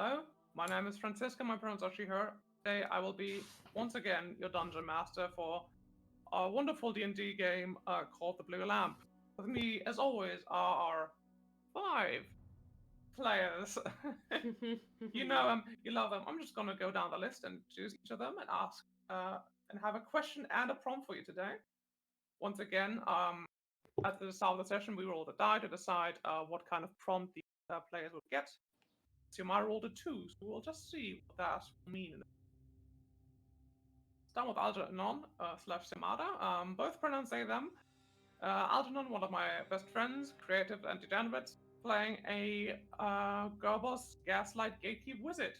Hello, my name is Francisca, my pronouns are she, her. Today I will be, once again, your dungeon master for a wonderful D&D game called The Blue Lamp. With me, as always, are our 5 players. You know them, you love them. I'm just going to go down the list and choose each of them and ask and have a question and a prompt for you today. Once again, at the start of the session, we rolled a die to decide what kind of prompt the players would get. So I rolled a 2, so we'll just see what that will mean. Start with Algernon slash Simada. Both pronouns they them. Algernon, one of my best friends, creative and degenerates, playing a Gorbos Gaslight Gatekeep Wizard.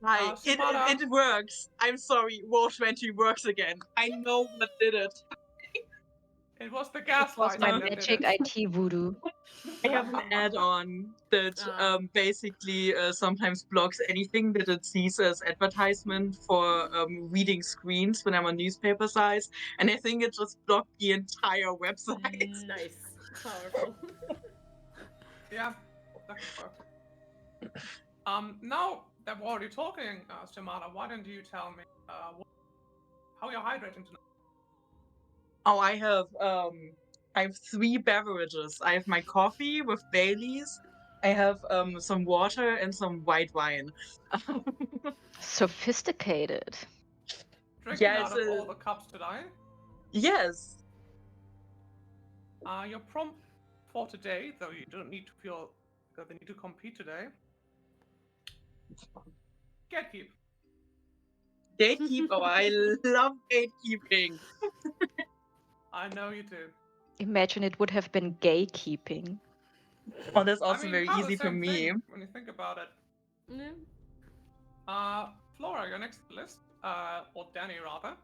Hi, Simada, it works. I'm sorry, Roll20 works again. I know what did it. it was the gaslight My that did magic it. IT voodoo. I have an add-on that basically sometimes blocks anything that it sees as advertisement for reading screens when I'm on newspaper size, and I think it just blocked the entire website. Nice. Powerful. Yeah, that could work. Now that we're already talking, Simada, why don't you tell me how you're hydrating tonight? Oh, I have 3 beverages. I have my coffee with Baileys. I have some water and some white wine. Sophisticated. Drinking Yeah, out of all the cups today. yes. Your prompt for today, though you don't need to feel that they need to compete today. Gatekeep. Gatekeep. Oh, I love gatekeeping. I know you do. Imagine it would have been gatekeeping. Oh, that's also I mean, very kind of easy the for same me. thing when you think about it. Yeah. Flora, you're next to the list, or Danny rather.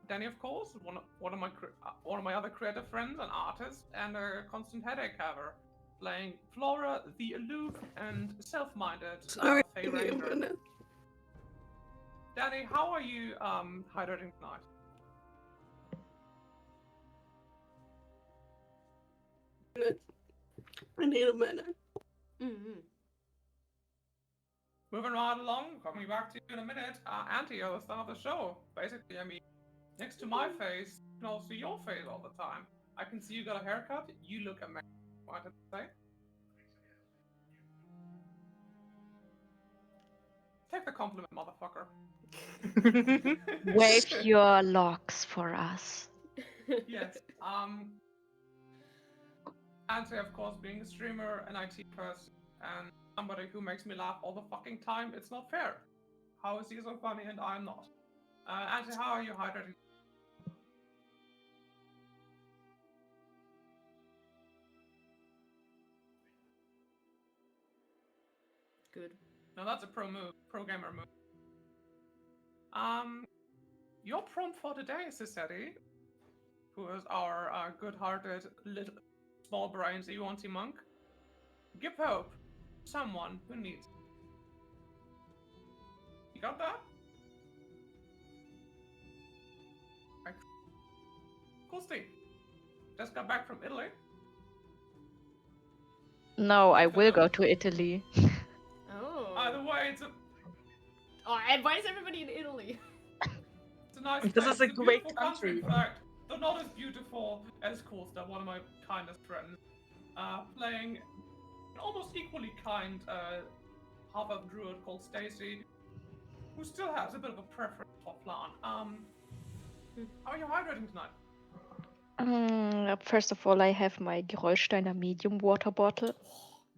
Danny, of course, one of my other creative friends and artists, and a constant headache haver, playing Flora, the aloof and self-minded Sorry, Fey give me a Ranger. minute. Danny, how are you hydrating tonight? I need a minute. Mm-hmm. Moving right along, coming back to you in a minute. Auntie, you're the star of the show. Basically, I mean, next to my face, you can also see your face all the time. I can see you got a haircut. You look amazing. What did I say? Take the compliment, motherfucker. Wave your locks for us. Yes. Auntie, of course, being a streamer, an IT person, and somebody who makes me laugh all the fucking time, it's not fair. How is he so funny and I'm not? Auntie, how are you hydrating? Good. Now that's a pro gamer move. Your prompt for today, Ciceri, who is our good-hearted, little, small-brained Yuanti monk. Give hope to someone who needs it. You got that? Cool, Steve. Just got back from Italy. No, I will go to Italy. Oh. Either way, it's a I advise everybody in Italy. It's a nice This place. is a It's great beautiful country. In fact. Though not as beautiful as Coolster, one of my kindest friends. Playing an almost equally kind half-elf druid called Stacy, who still has a bit of a preference for Flan. How are you hydrating tonight? First of all, I have my Gerolsteiner medium water bottle.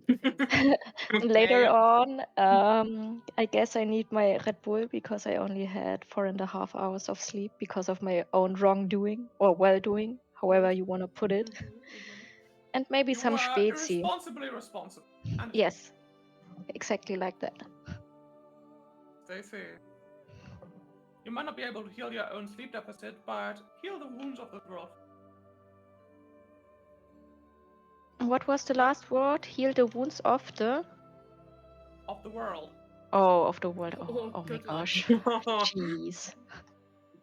Okay. Later on, I guess I need my Red Bull because I only had 4.5 hours of sleep because of my own wrongdoing or well-doing, however you want to put it. And maybe some Spezi. Irresponsibly responsible. And yes, exactly like that. Stacy, you might not be able to heal your own sleep deficit, but heal the wounds of the world. What was the last word? Heal the wounds of the world. Oh, of the world. Oh my gosh. Jeez.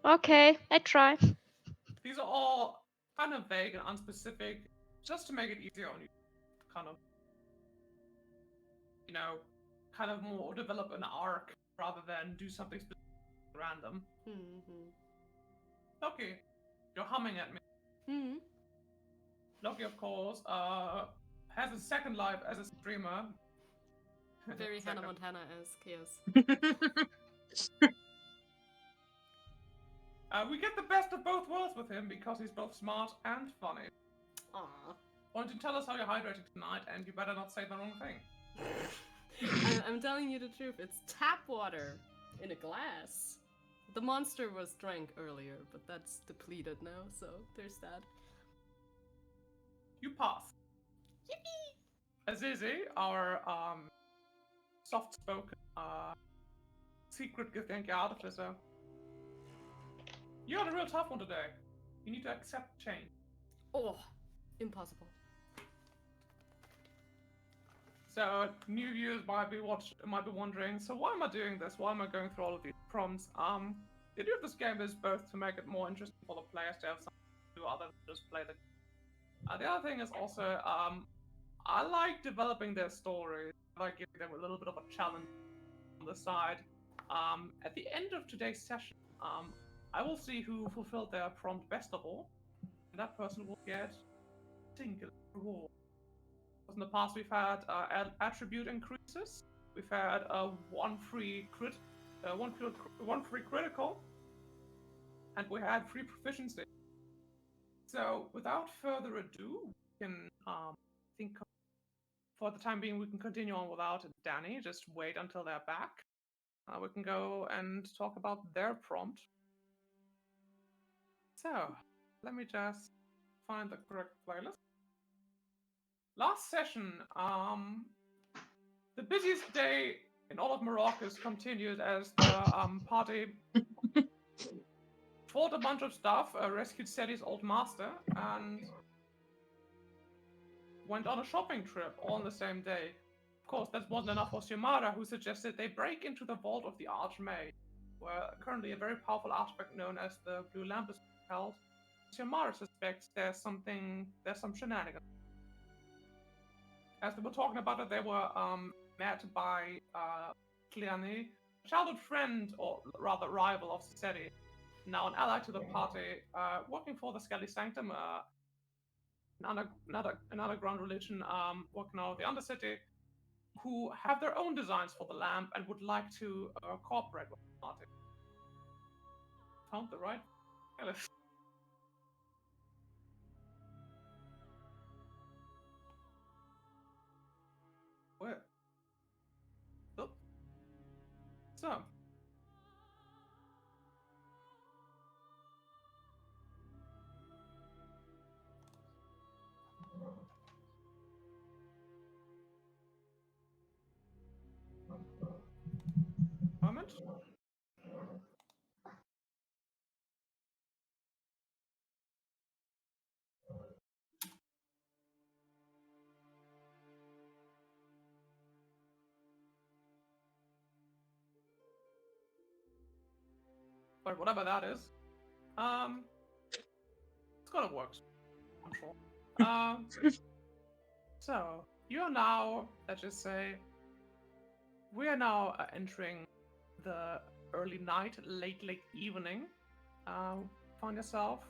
Okay, I try. These are all kind of vague and unspecific, just to make it easier on you. Kind of. kind of more develop an arc rather than do something random. Loki, you're humming at me. Loki, of course, has a second life as a streamer. Very Hannah Montana-esque, yes. We get the best of both worlds with him because he's both smart and funny. Aww. Why don't you tell us how you're hydrating tonight, and you better not say the wrong thing. I'm telling you the truth. It's tap water in a glass. The monster was drank earlier, but that's depleted now, so there's that. You pass. Yippee! Azizi, our soft-spoken secret Githyanki artificer. You had a real tough one today. You need to accept change. Oh, impossible. So new viewers might be wondering, so why am I doing this? Why am I going through all of these prompts? The idea of this game is both to make it more interesting for the players to have something to do other than just play the. The other thing is also, I like developing their stories. I like giving them a little bit of a challenge on the side. At the end of today's session, I will see who fulfilled their prompt best of all, and that person will get a single reward. In the past, we've had attribute increases. We've had one free critical, and we had free proficiency. So, without further ado, we can think. For the time being, we can continue on without Danny. Just wait until they're back. We can go and talk about their prompt. So, let me just find the correct playlist. Last session, the busiest day in all of Maracas continued as the party fought a bunch of stuff, rescued Seti's old master, and went on a shopping trip all on the same day. Of course, that wasn't enough for Xiomara, who suggested they break into the vault of the Archmage, where currently a very powerful artifact known as the Blue Lamp is held. Xiomara suspects there's some shenanigans. As they were talking about it, they were met by Cleone, a childhood friend, or rather rival of Seti, now an ally to the party, working for the Skelly Sanctum, another underground religion working out of the Undercity, who have their own designs for the lamp and would like to cooperate with the party. Found the right playlist. Where? Oh. So. Moment. But whatever that is, it's gonna work. I'm sure. So you are now, let's just say, we are now entering the early night, late evening. Find yourself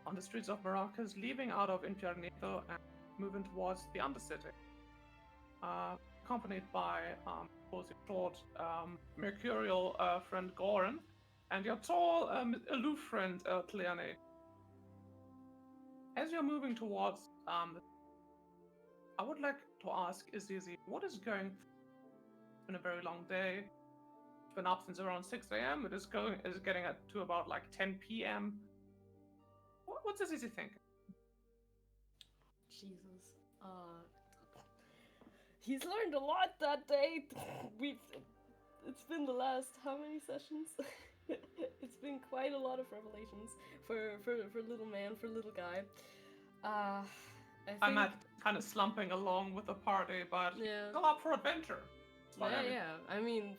on the streets of Maracas, leaving out of Infiernito and moving towards the Undercity. Accompanied by, your short, mercurial friend Goran, and your tall, aloof friend Cleone. As you're moving towards, I would like to ask Azizi, what is going? It's been a very long day. It's been up since around 6 a.m. It is getting to about like 10 p.m. What's Azizi thinking? Jesus. He's learned a lot that day. It's been the last how many sessions? It's been quite a lot of revelations for little man, for little guy. I'm not kind of slumping along with the party, but yeah. still up for adventure. Yeah. I mean,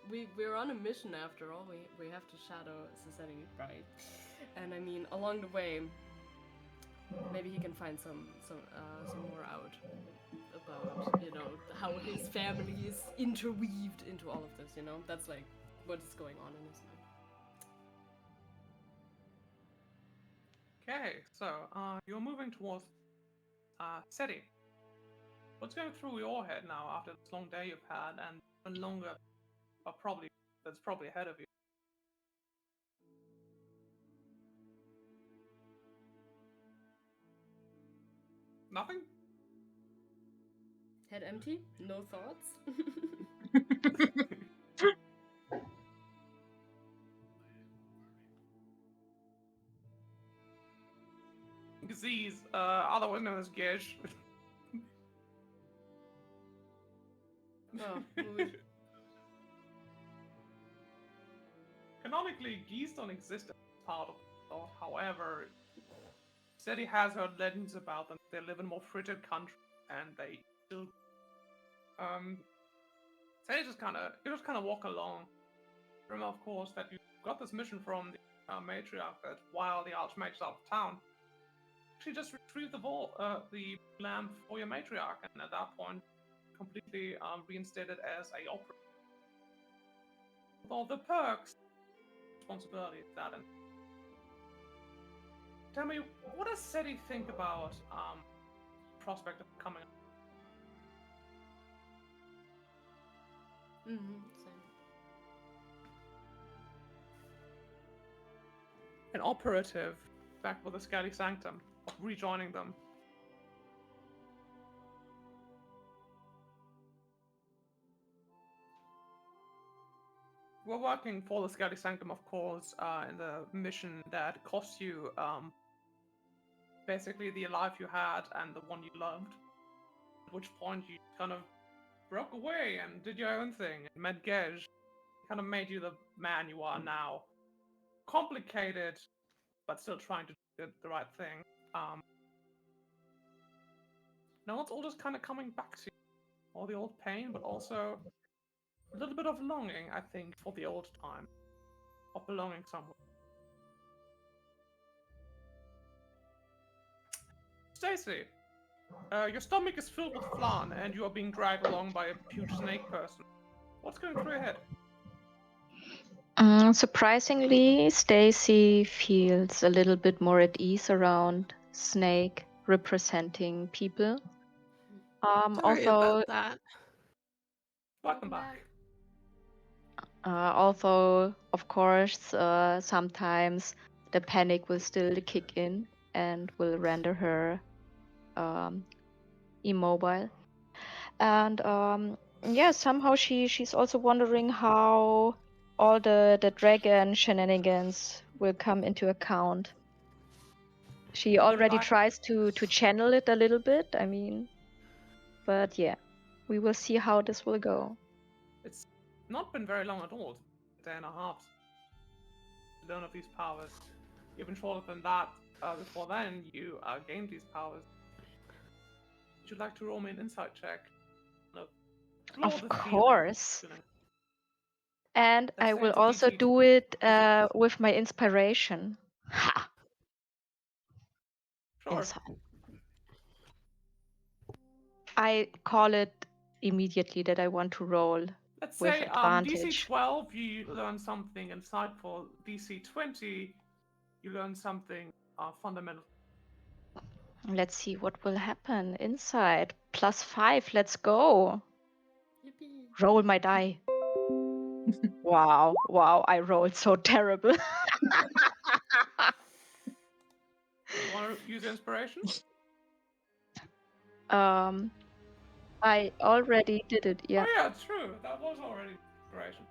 we're on a mission after all. We have to shadow Seti, right? And I mean, along the way, maybe he can find some more out. about how his family is interweaved into all of this. That's like what is going on in his mind. Okay, so you're moving towards Seti. What's going through your head now after this long day you've had and the longer that's probably ahead of you? Nothing? Head empty, no thoughts. Disease, otherwise known as Gesh. Oh, moving. Canonically, geese don't exist as part of the thought. However, Seti has heard legends about them. They live in more frigid countries, and they still. So you just kind of walk along. Remember, of course, that you got this mission from the matriarch that while the archmage's out of town, she just retrieved the lamp for your matriarch, and at that point, completely reinstated as a opera. With all the perks, responsibilities that. And tell me, what does Seti think about prospect of coming? Same. An operative back with the Scally Sanctum, of rejoining them. We're working for the Scally Sanctum, of course, in the mission that cost you basically the life you had and the one you loved. At which point you kind of broke away and did your own thing and met Gej. Kind of made you the man you are now. Complicated, but still trying to do the right thing. Now it's all just kind of coming back to you. All the old pain, but also a little bit of longing, I think, for the old time. Of belonging somewhere. Stacy, your stomach is filled with flan and you are being dragged along by a huge snake person. What's going through your head? Surprisingly, Stacy feels a little bit more at ease around Snake representing people. Sorry about that. Welcome back. Although, of course, sometimes the panic will still kick in and will render her immobile. And yeah, somehow she's also wondering how all the dragon shenanigans will come into account. She already tries to channel it a little bit, I mean, but yeah, we will see how this will go. It's not been very long at all. A day and a half. To learn of these powers. Even shorter than that, before then, you gained these powers. Would you like to roll me an insight check? Of course. And Let's I say will it's a also DC. do it with my inspiration. Ha! Sure. Insight. I call it immediately that I want to roll Let's with say advantage. DC 12, you learn something insightful. DC 20, you learn something fundamental. Let's see what will happen. Insight +5. Let's go. Yippee. Roll my die. Wow, I rolled so terrible. You want to use inspiration? I already did it. Yeah. Oh yeah, it's true. That was already inspiration.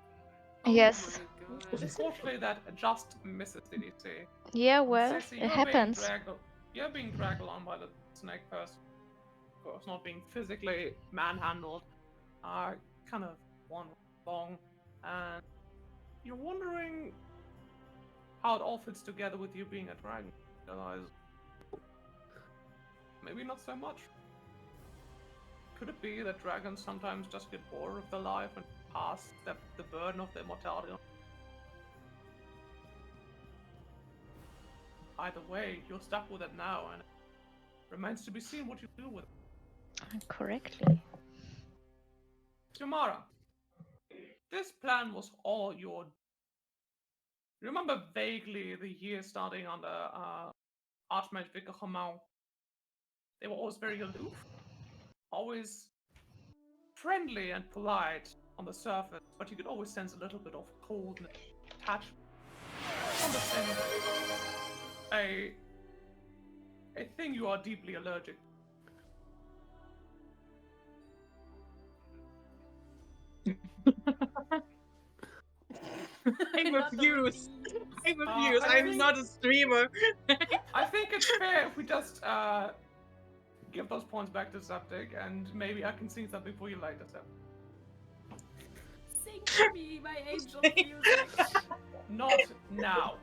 Yes. Oh my god. Unfortunately, that just misses the DC. Yeah. Well, Ceci, it happens. You're being dragged along by the snake person. Of course, not being physically manhandled. Kind of one long, and you're wondering how it all fits together with you being a dragon. Realize maybe not so much. Could it be that dragons sometimes just get bored of their life and pass the burden of their mortality on? Either way, you're stuck with it now, and it remains to be seen what you do with it. Correctly. Xiomara, this plan was all your. Remember vaguely the year starting under Archmage Vicar Hamau? They were always very aloof, always friendly and polite on the surface, but you could always sense a little bit of coldness, attachment. On the thing, a thing you are deeply allergic I Not the refuse. release. I refuse. I I'm think- not a streamer. I think it's fair if we just give those points back to Septic, and maybe I can sing something for you later, Septic. Sing to me, my angel music. Not now.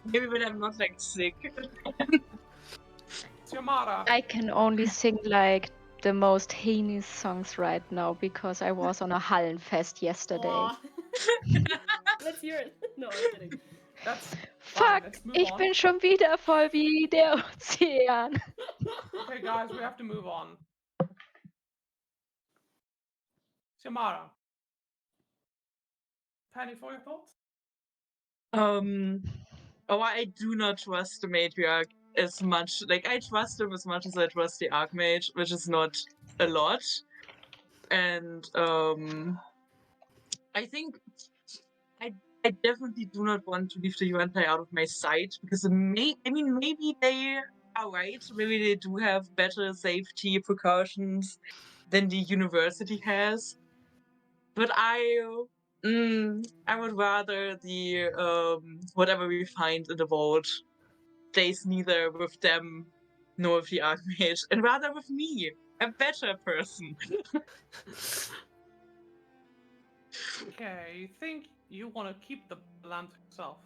Maybe when I'm not like sick. Xiomara, I can only sing like the most heinous songs right now because I was on a Hallenfest yesterday. Aw. Let's hear it. No, I'm kidding. that's fine. Fuck, Let's move ich on. bin schon wieder voll wie der Ozean. Okay, guys, we have to move on. Xiomara, Penny, for your thoughts? I do not trust the matriarch as much. Like, I trust him as much as I trust the archmage, which is not a lot. And I think I definitely do not want to leave the Yuan-Tai out of my sight because maybe they are right. Maybe they do have better safety precautions than the university has. But I would rather the whatever we find in the vault stays neither with them nor with the archmage, and rather with me, a better person. Okay, you think you want to keep the lamp to yourself?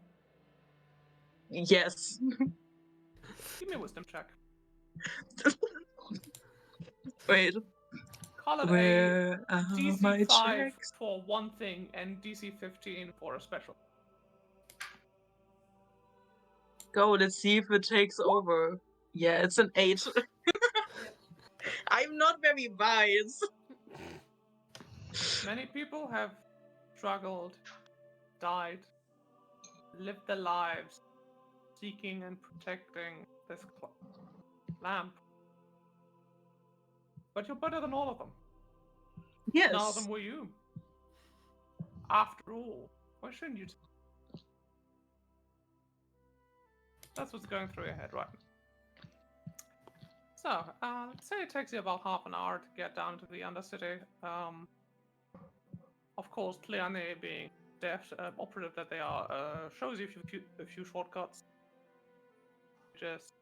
Yes. Give me a wisdom check. Wait, Call it where a are DC my 5 checks? for one thing and DC 15 for a special. Go, let's see if it takes over. Yeah, it's an 8. I'm not very wise. Many people have struggled, died, lived their lives seeking and protecting this lamp. But you're better than all of them. Yes. None of them were you. After all, why shouldn't you? That's what's going through your head right now. So, let's say it takes you about half an hour to get down to the Undercity. Of course, Cleane being deft operative that they are, shows you a few shortcuts. Just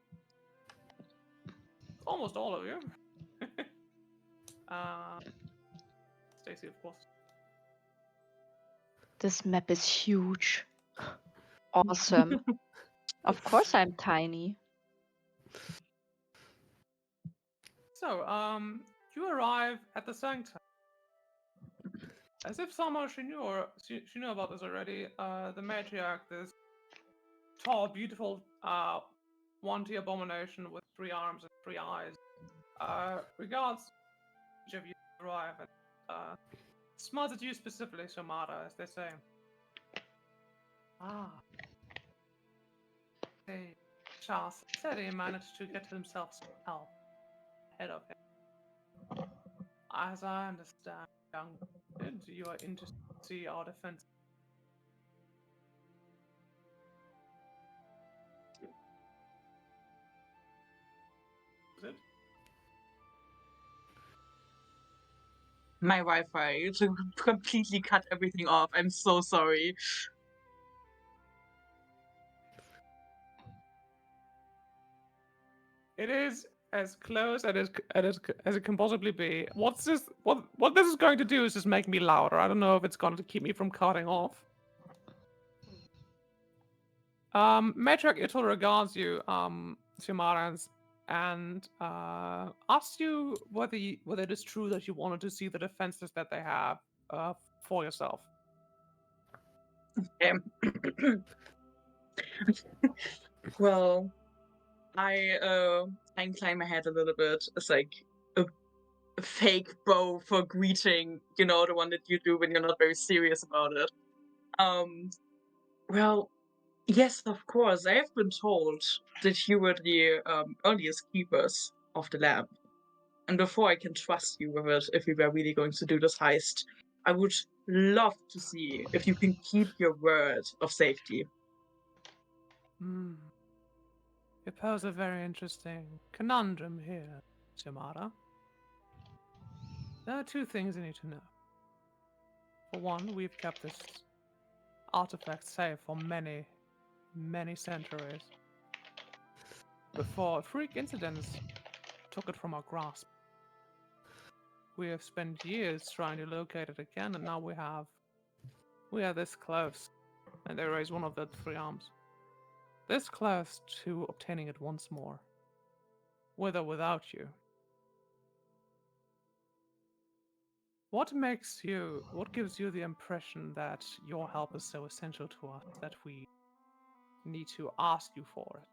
almost all of you. Stacy, of course. This map is huge. Awesome. Of course I'm tiny. So, you arrive at the Sanctum. As if somehow she knew about this already, the matriarch, this tall, beautiful, one-tier abomination with 3 arms and 3 eyes, regards each of you arrive and smiles at you specifically, Somata, as they say. Ah. Hey, Charles said he managed to get himself some help ahead of him. As I understand, young kid, you are interested to see our defense. Is it? My Wi-Fi to completely cut everything off. I'm so sorry. It is as close as it can possibly be. What's this? What this is going to do is just make me louder. I don't know if it's going to keep me from cutting off. Matriarch Itul regards you, Xiomara, and asks you whether it is true that you wanted to see the defenses that they have for yourself. Well, I I incline my head a little bit. It's like a fake bow for greeting, the one that you do when you're not very serious about it. Well, yes, of course. I have been told that you were the earliest keepers of the lamp. And before I can trust you with it, if we were really going to do this heist, I would love to see if you can keep your word of safety. You pose a very interesting conundrum here, Shimada. There are two things you need to know. For one, we've kept this artifact safe for many, many centuries. Before freak incidents took it from our grasp. We have spent years trying to locate it again, and now we are this close. And they raise one of the three arms. This close to obtaining it once more. With or without you. What gives you the impression that your help is so essential to us that we need to ask you for it?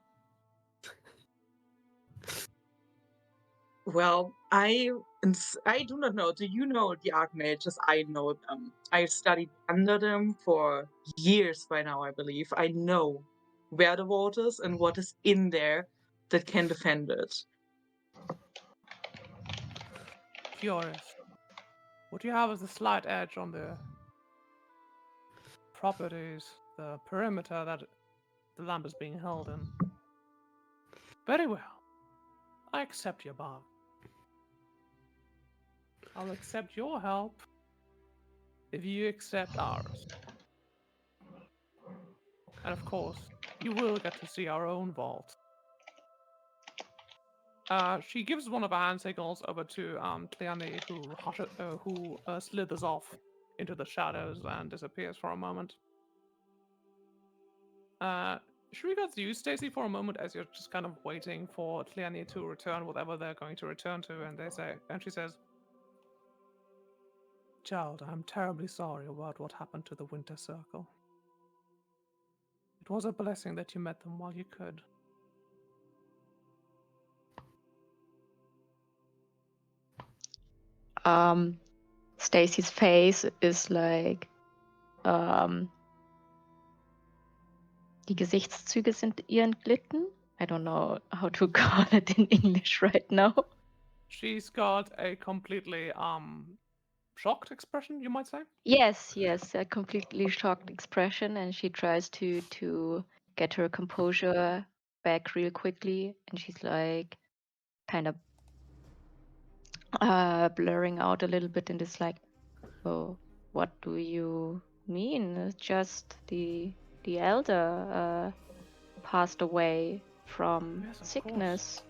Well, I do not know. Do you know the Archmages? I know them. I studied under them for years by now, I believe. I know where the vault is and what is in there that can defend it. Curious. What you have is the slight edge on the properties, the perimeter that the lamp is being held in. Very well. I accept your bargain. I'll accept your help if you accept ours. And of course, you will get to see our own vault. She gives one of her hand signals over to Cleone, who slithers off into the shadows and disappears for a moment. Should we go to you, Stacy, for a moment, as you're just kind of waiting for Cleone to return whatever they're going to return to, and she says, "Child, I'm terribly sorry about what happened to the Winter Circle. It was a blessing that you met them while you could." Stacy's face is like, die Gesichtszüge sind ihr entglitten. I don't know how to call it in English right now. She's got a completely shocked expression, you might say. Yes, a completely shocked expression, and she tries to get her composure back real quickly, and she's like kind of blurring out a little bit, and it's like, "Oh, what do you mean? It's just the elder passed away from Yes, of sickness."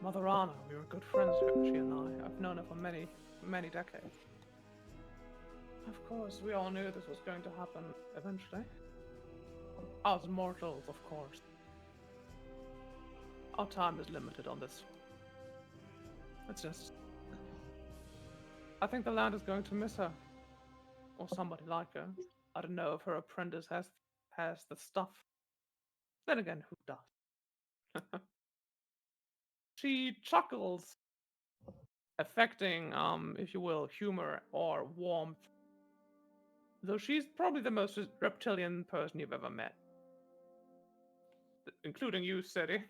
Mother Anna, we were good friends, she and I. I've known her for many, many decades. Of course, we all knew this was going to happen eventually. Us mortals, of course. Our time is limited on this. It's just... I think the land is going to miss her. Or somebody like her. I don't know if her apprentice has the stuff. Then again, who does? She chuckles, affecting, if you will, humor or warmth. Though she's probably the most reptilian person you've ever met. Including you, City.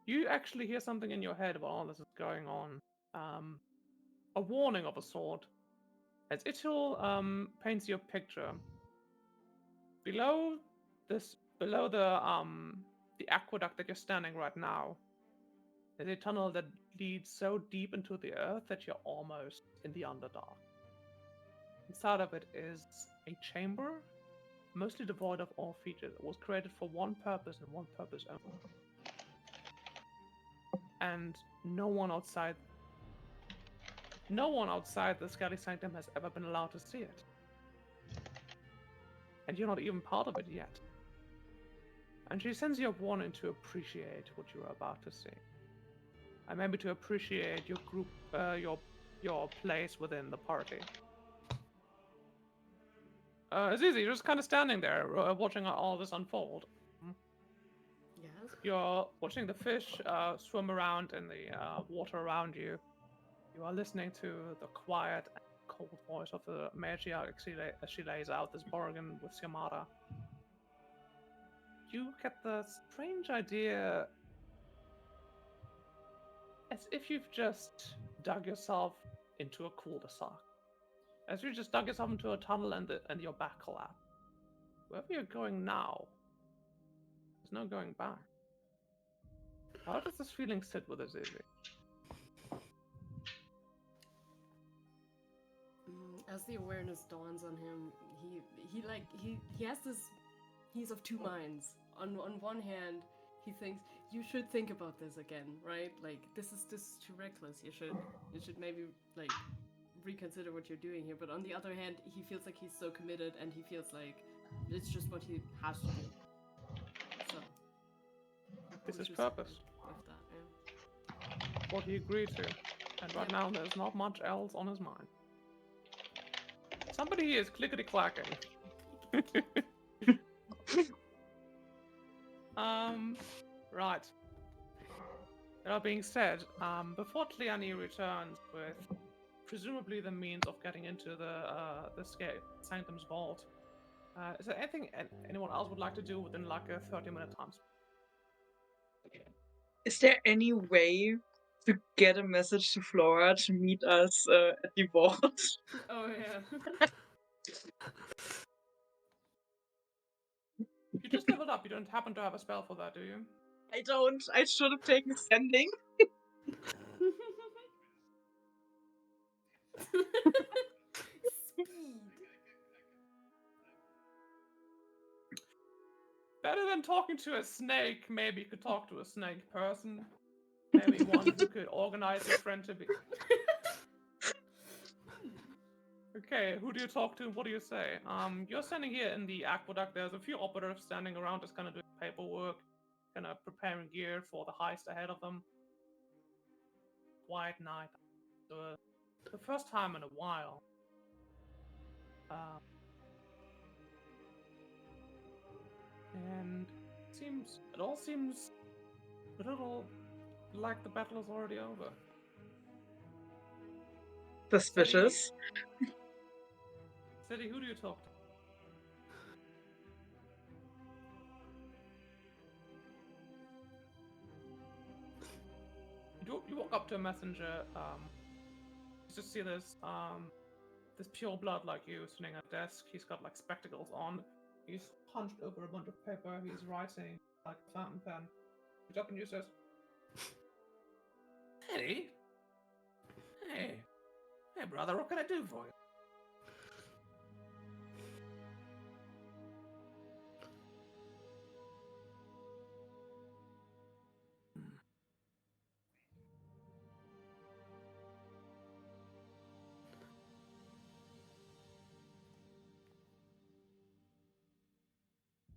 You actually hear something in your head while all this is going on. A warning of a sort. As Itil paints you a picture. Below the aqueduct that you're standing right now, there's a tunnel that leads so deep into the earth that you're almost in the Underdark. Inside of it is a chamber, mostly devoid of all features. It was created for one purpose and one purpose only. And no one outside the Skelly Sanctum has ever been allowed to see it. And you're not even part of it yet. And she sends you a warning to appreciate what you are about to see. And maybe to appreciate your group, your place within the party. It's easy. You're just kind of standing there, watching all this unfold. Yes. You're watching the fish swim around in the water around you. You are listening to the quiet and cold voice of the matriarch as she lays out this bargain with Yamada. You get the strange idea as if you've just dug yourself into a cul-de-sac. As you just dug yourself into a tunnel and your back collapsed. Wherever you're going now, there's no going back. How does this feeling sit with Azizi? As the awareness dawns on him, he has this. He's of two minds. On one hand, he thinks you should think about this again, right? Like this is too reckless. You should maybe like reconsider what you're doing here. But on the other hand, he feels like he's so committed, and he feels like it's just what he has to do. So This is which purpose. With that, yeah. What he agreed to. And right now there's not much else on his mind. Somebody is clickety-clacking. Right. That being said, before Tliani returns with presumably the means of getting into the Sanctum's vault, is there anything anyone else would like to do within like a 30-minute time span? Is there any way to get a message to Flora to meet us at the vault? Oh yeah. You just leveled up. You don't happen to have a spell for that, do you? I don't. I should have taken sending. Speed. Better than talking to a snake, maybe you could talk to a snake person. Maybe one who could organize your friend to be. Okay, who do you talk to and what do you say? You're standing here in the aqueduct. There's a few operatives standing around just kind of doing paperwork, kind of preparing gear for the heist ahead of them. Quiet night. The first time in a while. And it all seems a little like the battle is already over. Suspicious. City, who do you talk to? You walk up to a messenger. You just see this pure blood like you sitting at a desk. He's got like spectacles on. He's hunched over a bunch of paper. He's writing like a fountain pen. He's up and you says, "Hey, hey, brother, what can I do for you?"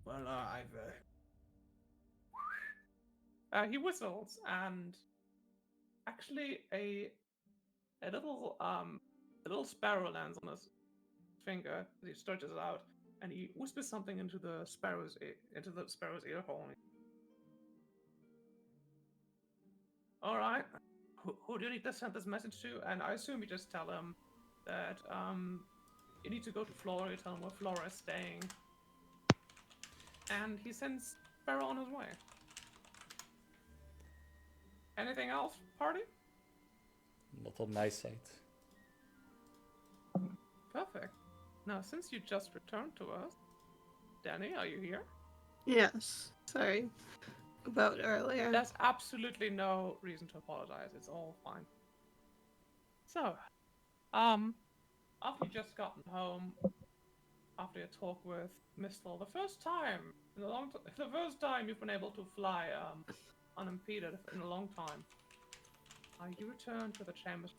Well, he whistles, and actually a little sparrow lands on his finger as he stretches it out, and he whispers something into the sparrow's ear hole. All right, who do you need to send this message to? And I assume you just tell him that you need to go to Flora. You tell him where Flora is staying, and he sends Sparrow on his way. Anything else, party? Not on my side. Perfect. Now, since you just returned to us, Danny, are you here? Yes. Sorry about earlier. There's absolutely no reason to apologize. It's all fine. So, after you just gotten home, after your talk with Mistle, the first time you've been able to fly unimpeded in a long time, you return to the chambers.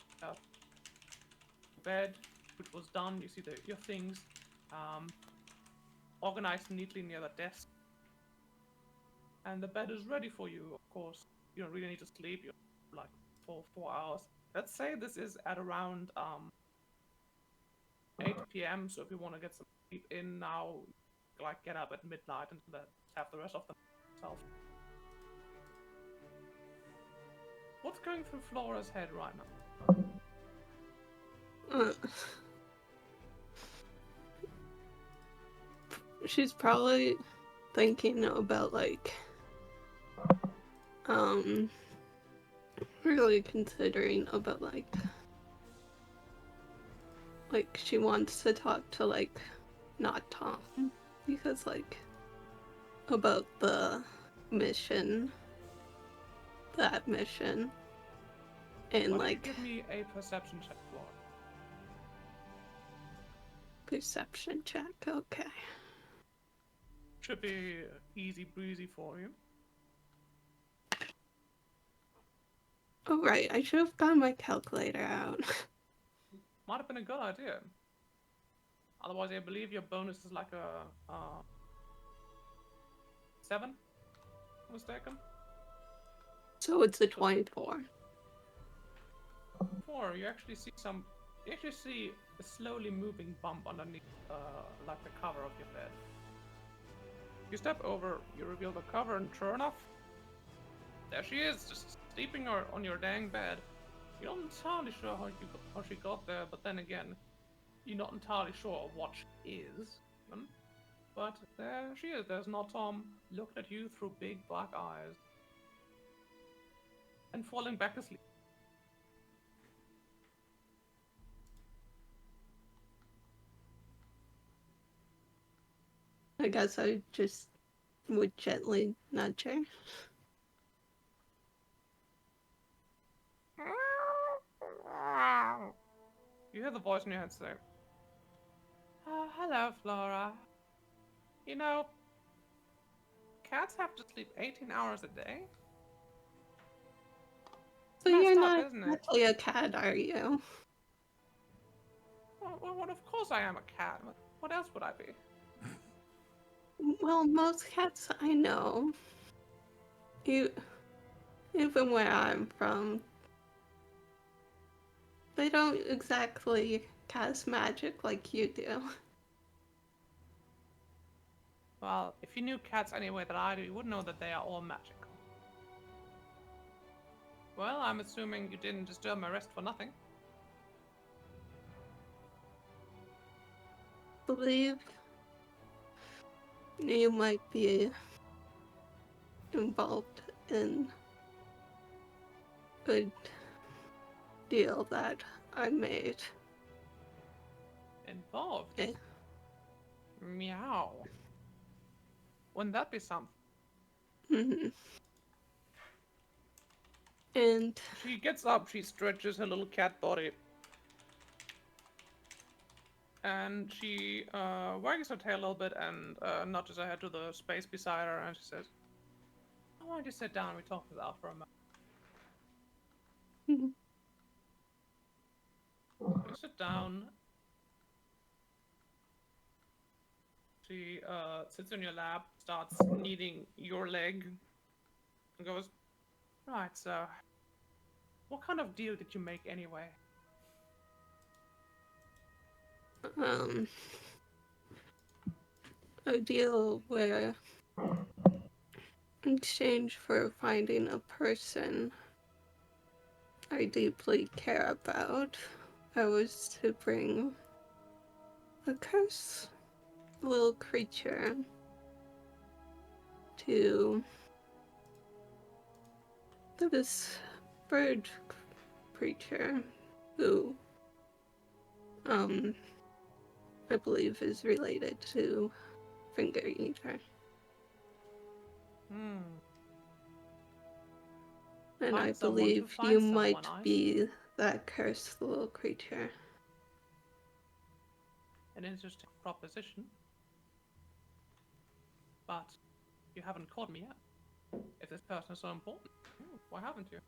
Bed, which was done. You see your things organized neatly near the desk. And the bed is ready for you, of course. You don't really need to sleep. You're like 4 hours. Let's say this is at around 8 p.m. So if you want to get some sleep in now, like get up at midnight and have the rest of the self. What's going through Flora's head right now? She's probably thinking about like really considering about like she wants to talk to like not Tom because like about the mission, that mission, and Why don't like you give me a perception check, Flora? perception check. Okay. Should be easy breezy for you. Oh right, I should have got my calculator out. Might have been a good idea. Otherwise, I believe your bonus is like a 7. If I'm mistaken. So it's a 24. 4. You actually see some. You actually see a slowly moving bump underneath, like the cover of your bed. You step over, you reveal the cover, and sure enough, there she is, just sleeping on your dang bed. You're not entirely sure how she got there, but then again, you're not entirely sure what she is. But there she is. There's not Tom looking at you through big black eyes and falling back asleep. I guess I just would gently nudge her. You hear the voice in your head say, hello, Flora. You know, cats have to sleep 18 hours a day. So Messed you're up, not isn't it? exactly a cat, are you? Well, of course I am a cat. What else would I be? Well, most cats I know, even where I'm from, they don't exactly cast magic like you do. Well, if you knew cats any way that I do, you would know that they are all magical. Well, I'm assuming you didn't disturb my rest for nothing. Believe you might be involved in a deal that I made. Involved? Eh. Meow. Wouldn't that be something? Mm-hmm. And She gets up, she stretches her little cat body. And she wags her tail a little bit and nudges her head to the space beside her, and she says, "Why don't you sit down and we talk this out for a moment?" Mhm. You sit down. She sits on your lap, starts kneading your leg, and goes, "Right, so what kind of deal did you make anyway?" a deal where, in exchange for finding a person I deeply care about, I was to bring a cursed little creature to this bird creature who, I believe is related to Finger Eater. And I Find someone to believe find you someone, might I be that cursed little creature. An interesting proposition. But you haven't caught me yet. If this person is so important, why haven't you?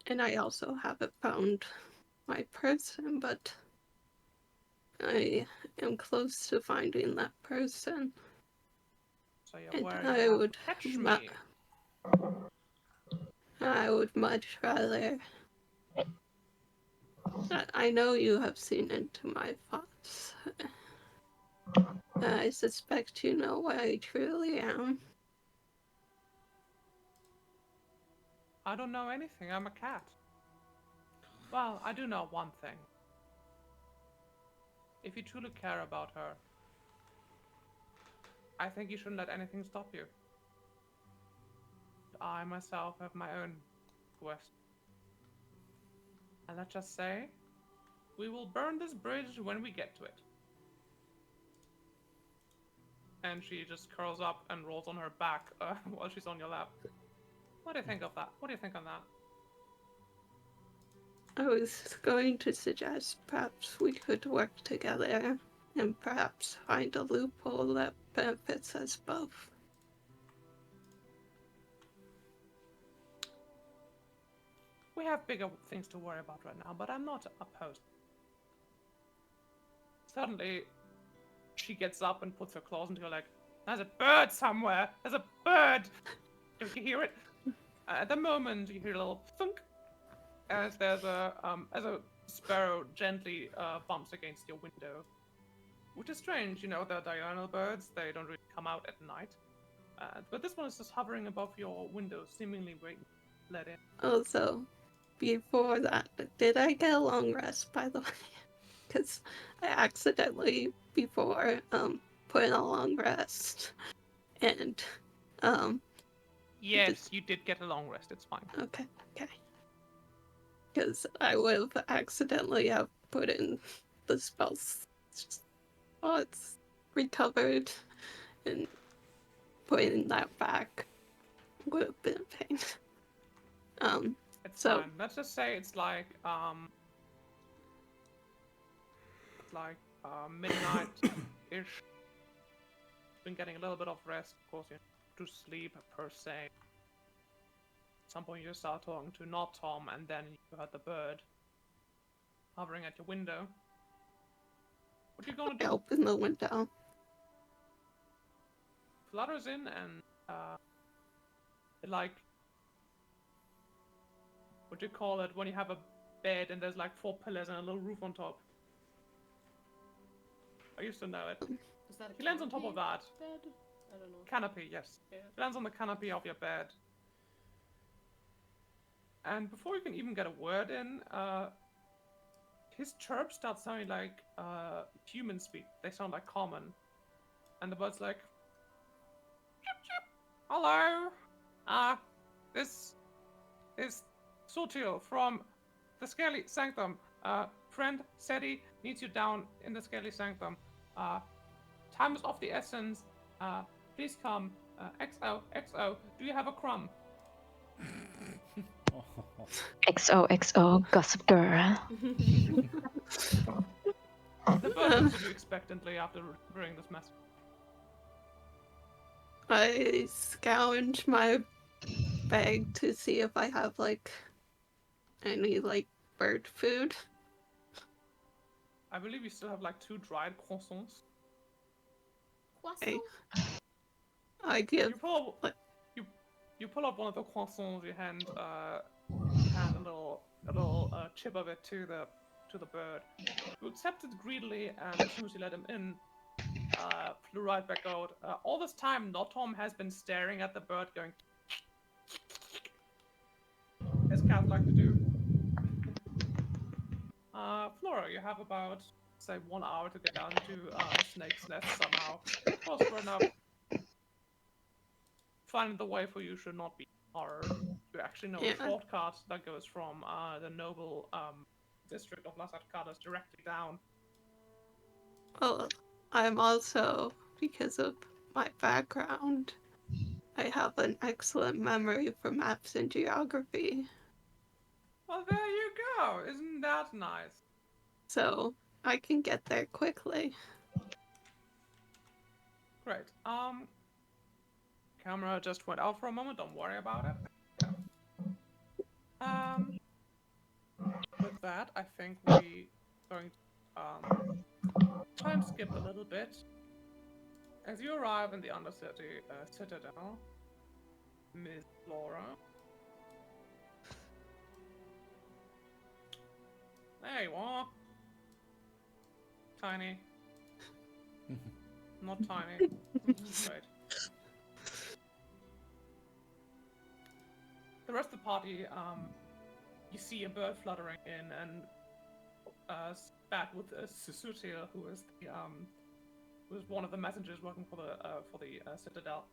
And I also haven't found my person, but I am close to finding that person. So you're And worried I you'll have would to catch me. I would much rather I know you have seen into my thoughts. I suspect you know where I truly am. I don't know anything. I'm a cat. Well, I do know one thing. If you truly care about her, I think you shouldn't let anything stop you. I myself have my own quest. And let's just say, we will burn this bridge when we get to it. And she just curls up and rolls on her back while she's on your lap. What do you think of that? What do you think on that? I was going to suggest perhaps we could work together and perhaps find a loophole that benefits us both. We have bigger things to worry about right now, but I'm not opposed. Suddenly, she gets up and puts her claws into your leg. There's a bird somewhere! There's a bird! Don't you hear it? At the moment, you hear a little thunk as there's as a sparrow gently bumps against your window. Which is strange, you know, they're diurnal birds, they don't really come out at night. But this one is just hovering above your window, seemingly waiting to let in. Also, before that, did I get a long rest, by the way? Because I accidentally, before, put in a long rest. And, Yes, you did get a long rest, it's fine. okay. Because I would have accidentally have put in the spells. Oh, it's recovered, and putting that back would have been a pain. It's So- fine. Let's just say it's like midnight-ish. Been getting a little bit of rest, of course, you know, to sleep per se. At some point you start talking to not Tom, and then you heard the bird hovering at your window. What are you gonna I do? open the window. Flutters in and it like, what do you call it when you have a bed and there's like 4 pillars and a little roof on top? I used to know it. Is that a He lands on top of canopy that. bed? I don't know. Canopy, yes. Yeah. He lands on the canopy of your bed. And before you can even get a word in, his chirps start sounding like human speak. They sound like common. And the bird's like, chip chip, hello. This is Sotil from the Scaly Sanctum. Friend Seti needs you down in the Scaly Sanctum. Time is of the essence. Please come. XO. Do you have a crumb? XOXO, Gossip Girl. The bird looks at you expectantly after bringing this message. I scrounge my bag to see if I have, like, any, like, bird food. I believe you still have like 2 dried croissants. Okay. Croissant? I give, You pull up, like- you pull up one of the croissants. You hand a little chip of it to the bird, who accepts it greedily, and as soon as you let him in, flew right back out. All this time, Notom has been staring at the bird, going, as cats like to do. Flora, you have about, say, 1 hour to get down to a snake's nest somehow. Of course, we're not finding the way for you should not be hard. You actually know Yeah. a shortcut that goes from the noble district of Las Arcadas directly down. well, I'm also, because of my background, I have an excellent memory for maps and geography. Well, there you go. Isn't that nice? So I can get there quickly. Great. Camera just went out for a moment. Don't worry about it. With that, I think we going to time skip a little bit. As you arrive in the Undercity Citadel, Miss Flora, There you are. Tiny. Not tiny. Great. The rest of the party, you see a bird fluttering in and spat with Susutia, who is the who's one of the messengers working for the Citadel.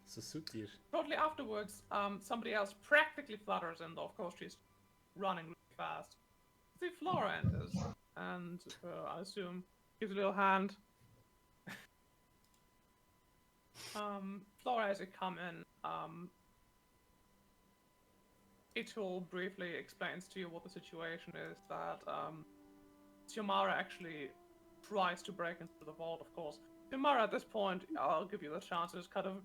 Susutir. Shortly afterwards, somebody else practically flutters in, though of course she's running really fast. See, Flora enters, and I assume gives a little hand. Flora, as you come in, Itul briefly explains to you what the situation is, that Xiomara actually tries to break into the vault, of course. Xiomara, at this point, I'll give you the chance to just kind of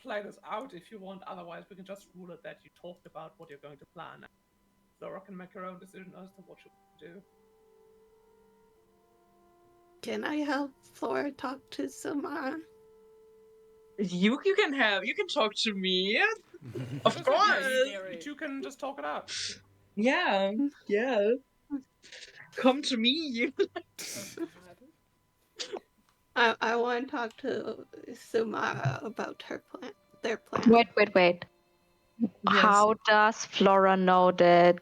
play this out if you want, otherwise we can just rule it that you talked about what you're going to plan. Flora can make her own decision as to what she wants to do. Can I help Flora talk to Samara? You can talk to me. Of Just, course. yeah, you two can just talk it out. Yeah. Come to me. I want to talk to Samara about their plan. Wait. How does Flora know that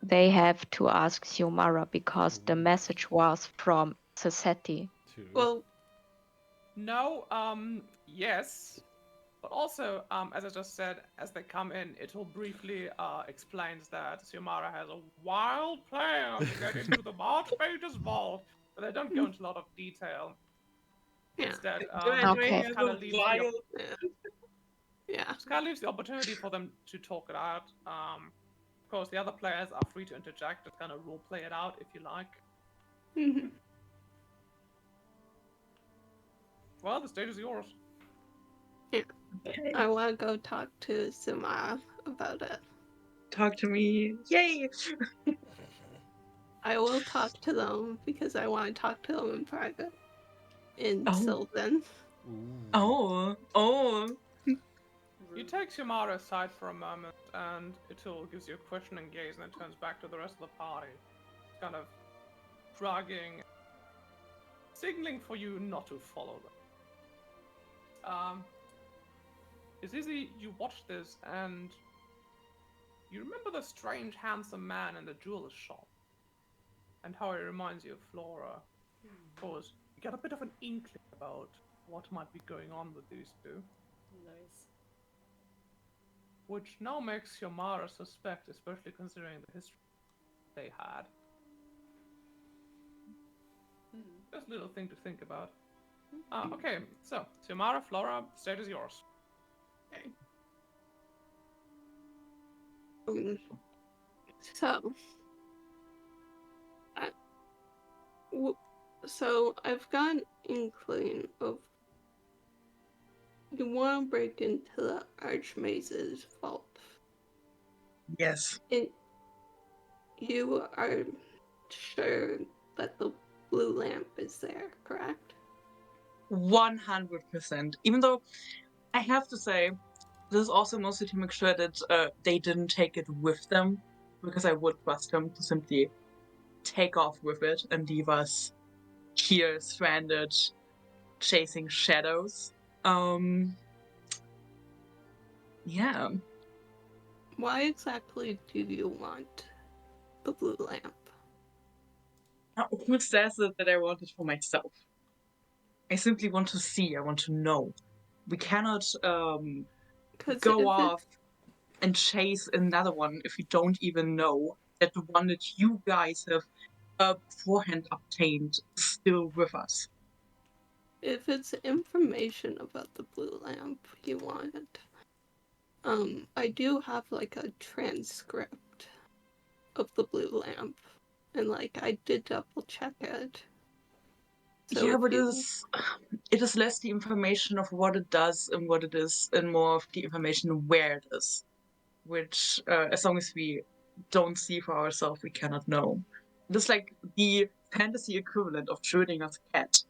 they have to ask Xiomara, because the message was from Saseti? True. Well, No, yes. But also, as I just said, as they come in, Itul briefly explains that Xiomara has a wild plan to get into the Archmage's vault, but they don't go into a lot of detail. yeah. Instead, Okay. kind of leaves Yeah. just kind of leaves the opportunity for them to talk it out. Of course, the other players are free to interject, just kind of role play it out if you like. Mhm. Well, the stage is yours. I want to go talk to Samara about it. Talk to me. Yay! I will talk to them because I want to talk to them in private. In Oh. Sylvan. Ooh. Oh. You take Xiomara aside for a moment, and Itul gives you a questioning gaze and then turns back to the rest of the party. Kind of shrugging, signaling for you not to follow them. It's easy, you watch this, and you remember the strange, handsome man in the jeweler's shop, and how he reminds you of Flora. Of course, you get a bit of an inkling about what might be going on with these two, Nice. which now makes Xiomara suspect, especially considering the history they had. Just a little thing to think about. Okay, so Xiomara, Flora, stage is yours. So, so I've got an inkling of you want to break into the Archmage's vault. Yes. And you are sure that the blue lamp is there, correct? 100%. Even though I have to say, this is also mostly to make sure that they didn't take it with them, because I would trust them to simply take off with it and leave us here stranded, chasing shadows. Yeah. Why exactly do you want the blue lamp? Now, who says it that I want it for myself? I simply want to see, I want to know. We cannot go off and chase another one if we don't even know that the one that you guys have beforehand obtained is still with us. If it's information about the blue lamp you want, I do have like a transcript of the blue lamp, and like I did double check it. So yeah, if but you... it is less the information of what it does and what it is, and more of the information where it is. Which, as long as we don't see for ourselves, we cannot know. It is like the fantasy equivalent of Schrödinger's cat.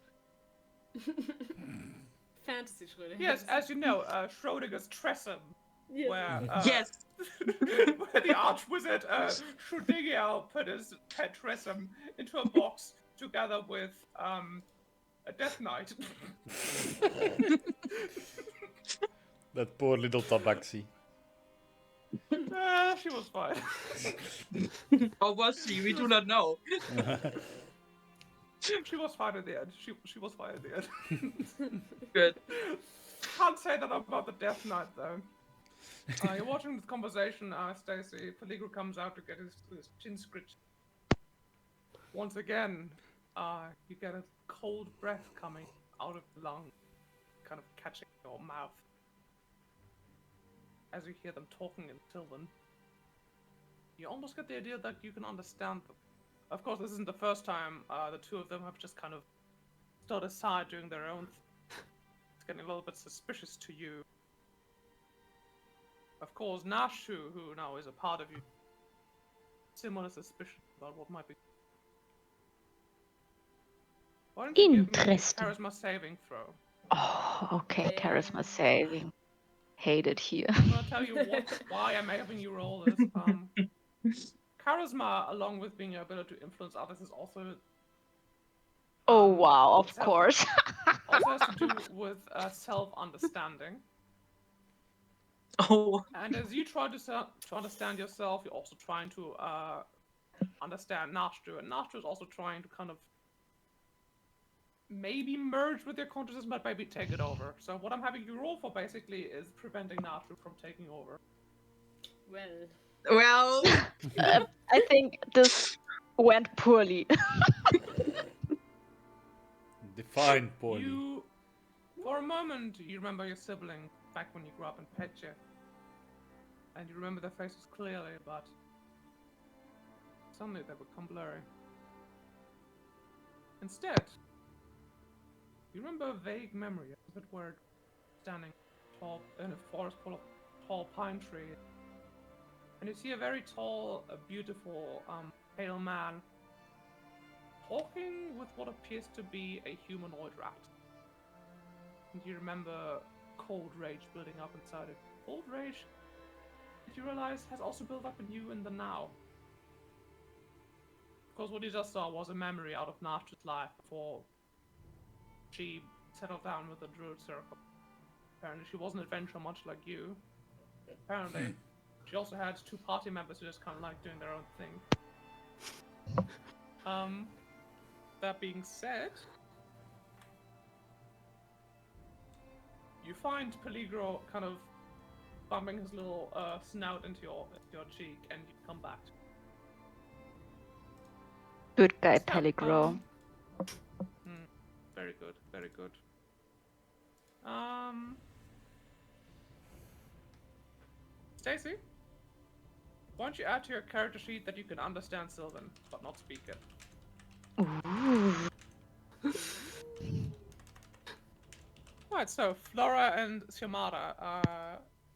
Fantasy Schrödinger. Yes, as you know, Schrodinger's Tressum. Yes. where Yes. where the archwizard Shudigiel put his pet Tressum into a box together with a Death Knight. That poor little tabaxi. She was fine. Or was she? We do not know. She was fine at the end. She was fine at the end. Good. Can't say that about the Death Knight though. You're watching this conversation, Stacy. Peligro comes out to get his chin scratched. Once again, you get a cold breath coming out of the lung, kind of catching your mouth. As you hear them talking in Sylvan, you almost get the idea that you can understand them. Of course, this isn't the first time the two of them have just kind of stood aside doing their own thing. It's getting a little bit suspicious to you. Of course, Nashu, who now is a part of you, similar suspicion about what might be. Why don't you give me a Interesting. charisma saving throw? Oh, okay. Charisma saving. Hate it here. I'm gonna tell you why I'm having you roll this. Charisma, along with being your ability to influence others, is also Oh wow, of self- course. also has to do with self-understanding. Oh. And as you try to understand yourself, you're also trying to understand Nashtu, and Nashtu is also trying to kind of maybe merge with your consciousness, but maybe take it over. So what I'm having you roll for basically is preventing Nashtu from taking over. Well. I think this went poorly. Define poorly. You, for a moment, you remember your sibling back when you grew up in Petche. And you remember their faces clearly, but suddenly they become blurry. Instead, you remember a vague memory of that word standing tall in a forest full of tall pine trees. And you see a very tall, beautiful, pale man talking with what appears to be a humanoid rat. And you remember cold rage building up inside it. Cold rage, that you realize, has also built up in you in the now. Of course, what you just saw was a memory out of Nash's life before she settled down with the Druid Circle. Apparently she was an adventurer much like you. Apparently, she also had two party members who just kind of like doing their own thing. That being said, you find Peligro kind of bumping his little snout into your cheek, and you come back. Good guy, So, Peligro. Very good, very good. Stacy, why don't you add to your character sheet that you can understand Sylvan, but not speak it? Ooh. Right, so Flora and Xiomara,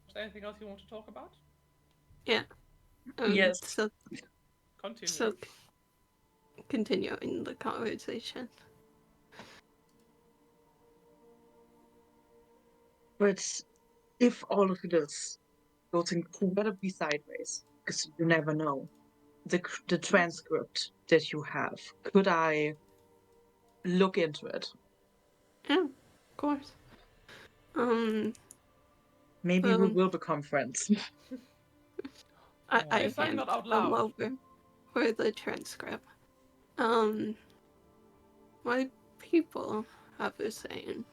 is there anything else you want to talk about? Yeah. Yes. So Continue. continuing the conversation. But if all of this goes incredibly sideways, because you never know, the transcript that you have, could I look into it? Yeah, of course. Maybe we will become friends. I Say something hand not out them loud. over for the transcript. My people have a saying.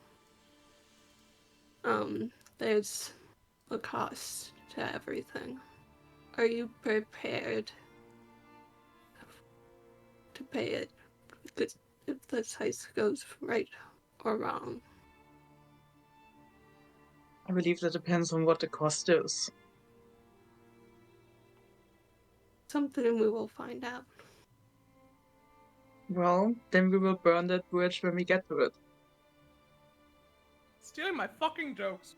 There's a cost to everything. Are you prepared to pay it? Because if this heist goes right or wrong. I believe that depends on what the cost is. Something we will find out. Well, then we will burn that bridge when we get to it. Stealing my fucking jokes.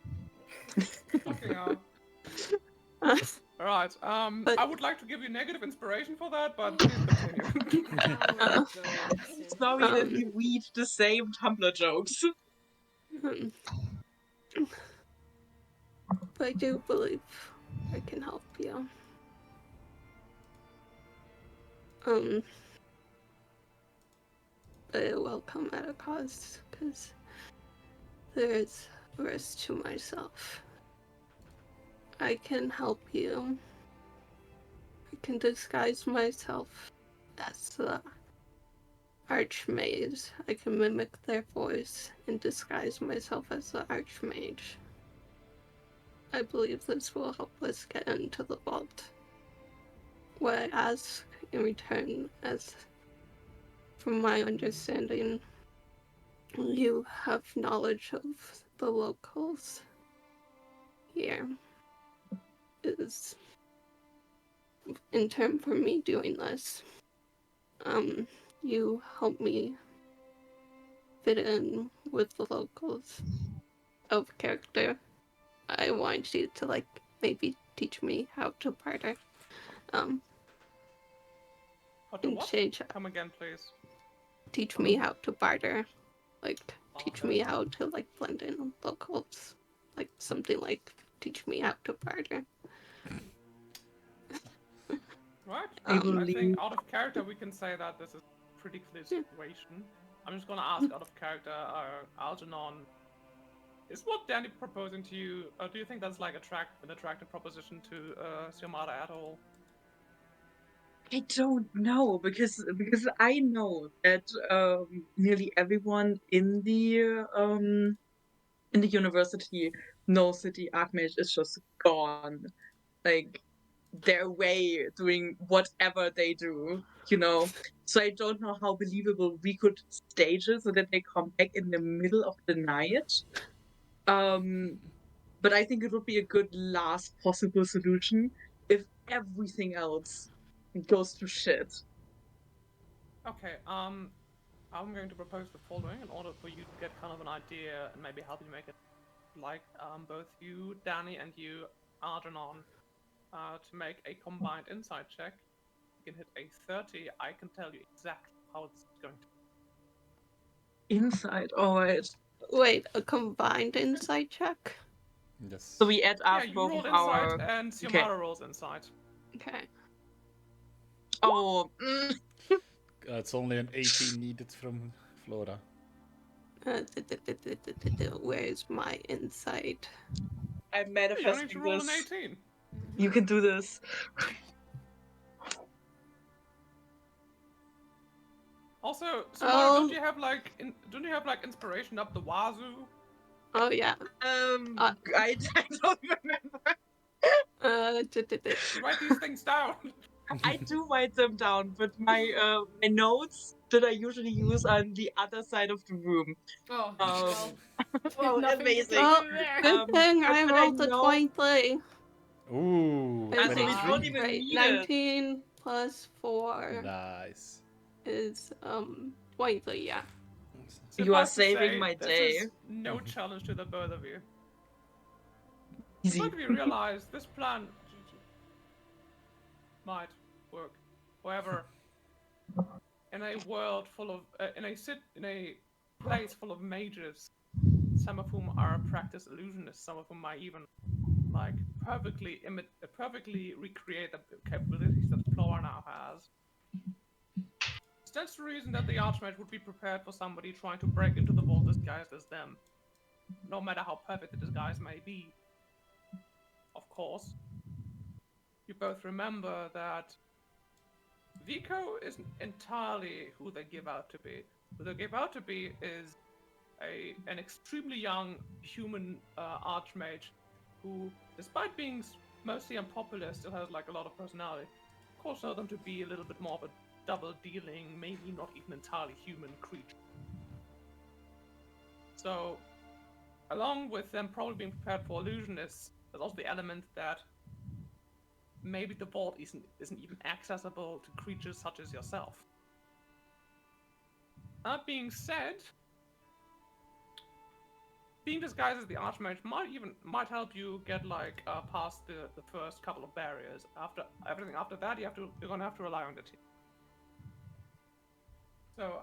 Fucking hell. Alright, But- I would like to give you negative inspiration for that, but please continue. Sorry that we read the same Tumblr jokes. I do believe I can help you. But it will come at a cost, because there's risk to myself. I can help you. I can disguise myself as the Archmage. I can mimic their voice and disguise myself as the Archmage. I believe this will help us get into the vault. What I ask in return, as from my understanding, you have knowledge of the locals here, is in turn for me doing this. You help me fit in with the locals of character. I want you to maybe teach me how to barter. How to And what? change. Come again, please. Teach me how to barter. Teach Okay. me how to blend in locals. Something like teach me how to barter. Right. I I believe. think out of character we can say that this is a pretty clear situation. I'm just gonna ask out of character, Algernon, is what Danny proposing to you, do you think that's an attractive proposition to Xiomara at all? I don't know because I know that nearly everyone in the university knows that the Archmage is just gone. Like they're away doing whatever they do, you know. So I don't know how believable we could stage it so that they come back in the middle of the night. But I think it would be a good last possible solution if everything else goes to shit. Okay, I'm going to propose the following in order for you to get kind of an idea and maybe help you make it like both you, Danny, and you, Algernon, to make a combined insight check. You can hit a 30. I can tell you exactly how this is going to. Inside, alright. Wait, a combined insight check? Yes. So we add Yeah, up you both roll of insight our. and Okay. Xiomara rolls insight. Okay. Oh, It's only an 18 needed from Flora. Where's my insight? I'm You only need to manifesting roll an this. 18. You can do this. Also, Xiomara, Oh. don't you have inspiration up the wazoo? Oh yeah. I don't remember. You write these things down. I do write them down, but my notes that I usually use are on the other side of the room. Oh, Well, nothing amazing. Oh, to do there. good thing I but rolled a know- 23. Ooh, Is so we don't 23. even Wait, need it. 19 plus 4 Nice. is 23, yeah. You are Suffice to saving say, my this day. is no challenge to the both of you. Easy. But we realize this plan might work. However, in a world full of, in a place full of mages, some of whom are practiced illusionists, some of whom might even perfectly recreate the capabilities that Flora now has. Stands to reason that the Archmage would be prepared for somebody trying to break into the vault disguised as them, no matter how perfect the disguise may be. Of course, you both remember that Vico isn't entirely who they give out to be. Who they give out to be is an extremely young human archmage who, despite being mostly unpopular, still has a lot of personality. Of course, know them to be a little bit more of a double-dealing, maybe not even entirely human creature. So, along with them probably being prepared for illusionists, there's also the element that maybe the vault isn't even accessible to creatures such as yourself. That being said, being disguised as the Archmage might help you get past the first couple of barriers. After that, you're gonna have to rely on the team. So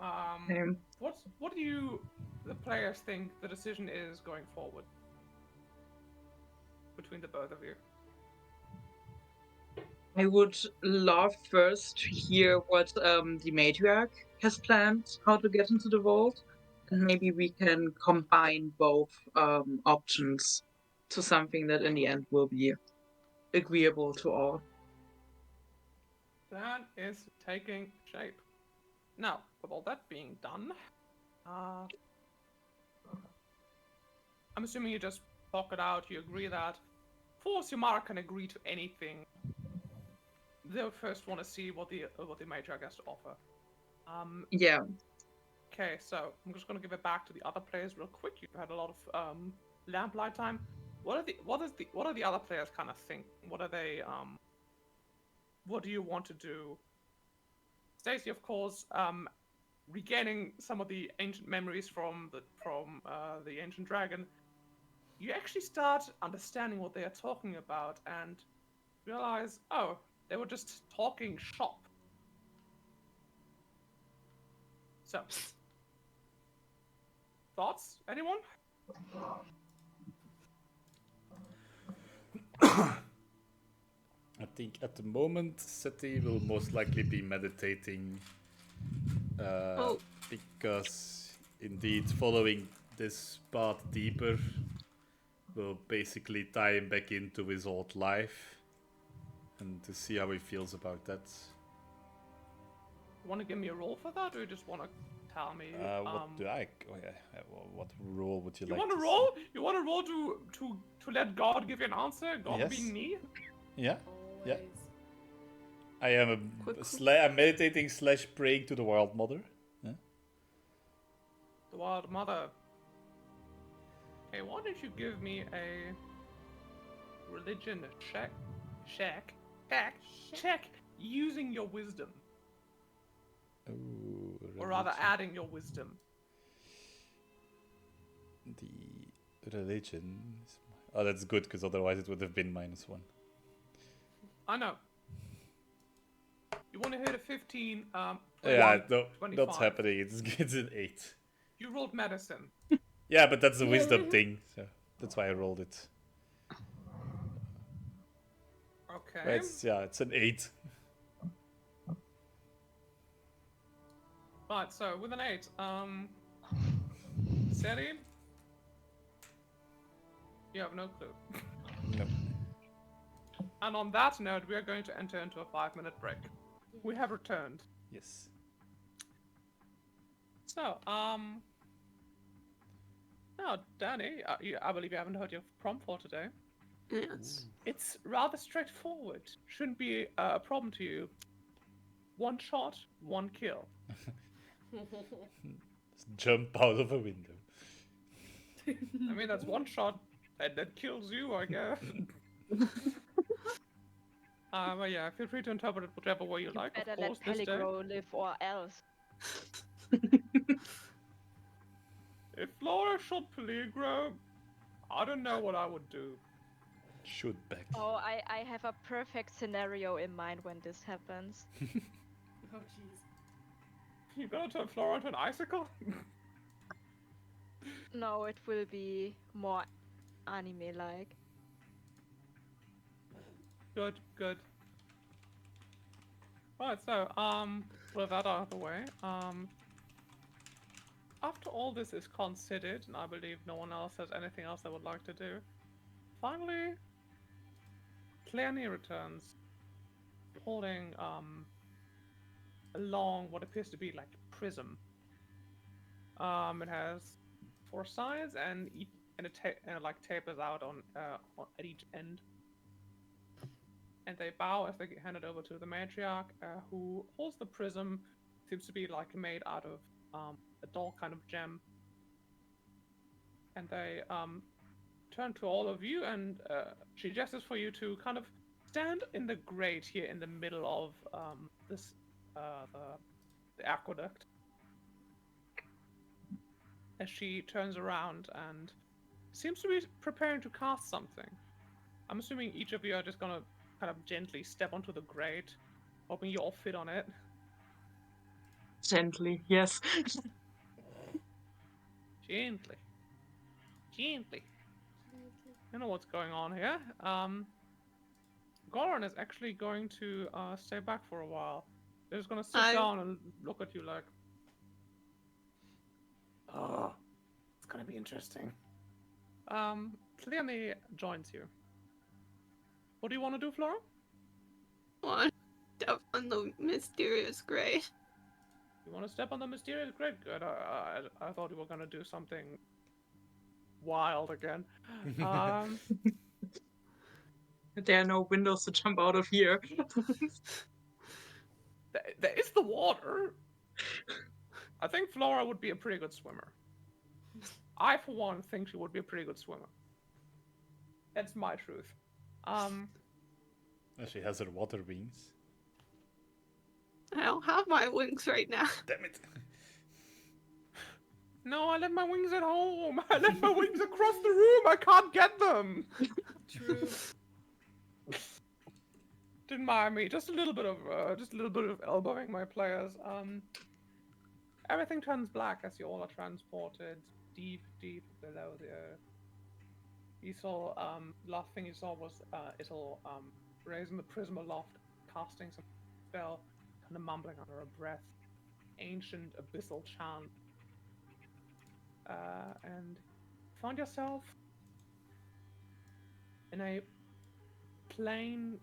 what do the players think the decision is going forward between the both of you. I would love first to hear what the matriarch has planned, how to get into the vault, and maybe we can combine both options to something that in the end will be agreeable to all. That is taking shape. Now, with all that being done, I'm assuming you just talk it out. You agree that Force Yumara can agree to anything. They'll first want to see what the matriarch has to offer. Yeah. Okay, so I'm just gonna give it back to the other players real quick. You've had a lot of lamplight time. What are the other players kind of think? What are they what do you want to do? Stacy, of course, regaining some of the ancient memories from the ancient dragon, you actually start understanding what they are talking about and realize, oh, they were just talking shop. So, thoughts? Anyone? I think at the moment, Seti will most likely be meditating. Oh. Because indeed, following this path deeper will basically tie him back into his old life. And to see how he feels about that. You want to give me a roll for that, or you just want to tell me? What do I? Oh yeah. What role would you You like? want to roll? You want to roll to let God give you an answer? God Yes. being me? Yeah. Always. Yeah. I am I'm meditating / praying to the Wild Mother. Yeah. The Wild Mother. Okay, why don't you give me a religion check using your wisdom, Ooh, or rather religion. adding your wisdom. The religion. Oh, that's good because otherwise it would have been -1. I know. You want to hit a 15? Yeah, 21, no, 25. not happening. It's an 8. You rolled medicine. Yeah, but that's a wisdom thing, so that's why I rolled it. Okay. It's an 8. Right, so with an 8, Seri, you have no clue. No. And on that note, we are going to enter into a 5-minute break. We have returned. Yes. So, now, Danny, I believe you haven't heard your prompt for today. Yes. It's rather straightforward. Shouldn't be a problem to you. 1 shot, 1 kill. Just jump out of a window. I mean, that's 1 shot that kills you, I guess. But yeah, feel free to interpret it whichever way you like. Better Of course, let this day, Pelligro live or else. if Laura shot Peligro, I don't know what I would do. Shoot back. Oh, I have a perfect scenario in mind when this happens. Oh jeez. You gonna turn Flora into an icicle? No, it will be more anime-like. Good, good. Right, so, with that out of the way, after all this is considered, and I believe no one else has anything else they would like to do, finally, Clearly returns, holding, a long, what appears to be like prism. It has 4 sides, and it like tapers out on at each end. And they bow as they hand it over to the matriarch, who holds the prism. Seems to be like made out of a dull kind of gem. And they turn to all of you, and she gestures for you to kind of stand in the grate here in the middle of this the aqueduct. As she turns around and seems to be preparing to cast something. I'm assuming each of you are just gonna kind of gently step onto the grate, hoping you all fit on it. Gently, yes. Gently. Gently. You know what's going on here. Goran is actually going to stay back for a while. They're just gonna sit down and look at you like, oh, it's gonna be interesting. Clearly joins you. What do you want to do, Flora? Want to step on the mysterious gray. You want to step on the mysterious grid? Good. I thought you were gonna do something wild again. There are no windows to jump out of here. There is the water. I think Flora would be a pretty good swimmer. I, for one, think she would be a pretty good swimmer. That's my truth. She has her water wings. I don't have my wings right now. Damn it. No, I left my wings at home. I left my wings across the room. I can't get them. True. Didn't mind me. Just a little bit of elbowing my players. Everything turns black as you all are transported deep below the earth. You saw, last thing you saw was It'll raising the prism aloft, casting some spell, kind of mumbling under her breath, ancient abyssal chant, and found yourself in a plain,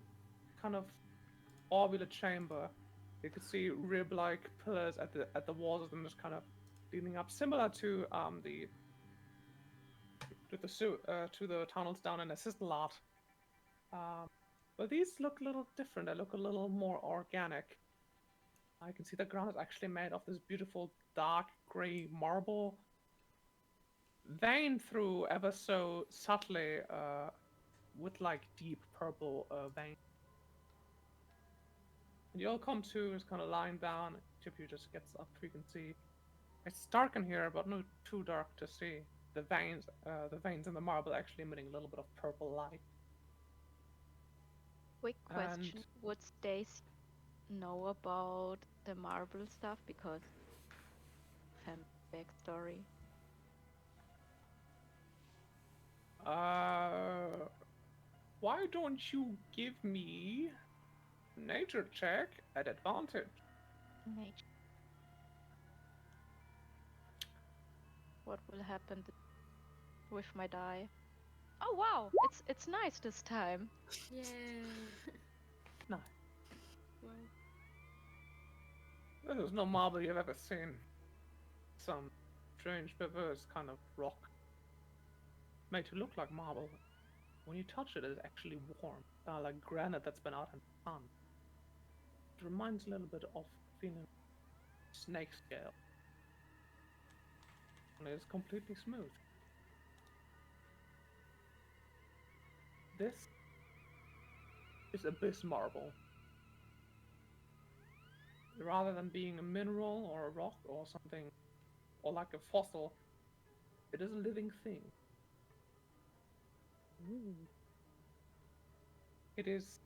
kind of orbital chamber. You could see rib-like pillars at the walls of them, just kind of leaning up, similar to the tunnels down in Assistant. But these look a little different. They look a little more organic. I can see the ground is actually made of this beautiful dark gray marble, veined through ever so subtly with like deep purple veins. And you all come to is kind of lying down. Each of you just gets up. You can see it's dark in here, but not too dark to see. The veins in the marble actually emitting a little bit of purple light. Quick question: would Stacy know about the marble stuff because family backstory? Why don't you give me nature check at advantage? Nature. What will happen with my die? Oh wow, it's nice this time. Yeah. No. Well, This is no marble you've ever seen. Some strange, perverse kind of rock made to look like marble. When you touch it, it's actually warm, like granite that's been out in the sun. It reminds a little bit of feeling snake scale. And it's completely smooth. This is abyss marble. Rather than being a mineral or a rock or something, or like a fossil, it is a living thing. It is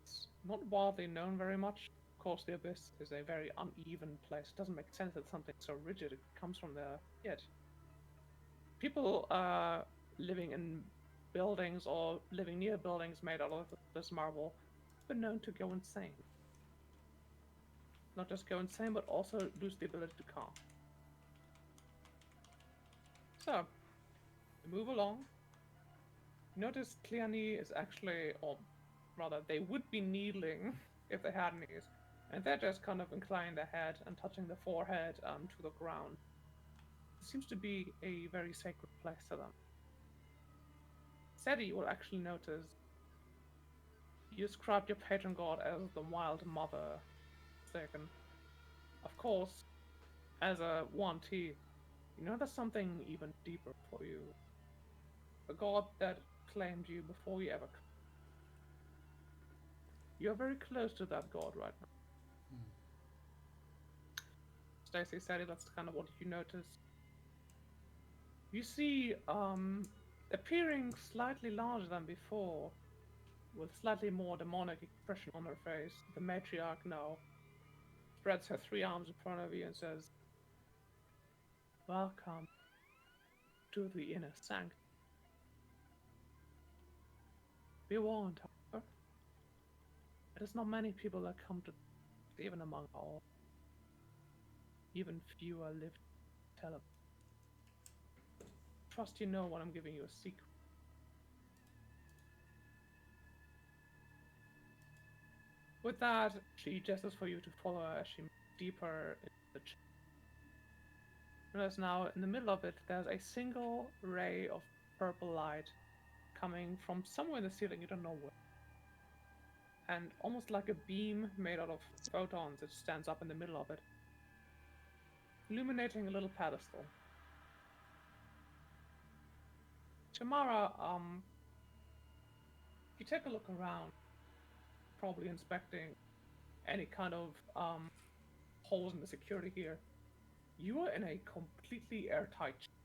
not widely known very much. Of course, the abyss is a very uneven place. It doesn't make sense that something so rigid comes from there yet. People living in buildings or living near buildings made out of this marble have been known to go insane. Not just go insane, but also lose the ability to calm. So, we move along. Notice Cleone is actually, or rather, they would be kneeling if they had knees, and they're just kind of inclining their head and touching the forehead to the ground. It seems to be a very sacred place to them. Seti will actually notice you described your patron god as the Wild Mother. Second, of course, as a 1T, you know there's something even deeper for you. The god that claimed you before you ever. You're very close to that god right now. Stacy said that's kind of what you notice. You see, appearing slightly larger than before, with slightly more demonic expression on her face, the matriarch now spreads her 3 arms in front of you and says, "Welcome to the inner sanctum." Be warned, however. It is not many people that come to even among all. Even fewer live to tell it. Trust you know when I'm giving you a secret. With that, she gestures for you to follow her as she moves deeper into the chamber. Whereas now, in the middle of it, there's a single ray of purple light coming from somewhere in the ceiling, you don't know where. And almost like a beam made out of photons, it stands up in the middle of it, illuminating a little pedestal. Tamara, if you take a look around, probably inspecting any kind of holes in the security here, you are in a completely airtight chamber.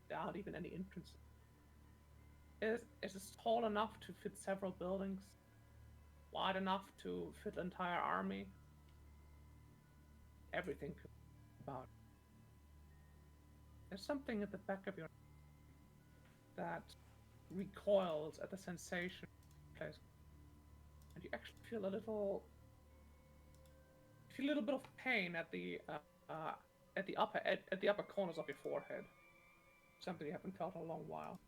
There aren't even any entrances. It is tall enough to fit several buildings, wide enough to fit an entire army. Everything could be about. There's something at the back of your that recoils at the sensation of the place, and you actually feel a little bit of pain at the upper corners of your forehead. Something you haven't felt in a long while.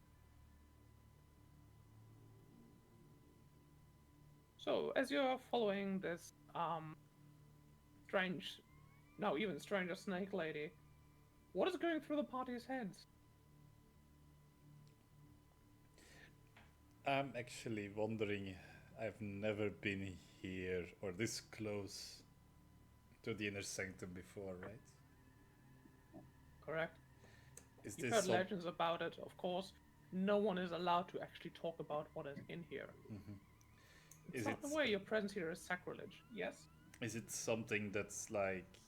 So as you're following this even stranger snake lady, what is going through the party's heads? I'm actually wondering, I've never been here or this close to the inner sanctum before, right? Correct. Is You've this heard legends about it, of course. No one is allowed to actually talk about what is in here. It's not the way your presence here is sacrilege, yes? Is it something that's like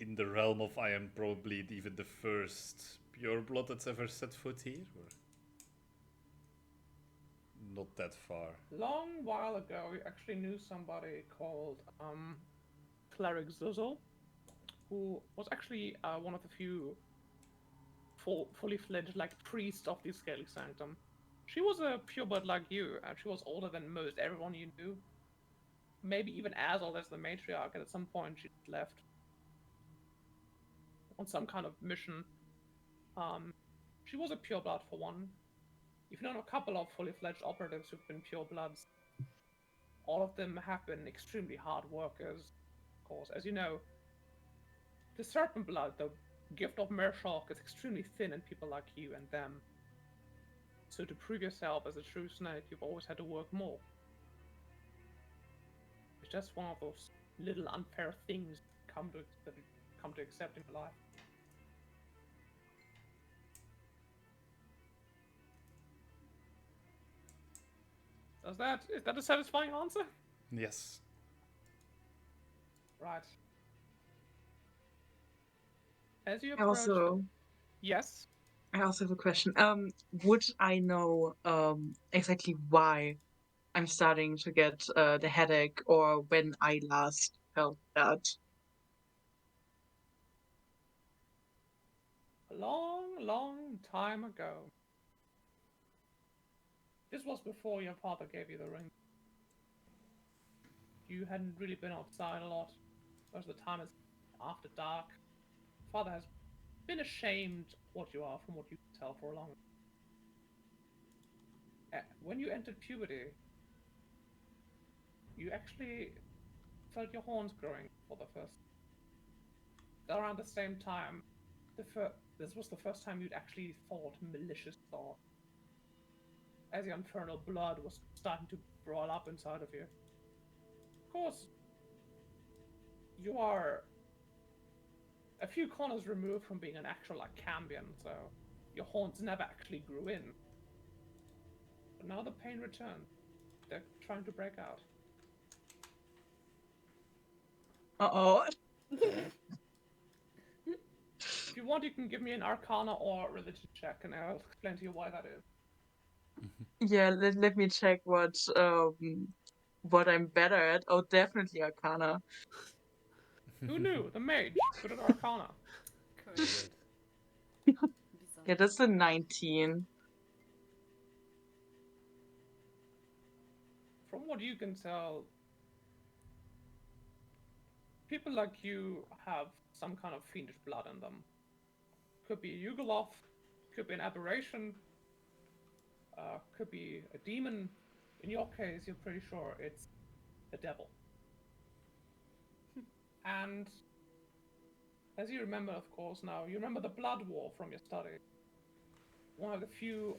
in the realm of I am probably even the first pureblood that's ever set foot here? Or not that far? Long while ago, we actually knew somebody called Cleric Zuzzle, who was actually one of the few fully fledged like priests of the Scaly Sanctum. She was a pureblood like you, and she was older than most everyone you knew. Maybe even as old as the matriarch, and at some point she left on some kind of mission. She was a pureblood for one. You've known a couple of fully fledged operatives who've been purebloods. All of them have been extremely hard workers, of course. As you know, the serpent blood, the gift of Mershulk, is extremely thin in people like you and them. So to prove yourself as a true snake, you've always had to work more. It's just one of those little unfair things that you come to accept in your life. Is that a satisfying answer? Yes. Right. As you approach yes? I also have a question. Would I know exactly why I'm starting to get the headache, or when I last felt that? A long, long time ago. This was before your father gave you the ring. You hadn't really been outside a lot. Most of the time it's after dark. Father has been ashamed what you are from what you can tell for a long time. When you entered puberty, you actually felt your horns growing for the first. Around the same time, this was the first time you'd actually thought malicious thought. As your infernal blood was starting to brawl up inside of you. Of course, you are a few corners removed from being an actual like Cambion, so your horns never actually grew in. But now the pain returned. They're trying to break out. Uh-oh. If you want, you can give me an Arcana or Religion check, and I'll explain to you why that is. Yeah, let me check what I'm better at. Oh, definitely Arcana. Who knew? The mage, good at Arcana. Correct. Yeah, that's a 19. from what you can tell, people like you have some kind of fiendish blood in them. Could be a Yugoloth, could be an aberration, could be a demon. In your case, you're pretty sure it's the devil. And as you remember, of course, now, you remember the Blood War from your study. One of the few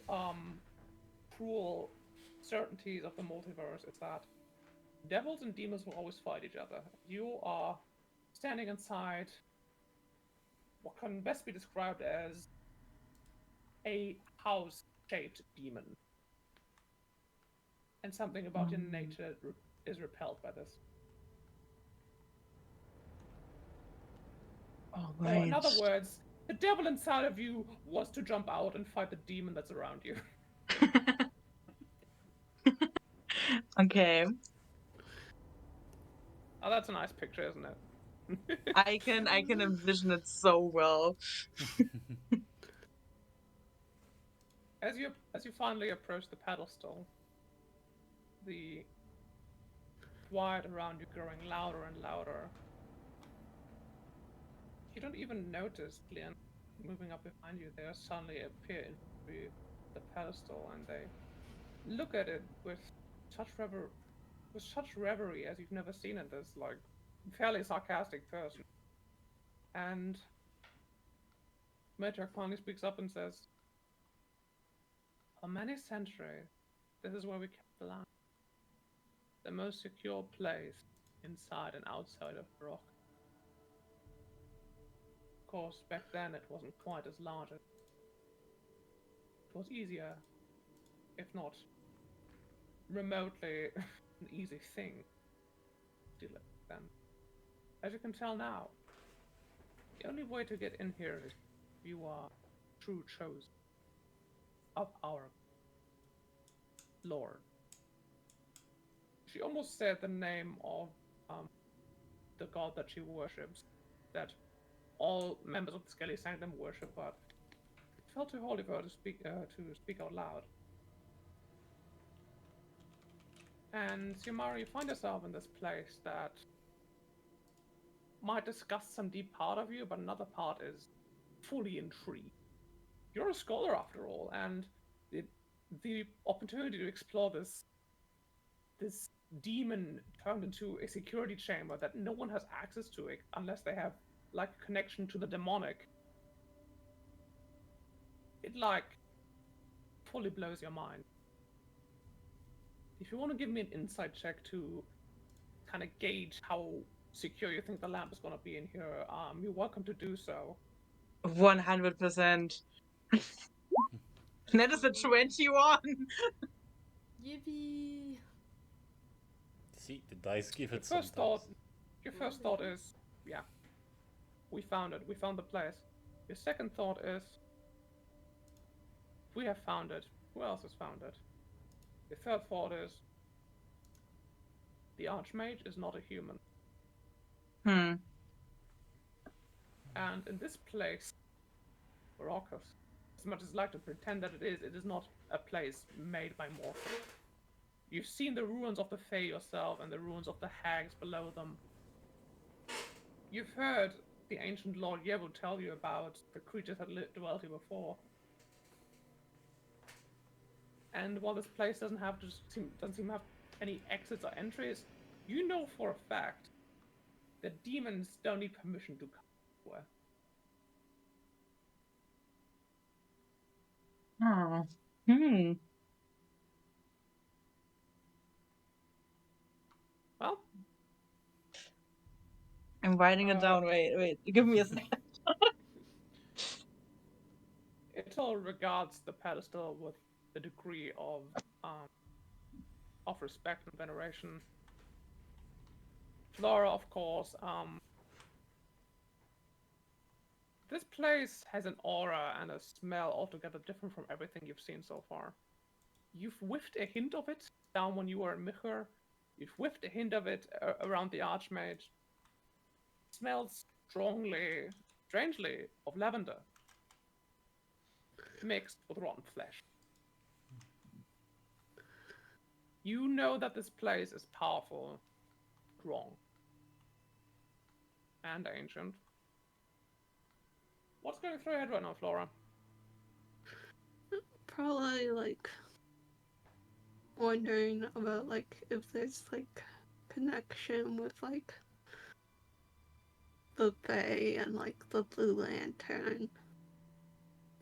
cruel certainties of the multiverse is that devils and demons will always fight each other. You are standing inside what can best be described as a house-shaped demon. And something about your nature is repelled by this. All Or right. in other words, the devil inside of you wants to jump out and fight the demon that's around you. Okay. Oh, that's a nice picture, isn't it? I can envision it so well. As you finally approach the pedestal, the quiet around you growing louder and louder. You don't even notice Glenn moving up behind you. They suddenly appear into the pedestal, and they look at it with such reverie as you've never seen in this like fairly sarcastic person. And Matriarch finally speaks up and says, "For many centuries, this is where we kept the lamp. The most secure place inside and outside of the rock. Of course, back then it wasn't quite as large. It was easier, if not remotely an easy thing to do it then. As you can tell now, the only way to get in here is if you are true chosen of our Lord." She almost said the name of the god that she worships, that all members of the Skelly Sanctum worship, but it felt too holy for her to speak out loud. And Xiomara, you find yourself in this place that might disgust some deep part of you, but another part is fully intrigued. You're a scholar after all, and the opportunity to explore this demon turned into a security chamber that no one has access to it unless they have like a connection to the demonic. It like fully blows your mind. If you want to give me an insight check to kind of gauge how secure you think the lamp is going to be in here, you're welcome to do so. 100%. That is a 21. Yippee! See, the dice give Your it first sometimes. thought is, yeah, we found it. We found the place. Your second thought is, we have found it. Who else has found it? Your third thought is, the Archmage is not a human. And in this place, Barocus, as much as I like to pretend that it is not a place made by mortals. You've seen the ruins of the Fae yourself and the ruins of the hags below them. You've heard the ancient Lord Yevu tell you about the creatures that dwelt here before. And while this place doesn't seem to have any exits or entries, you know for a fact that demons don't need permission to come anywhere. Oh. Well, I'm writing it down. Wait. Give me a second. it all regards the pedestal with the degree of respect and veneration. Flora, of course, this place has an aura and a smell altogether different from everything you've seen so far. You've whiffed a hint of it down when you were in Michur. You've whiffed a hint of it around the Archmage. It smells strangely, of lavender, mixed with rotten flesh. You know that this place is powerful, strong, and ancient. What's going through your head right now, Flora? Probably like wondering about like if there's like connection with like the Bay and like the Blue Lantern.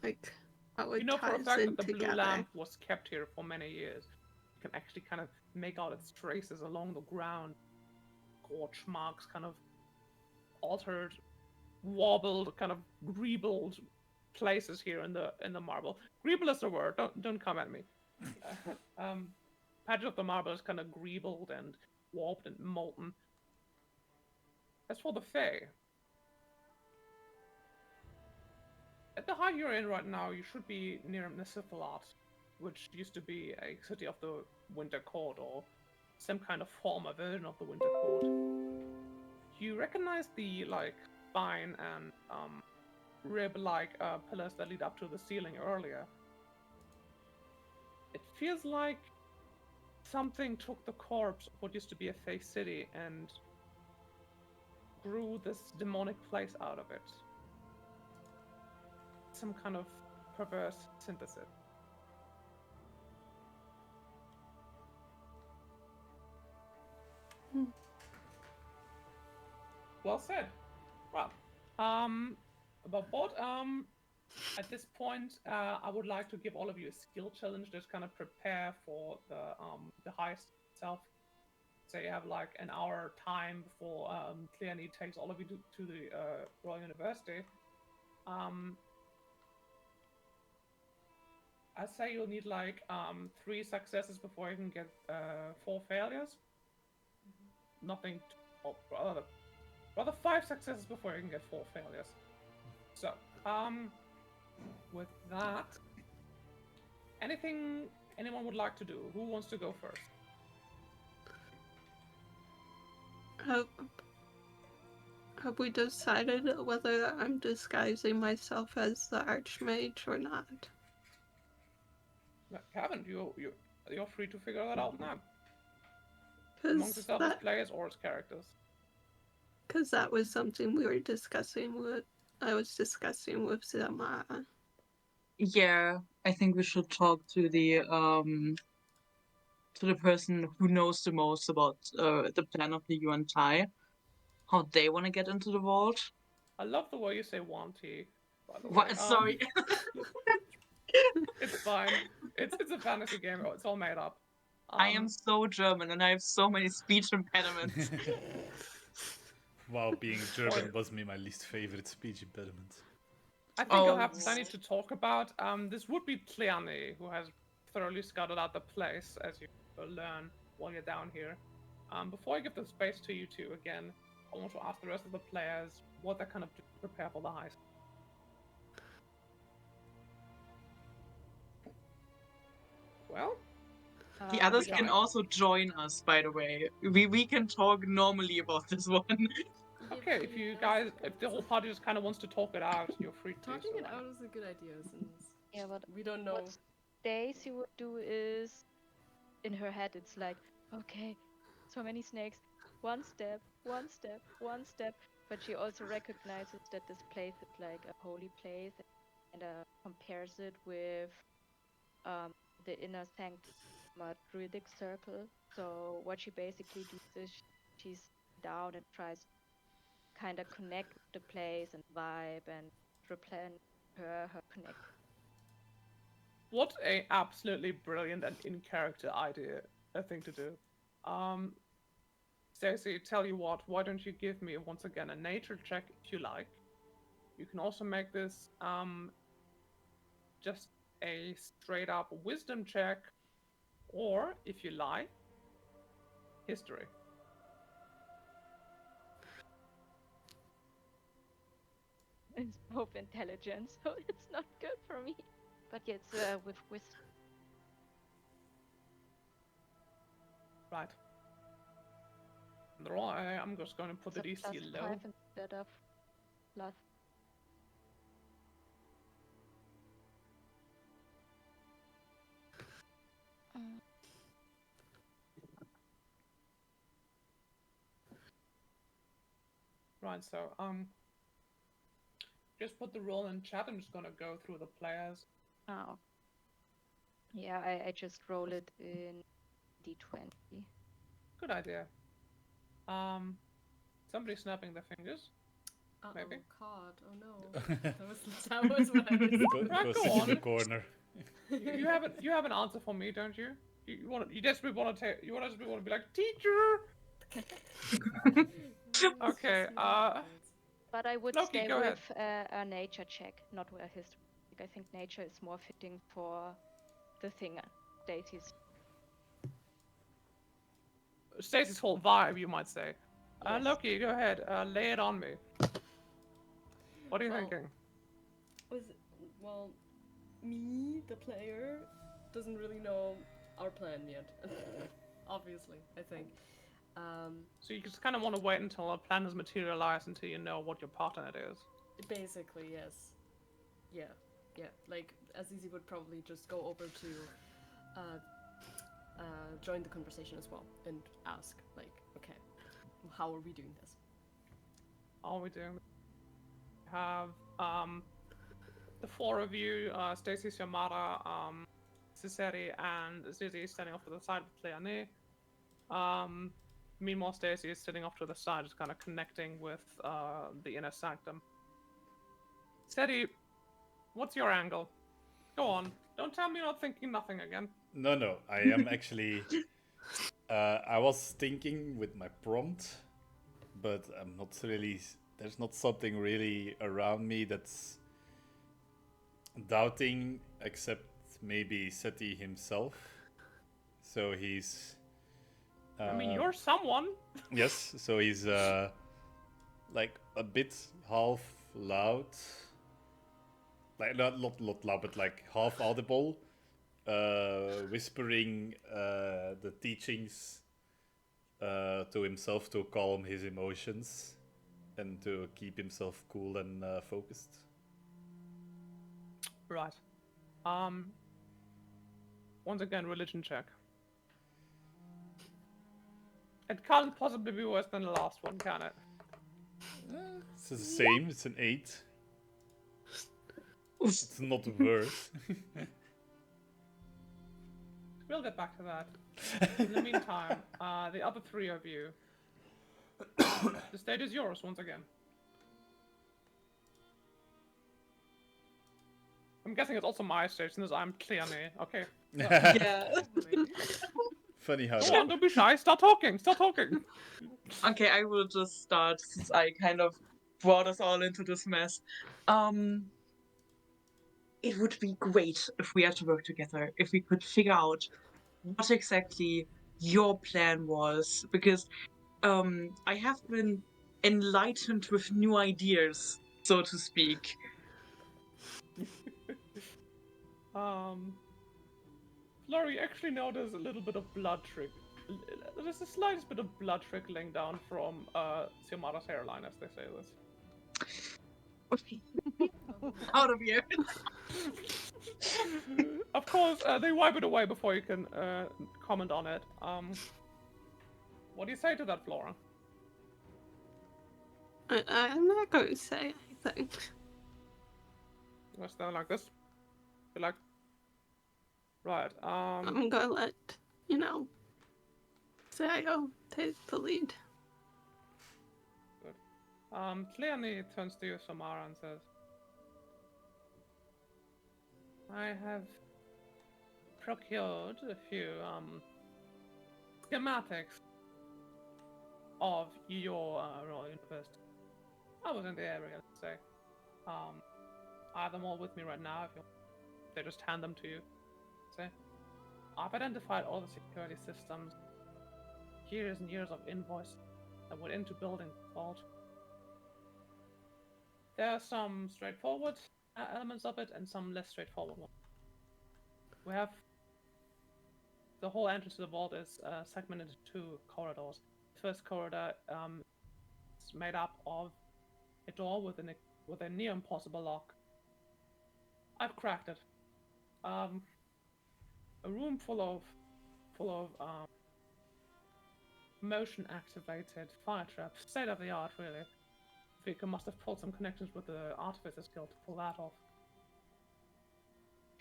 Like how it You know for a ties fact in that the blue together. lamp was kept here for many years. You can actually kind of make out its traces along the ground. Scorch marks, kind of altered, wobbled, kind of greebled places here in the marble. Greeble is the word. Don't come at me. Patches of the marble is kind of greebled and warped and molten. As for the Fae, at the height you're in right now, you should be near Nisiphalat, which used to be a city of the Winter Court, or some kind of former version of the Winter Court. You recognize the spine and rib-like pillars that lead up to the ceiling earlier. It feels like something took the corpse of what used to be a Fae city and grew this demonic place out of it. Some kind of perverse synthesis. Well said. Well, about what? At this point, I would like to give all of you a skill challenge. Just kind of prepare for the heist itself. So you have like an hour time before Clearly takes all of you to the Royal University. I say you'll need like 3 successes before you can get 4 failures. Nothing, or rather 5 successes before you can get 4 failures. So, with that, anything anyone would like to do? Who wants to go first? Have we decided whether I'm disguising myself as the Archmage or not? No, you haven't. You're free to figure that out now. Amongst yourself as players or as characters. Because that was something we were discussing with. I was discussing with Zama. Yeah, I think we should talk to the person who knows the most about the plan of the Yuan Tai, how they want to get into the vault. I love the way you say "wanty." By the way, What? Sorry. It's fine. It's a fantasy game. It's all made up. I am so German and I have so many speech impediments. Wow, being German was my least favorite speech impediment. I think you'll have plenty to talk about. This would be Cleane, who has thoroughly scouted out the place, as you learn while you're down here. Before I give the space to you two again, I want to ask the rest of the players what they're kind of doing to prepare for the heist. Well, the others can also join us, by the way. We can talk normally about this one. Okay, if the whole party just kind of wants to talk it out, you're free to do so. Talking it out is a good idea, since but we don't know. What Daisy would do is, in her head, it's like, okay, so many snakes, one step, one step, one step. But she also recognizes that this place is like a holy place, and compares it with the inner sanctum druidic circle. So what she basically does is she's down and tries kind of connect with the place and vibe and replenish her connect. What a absolutely brilliant and in character thing to do. Stacey, tell you what, why don't you give me once again a nature check if you like. You can also make this just a straight up wisdom check, or if you like, history. It's both intelligence, so it's not good for me. But yeah, it's with wisdom. Right. I'm just going to put the DC low. +5 instead of plus. Right, so just put the roll in chat. I'm just gonna go through the players. Oh. Yeah, I just roll it in D20. Good idea. Somebody snapping their fingers. Maybe. Caught. Oh no. That was what I missed. Right, Go go sit in on. the corner. You have an answer for me, don't you? You desperately want to be like, teacher. Okay. But I would Loki, stay go with a nature check, not a history. I think nature is more fitting for the thing Stacy's. Stacy's whole vibe, you might say. Yes. Loki, go ahead. Lay it on me. What are you thinking? Well, me, the player, doesn't really know our plan yet. Obviously, I think. So you just kind of want to wait until a plan has materialized until you know what your part in it is. Basically, yes. Yeah. Like, Azizi would probably just go over to join the conversation as well and ask, like, okay, how are we doing this? All we doing? We have the four of you, Stacy, Shamara, Ciceri, and Zizi standing off to the side with Cleone. Meanwhile, Stacy is sitting off to the side, just kind of connecting with the inner sanctum. Ciceri, what's your angle? Go on. Don't tell me you're not thinking nothing again. No, I am actually. I was thinking with my prompt, but I'm not really. There's not something really around me that's doubting, except maybe Seti himself. So he's. I mean, you're someone. Yes, so he's like a bit half loud, like not loud, but like half audible, whispering the teachings to himself to calm his emotions and to keep himself cool and focused. Right. Once again, religion check. It can't possibly be worse than the last one, can it? It's the same. It's an 8. It's not worse. We'll get back to that. In the meantime, the other three of you, the stage is yours once again. I'm guessing it's also my stage since I'm Cleone. Okay. Yeah. Funny how Go on, don't be shy. Start talking. Start talking. Okay, I will just start since I kind of brought us all into this mess. It would be great if we had to work together, if we could figure out what exactly your plan was, because I have been enlightened with new ideas, so to speak. Flurry, actually now there's a little bit of blood there's the slightest bit of blood trickling down from Xiomara's hairline as they say this. Out of here. Of course, they wipe it away before you can comment on it. What do you say to that, Flora? I'm not going to say anything. You stand like this? You're like, right. I'm going to let, Sayo take the lead. Cleone turns to you, Samara, and says, I have procured a few schematics of your Royal University. I was in the area, let's say. I have them all with me right now. If they just hand them to you, say. I've identified all the security systems, years and years of invoices that went into building the vault. There are some straightforward elements of it and some less straightforward ones. We have the whole entrance to the vault is segmented into 2 corridors. The first corridor is made up of a door with a near impossible lock. I've cracked it. A room full of motion activated fire traps, state of the art really. Vika must have pulled some connections with the Artificer skill to pull that off.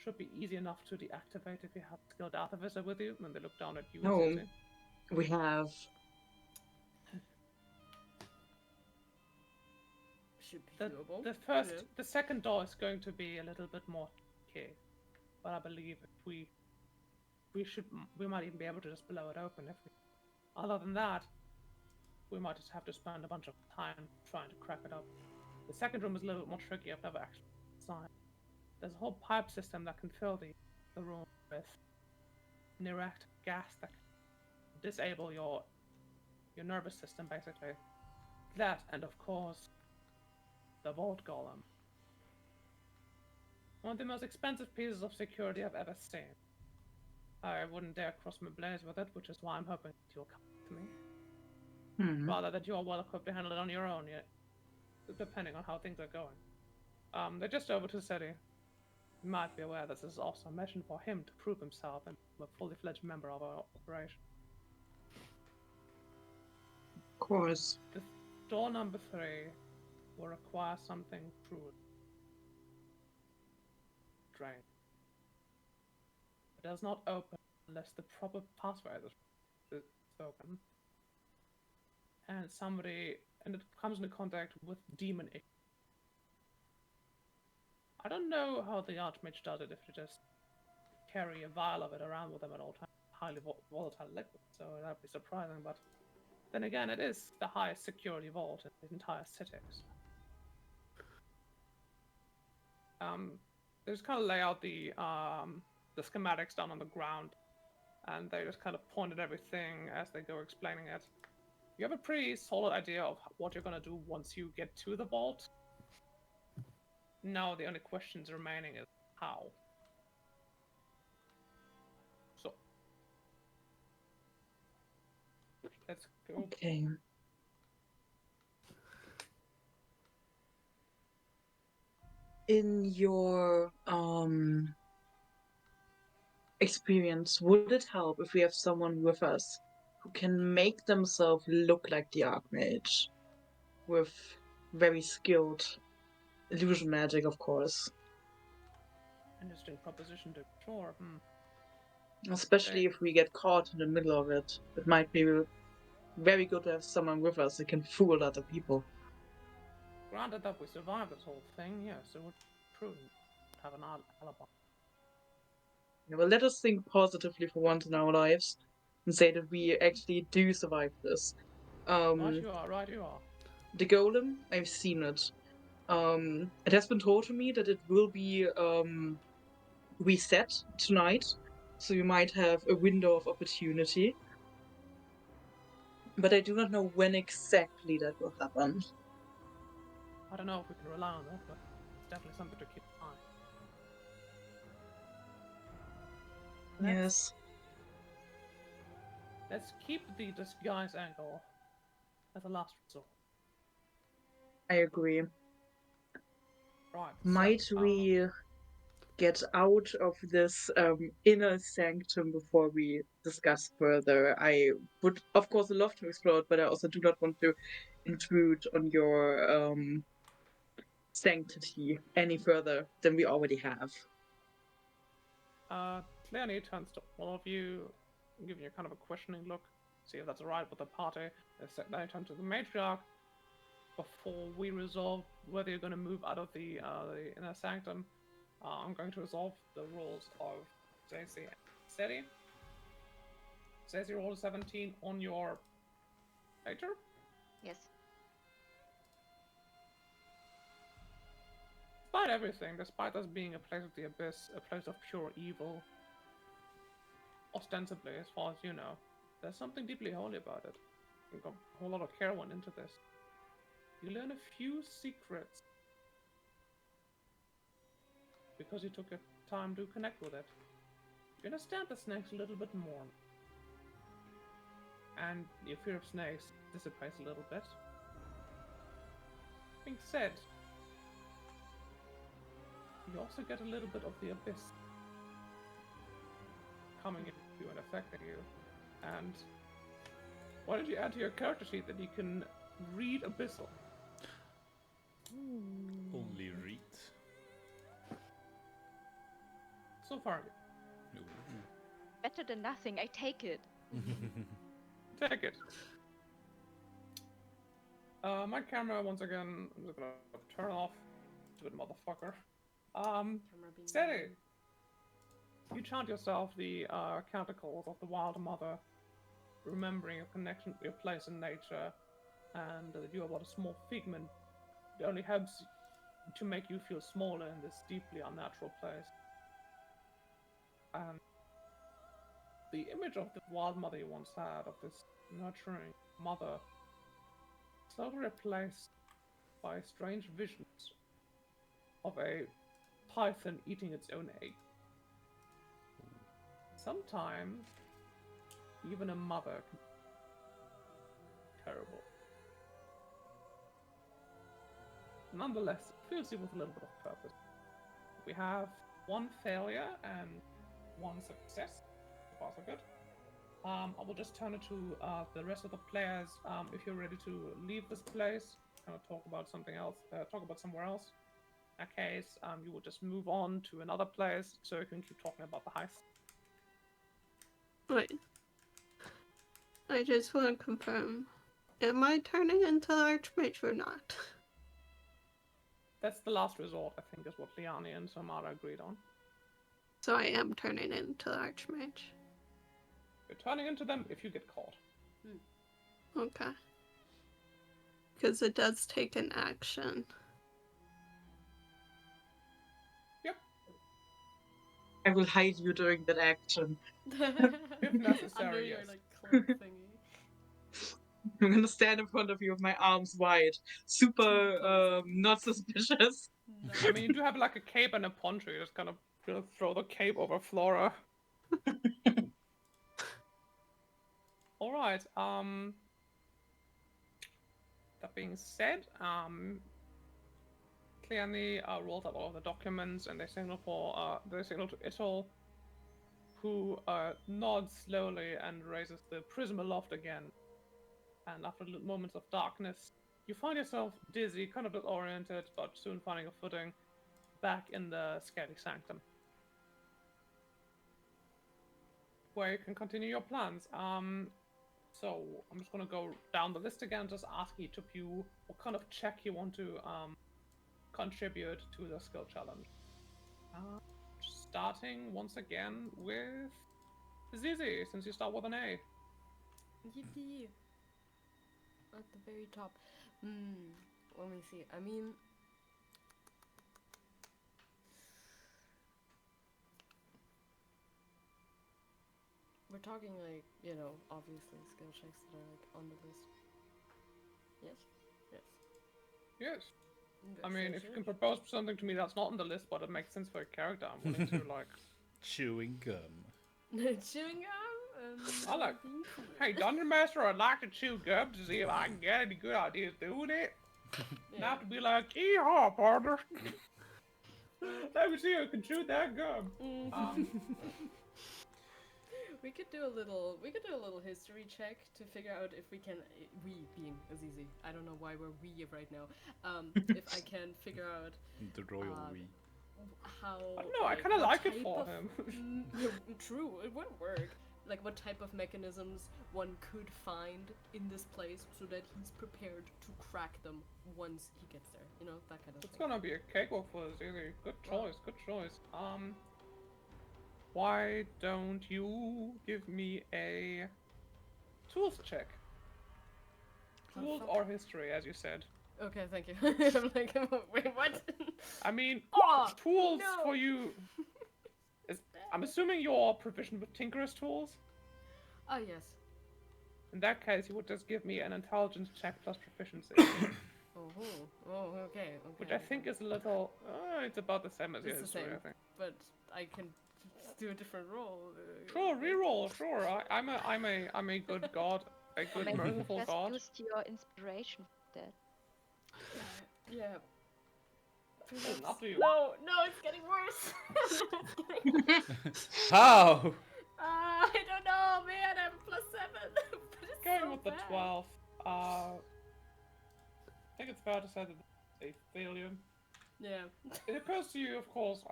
Should be easy enough to deactivate if you have a skilled Artificer with you when they look down at you. No. Susie. We have. Should be doable. The second door is going to be a little bit more tricky, but I believe if we might even be able to just blow it open if we. Other than that, we might just have to spend a bunch of time trying to crack it up. The second room is a little bit more tricky. I've never actually designed. There's a whole pipe system that can fill the room with near-active gas that can disable your nervous system, basically. That, and of course, the Vault Golem. One of the most expensive pieces of security I've ever seen. I wouldn't dare cross my blades with it, which is why I'm hoping that you'll come to me. Rather that you are well equipped to handle it on your own, yet, depending on how things are going. They're just over to the city. You might be aware that this is also a mission for him to prove himself and become a fully fledged member of our operation. Of course. The door number 3 will require something truly strange. It does not open unless the proper password is spoken. And it comes into contact with demon issues. I don't know how the Archmage does it if they just carry a vial of it around with them at all times. Highly volatile liquid, so that'd be surprising, but then again, it is the highest security vault in the entire city. They just kind of lay out the schematics down on the ground, and they just kind of point at everything as they go explaining it. You have a pretty solid idea of what you're going to do once you get to the vault. Now the only questions remaining is how. So, let's go. Okay. In your experience, would it help if we have someone with us who can make themselves look like the Archmage with very skilled illusion magic, of course? Interesting proposition to sure. Especially if we get caught in the middle of it. It might be very good to have someone with us that can fool other people. Granted that we survived this whole thing, yes, it would be prudent to have an alibi. Yeah, well, let us think positively for once in our lives and say that we actually do survive this. Right you are. The golem, I've seen it. It has been told to me that it will be reset tonight, so we might have a window of opportunity. But I do not know when exactly that will happen. I don't know if we can rely on that, but it's definitely something to keep in mind. Yes. Let's keep the disguise angle as a last resort. I agree. Right. Might we get out of this inner sanctum before we discuss further? I would, of course, love to explore it, but I also do not want to intrude on your sanctity any further than we already have. Leonie turns to all of you, giving you kind of a questioning look, see if that's alright with the party. They turn to the matriarch. Before we resolve whether you're going to move out of the inner sanctum, I'm going to resolve the rules of Stacey and Steady. Stacey rolled a 17 on your nature. Yes. Despite everything, despite us being a place of the abyss, a place of pure evil, ostensibly, as far as you know, there's something deeply holy about it. A whole lot of care went into this. You learn a few secrets because you took your time to connect with it. You understand the snakes a little bit more. And your fear of snakes dissipates a little bit. Being said, you also get a little bit of the abyss coming into you and affecting you. And why don't you add to your character sheet that you can read abyssal? Only read. So far, Ooh. Better than nothing. I take it. take it. My camera, once again, I'm just gonna turn off. Stupid motherfucker. Camera being Steady. annoying. You chant yourself the canticles of the Wild Mother, remembering your connection, your place in nature, and that you are but a small figment. It only helps to make you feel smaller in this deeply unnatural place. And the image of the Wild Mother you once had, of this nurturing mother, slowly replaced by strange visions of a python eating its own egg. Sometimes, even a mother can be terrible. Nonetheless, it fills you with a little bit of purpose. We have one failure and one success. So far, so good. I will just turn it to the rest of the players. If you're ready to leave this place, kind of talk about something else, talk about somewhere else. In that case, you will just move on to another place so you can keep talking about the heist. Wait. I just want to confirm. Am I turning into the Archmage or not? That's the last resort, I think, is what Liani and Samara agreed on. So I am turning into the Archmage. You're turning into them if you get caught. Okay. Because it does take an action. Yep. I will hide you during that action. If necessary, Under your yes. like cloak thingy. I'm gonna stand in front of you with my arms wide, super Posing. not suspicious. I mean, you do have like a cape and a poncho. You just kind of throw the cape over Flora. All right. That being said, Clearly rolls up all of the documents, and they signal to Ittol, who nods slowly and raises the prism aloft again. And after moments of darkness, you find yourself dizzy, kind of disoriented, but soon finding a footing back in the Scaly Sanctum, where you can continue your plans. So I'm just gonna go down the list again, just ask each of you what kind of check you want to contribute to the skill challenge. Starting once again with Zizi, since you start with an A. Yippee! At the very top. Let me see. I mean, we're talking like, obviously skill checks that are like on the list. Yes? Yes. Yes. I Okay, mean, so if you sure. can propose something to me that's not on the list, but it makes sense for your character, I'm willing to like. Chewing gum. Chewing gum? I like. being cool. Hey, Dungeon Master, I'd like to chew gum to see if I can get any good ideas doing it. Yeah. Not to be like, yeehaw, partner. Let me see who can chew that gum. We could do a little history check to figure out if we can, we being Azizi, I don't know why we're we right now, if I can figure out The royal we. how, I don't know, I kind of what like it type for of- him. True, it would work. Like what type of mechanisms one could find in this place so that he's prepared to crack them once he gets there. That kind of It's thing. gonna be a cakewalk for Zizi. Good choice, good choice. Why don't you give me a tools check? Tools fuck? or history, as you said. Okay, thank you. I'm like, wait, what? I mean, Oh, tools no. for you. I'm assuming you're proficient with Tinker's tools. Oh, yes. In that case, you would just give me an intelligence check plus proficiency, Oh, okay. which I think is a little. It's about the same as your It's the history, same. I think. But I can do a different roll. Sure, reroll. Sure, I'm a good god, a Or good maybe you merciful just god. used your inspiration for that. Yeah. Up to you. No, it's getting worse. How? I don't know, man. I'm +7. But it's Going so with the bad. 12. I think it's fair to say that a failure. Yeah. It occurs to you, of course,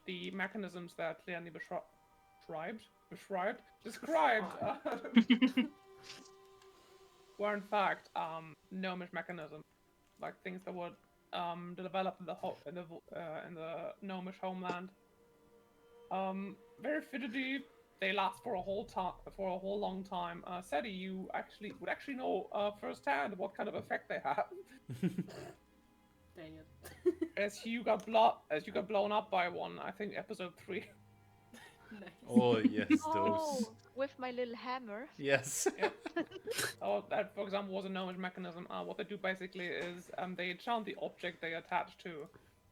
the mechanisms that Leonie described were in fact gnomish mechanisms, like things that were developed in the gnomish homeland. Very fidgety. They last for a whole long time. Seti, you would actually know firsthand what kind of effect they have. Dang it. As you got blown up by one, I think episode 3. Nice. Oh yes, those. Oh, with my little hammer. Yes. Yep. Oh, that, for example, was a gnomish mechanism. What they do basically is they enchant the object they attach to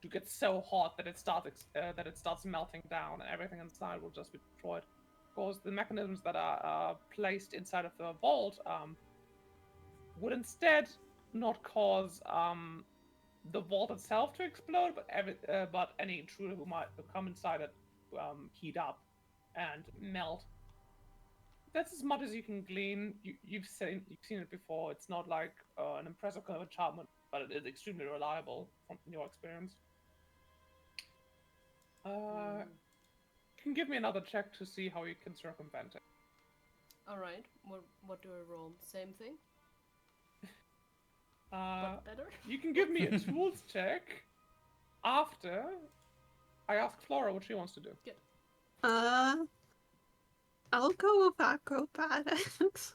get so hot that it starts melting down, and everything inside will just be destroyed. Of course, the mechanisms that are placed inside of the vault would instead not cause the vault itself to explode, but any intruder who might come inside it heat up and melt. That's as much as you can glean. You've seen it before. It's not like an impressive kind of enchantment, but it is extremely reliable from your experience. You can give me another check to see how you can circumvent it. Alright, what do I roll? Same thing? Uh, But better? you can give me a tools check after I ask Flora what she wants to do. I'll go with acrobatics.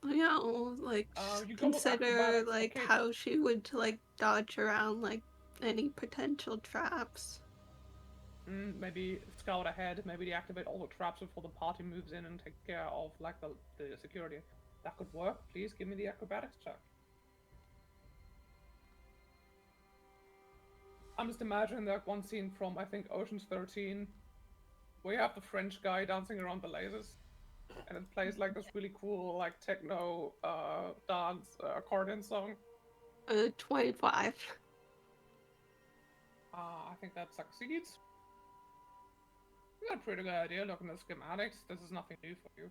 You know, like You go with consider acrobatics, like okay. how she would like dodge around like any potential traps. Maybe scout ahead, maybe deactivate all the traps before the party moves in and take care of like the security. That could work. Please give me the acrobatics check. I'm just imagining that one scene from, I think, Ocean's 13, where you have the French guy dancing around the lasers, and it plays like this really cool like techno dance accordion song. 25. I think that succeeds. You got a pretty good idea looking at the schematics. This is nothing new for you.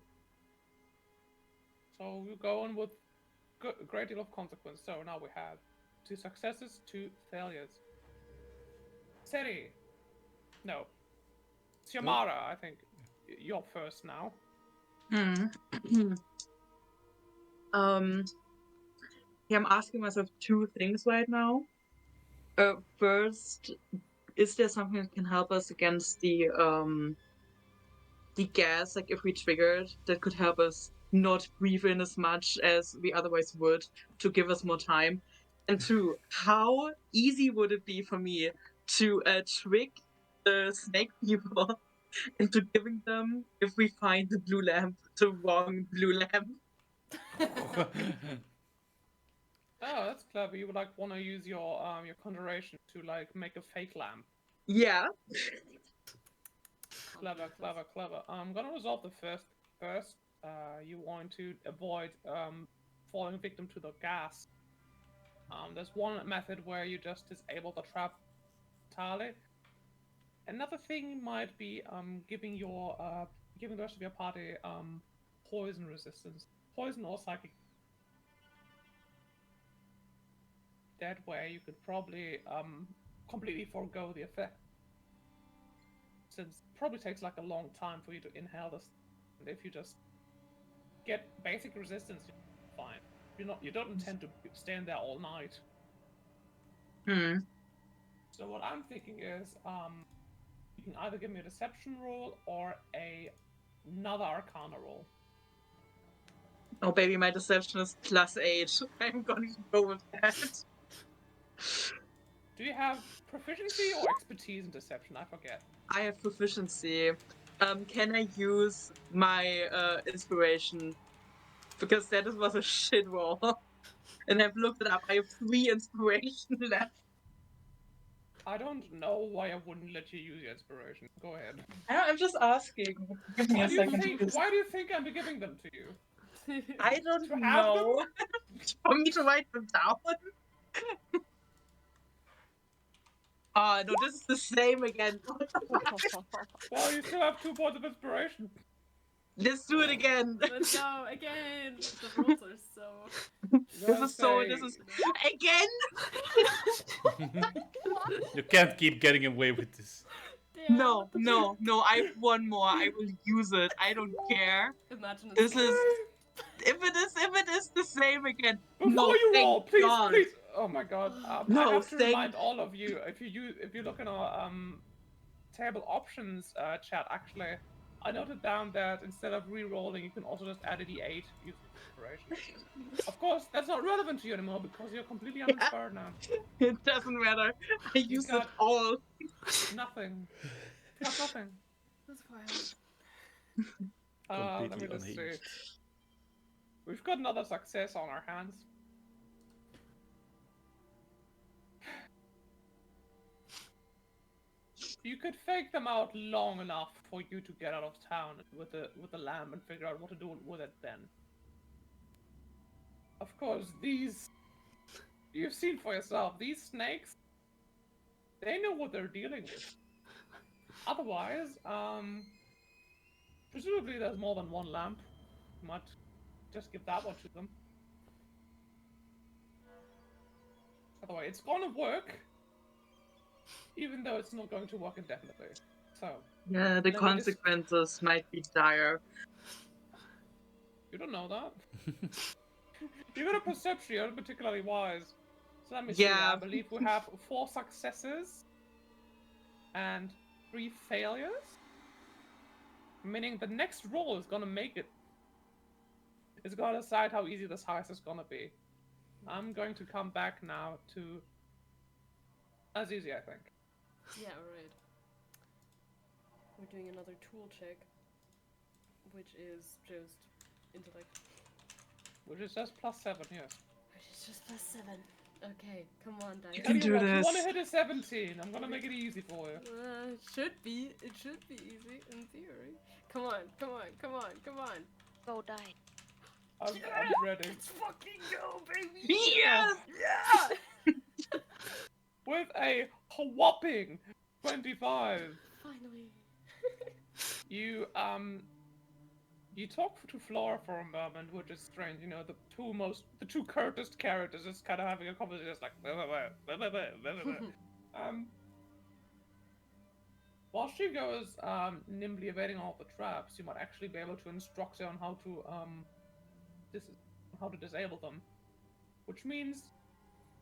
So you go on with a great deal of consequence. So now we have 2 successes, 2 failures. Seri. No. Xiomara, I think. You're first now. Yeah, I'm asking myself 2 things right now. First, is there something that can help us against the gas, like if we triggered, that could help us not breathe in as much as we otherwise would to give us more time? And 2, how easy would it be for me to trick the snake people into giving them, if we find the blue lamp, the wrong blue lamp? Oh, that's clever. You would like want to use your conjuration to like make a fake lamp. Yeah. Clever. I'm gonna resolve the first. You want to avoid falling victim to the gas. There's one method where you just disable the trap entirely. Another thing might be giving the rest of your party poison resistance, poison or psychic. That way, you could probably completely forego the effect, since it probably takes like a long time for you to inhale this. And if you just get basic resistance, you're fine. You don't intend to stand there all night. So what I'm thinking is, you can either give me a deception roll or another arcana roll. Oh baby, my deception is +8. I'm going to go with that. Do you have proficiency or expertise in deception? I forget. I have proficiency. Can I use my inspiration? Because that was a shit roll. And I've looked it up. I have 3 inspiration left. I don't know why I wouldn't let you use your inspiration. Go ahead. I'm just asking. Give me Why a do you second. think I'm giving them to you? I don't To have them? know. For me to write them down. Oh no, this is the same again. Well, you still have 2 points of inspiration. Let's do it again. Let's go again. The rules are so. This is again. You can't keep getting away with this. Damn, No, what the no, no. I have one more. I will use it. I don't care. Imagine it's This is if it is the same again. Before No, you thank roll, please, God. please. Oh my God. I No, have to thank- remind all of you if you look in our table options chat. Actually, I noted down that instead of re-rolling, you can also just add a d8 using inspiration. Of course, that's not relevant to you anymore because you're completely uninspired now. It doesn't matter. I use it got- all. Nothing. You got nothing. That's wild. Let me Completely just see. unhinged. We've got another success on our hands. You could fake them out long enough for you to get out of town with the lamb and figure out what to do with it then. Of course, you've seen for yourself, these snakes, they know what they're dealing with. Otherwise, presumably there's more than one lamp. You might just give that one to them. Otherwise, it's gonna work, even though it's not going to work indefinitely. So, Yeah, the consequences might be dire. you don't know that. You got a perception, you're particularly wise. So let me see. Yeah. I believe we have 4 successes and 3 failures. Meaning the next roll is gonna make it. It's gonna decide how easy this heist is gonna be. I'm going to come back now to as easy, I think. Yeah, alright. We're doing another tool check, which is just intellect. Which is just +7, yes. Which is just +7. Okay, come on, dice. You can do You this. want to hit a 17? I'm gonna make it easy for you. It should be. It should be easy in theory. Come on, come on, come on, come on. Go die. I'm ready. Let's fucking go, baby! Yes! Yeah! With a whopping 25. Finally. You talk to Flora for a moment, which is strange. You know, the two curtest characters just kind of having a conversation, just like while she goes nimbly evading all the traps, you might actually be able to instruct her on how to disable them, which means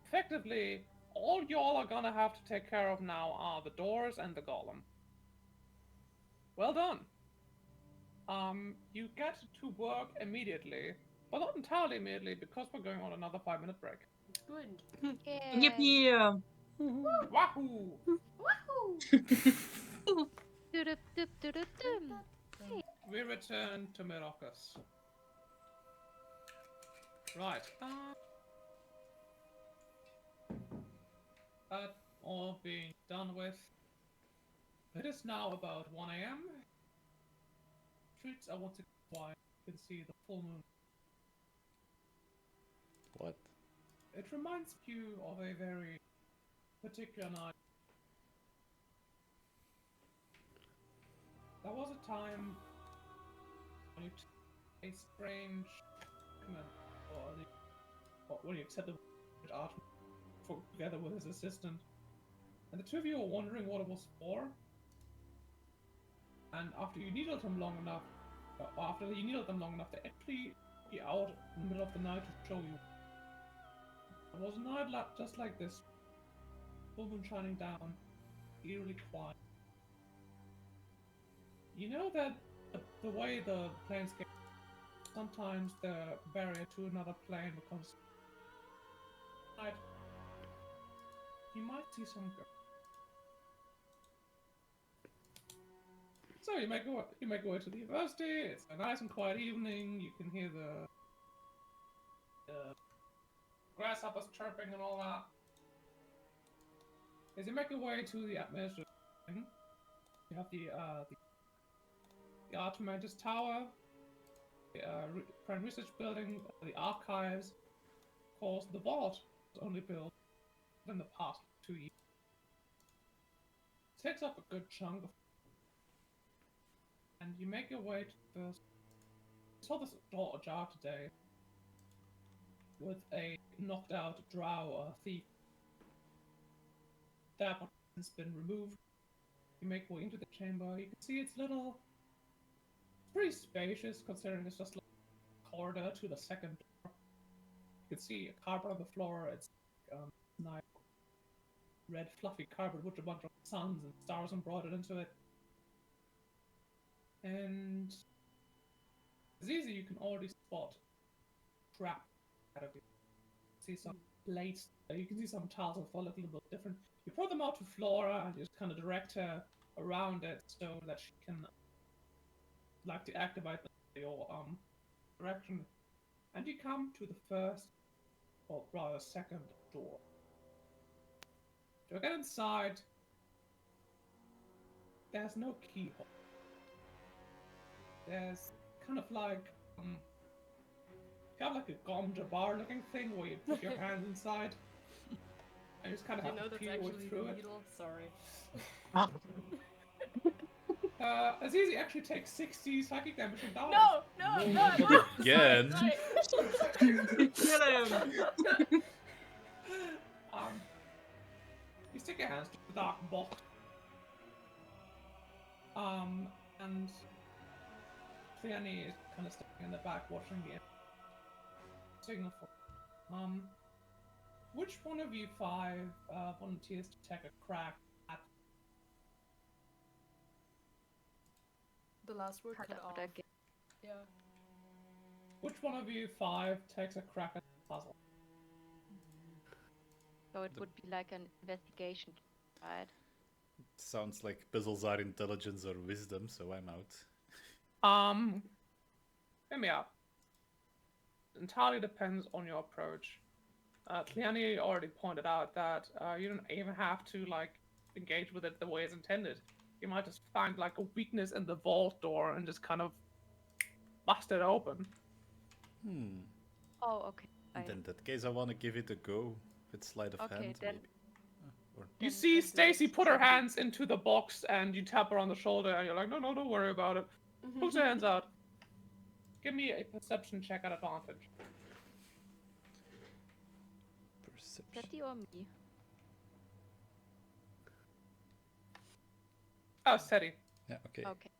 effectively all y'all are gonna have to take care of now are the doors and the golem. Well done. You get to work immediately, but not entirely immediately because we're going on another 5-minute break. Good. Yippee! Wahoo! Woohoo! We return to Mirocus. Right. That all being done with. It is now about 1 a.m. Streets are once again quiet. You can see the full moon. What? It reminds you of a very particular night. There was a time when you took a strange document, or when you accepted art together with his assistant, and the two of you were wondering what it was for. And after you needled them long enough, they actually took you out in the middle of the night to show you. It was a night just like this, full moon shining down, eerily quiet. You know that the way the planes get, sometimes the barrier to another plane becomes. Right. You might see some. So you make your way to the university. It's a nice and quiet evening. You can hear the grasshoppers chirping and all that. As you make your way to the administrative building, you have the Archimedes Tower, the Prime Research Building, the archives. Of course, the vault was only built in the past 2 years. It takes up a good chunk of. And you make your way to the first saw this door ajar today with a knocked out drow or thief. That one has been removed. You make way into the chamber. You can see it's little. It's pretty spacious considering it's just like a corridor to the second door. You can see a carpet on the floor. It's nice red fluffy carpet with a bunch of suns and stars embroidered into it. And it's easy, you can already spot trap out of it. See some plates, you can see some tiles that fall a little bit different. You point them out to Flora and just kind of direct her around it so that she can like to activate your direction. And you come to the first, or rather second door. To get inside, there's no keyhole. There's kind of like got like a gomja bar looking thing where you put your hands inside and you just kind of have to peel through it. Needle? Sorry. Azizi actually takes 60 psychic damage and dies. No! Again. Kill him! You stick your hands to the dark box. And Triani is kind of standing in the back watching the signal for. Which one of you 5 volunteers to take a crack at The last word cut off. Yeah. which one of you 5 takes a crack at the puzzle? So it would be like an investigation, right? Sounds like puzzles are intelligence or wisdom, so I'm out. Hear me out. Entirely depends on your approach. Tliani already pointed out that you don't even have to like engage with it the way it's intended. You might just find like a weakness in the vault door and just kind of bust it open. Oh, okay. And in that case, I want to give it a go with sleight of Okay, hand, then- maybe. You see Stacy put her hands into the box and you tap her on the shoulder and you're like, no, don't worry about it. Put your hands out. Give me a perception check at advantage. Perception. Betty or me? Oh, steady. Yeah, okay. Okay.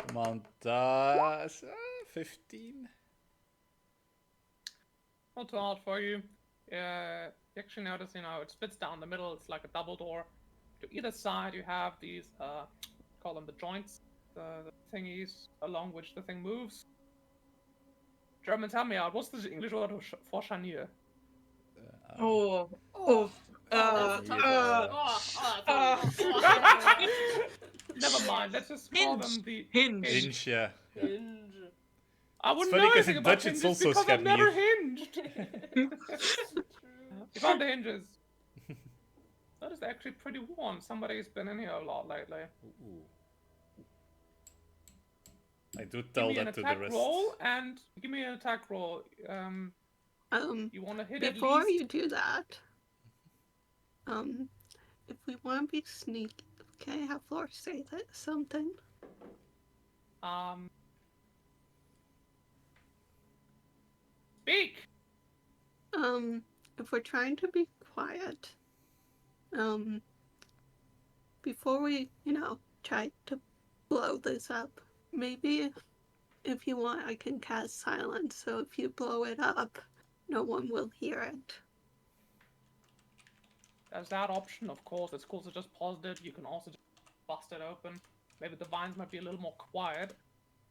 Come on, das. 15. Not too hard for you. You actually notice, it splits down the middle. It's like a double door. To either side, you have these, call them the joints, the thingies along which the thing moves. German, tell me out. What's the English word for charnier? That's a tough one. Never mind. Let's just call them the Hinge. Hinge, yeah. Hinge. I wouldn't funny know 'cause anything in about Dutch it's hinges also because I've never scharnier. hinged. You found the hinges. That is actually pretty warm. Somebody's been in here a lot lately. Ooh. I do Give tell me an that to the attack rest. roll and give me an attack roll. You want to hit at Before least. you do that, if we want to be sneaky, can I have Flora say that something? Speak. If we're trying to be quiet, before we, try to blow this up, maybe if you want, I can cast silence, so if you blow it up, no one will hear it. There's that option, of course. It's cool to just positive. You can also just bust it open. Maybe the vines might be a little more quiet.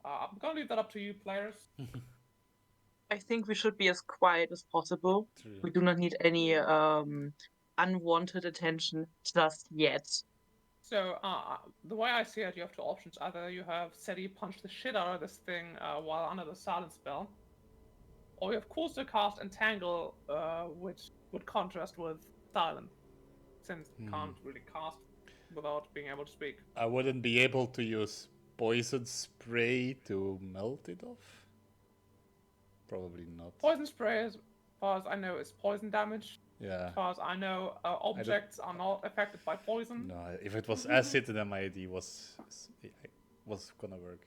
I'm gonna leave that up to you, players. I think we should be as quiet as possible. True. We do not need any unwanted attention just yet. So, the way I see it, you have 2 options. Either you have Seti punch the shit out of this thing while under the silence spell, or you have Course to cast Entangle, which would contrast with Silent, since you can't really cast without being able to speak. I wouldn't be able to use poison spray to melt it off? Probably not. Poison spray, as far as I know, is poison damage. Yeah. As far as I know, objects are not affected by poison. No, if it was acid, then my idea was gonna work.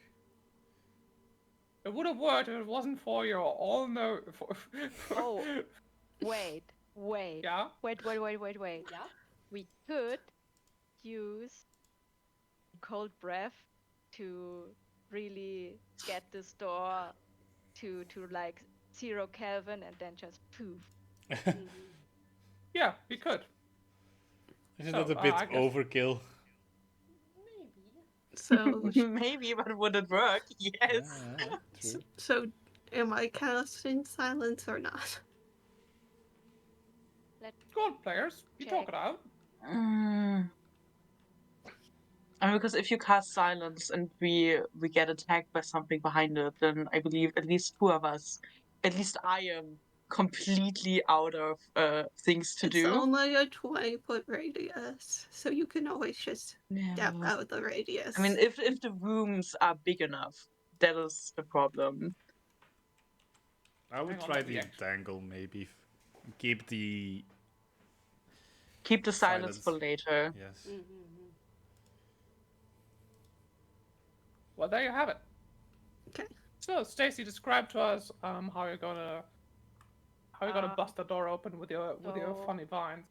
It would have worked if it wasn't for your all no. Oh. Wait. Yeah. Wait. Yeah. We could use cold breath to really get this door to like 0 Kelvin and then just poof. Yeah, we could. Isn't So, that a bit I guess- overkill? Maybe. So, Maybe, but would it work? Yes. True. so am I casting silence or not? Go on, players. You talk Check. it out. I mean, because if you cast silence and we get attacked by something behind it, then I believe at least two of us, at least I am completely out of things to It's do. only a 20-foot radius, so you can always just step Yeah. out of the radius. I mean, if the rooms are big enough, that is the problem. I would Hang on, try let me the actually- entangle maybe. Keep the Keep the silence for Silence. later. yes. Well, there you have it. Okay. So, Stacy, describe to us how you're gonna bust the door open with your so- funny vines.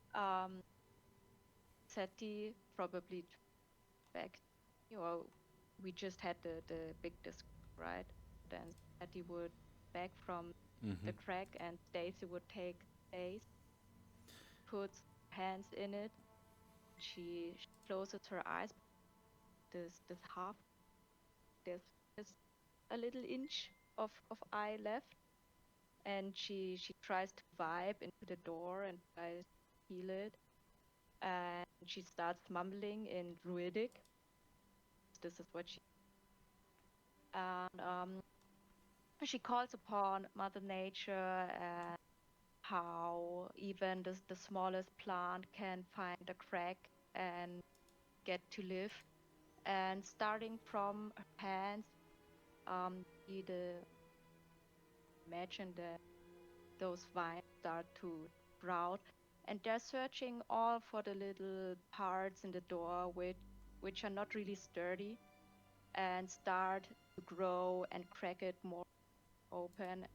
Seti probably back. We just had the big disc, right? Then Seti would back from the crack, and Stacy would take space, puts hands in it. She closes her eyes. This half, there's a little inch of eye left, and she tries to vibe into the door and tries to heal it. And she starts mumbling in Druidic. This is what she. And she calls upon Mother Nature and how even the smallest plant can find a crack and get to live. And starting from her hands, the imagine that those vines start to sprout, and they're searching all for the little parts in the door which are not really sturdy, and start to grow and crack it more open.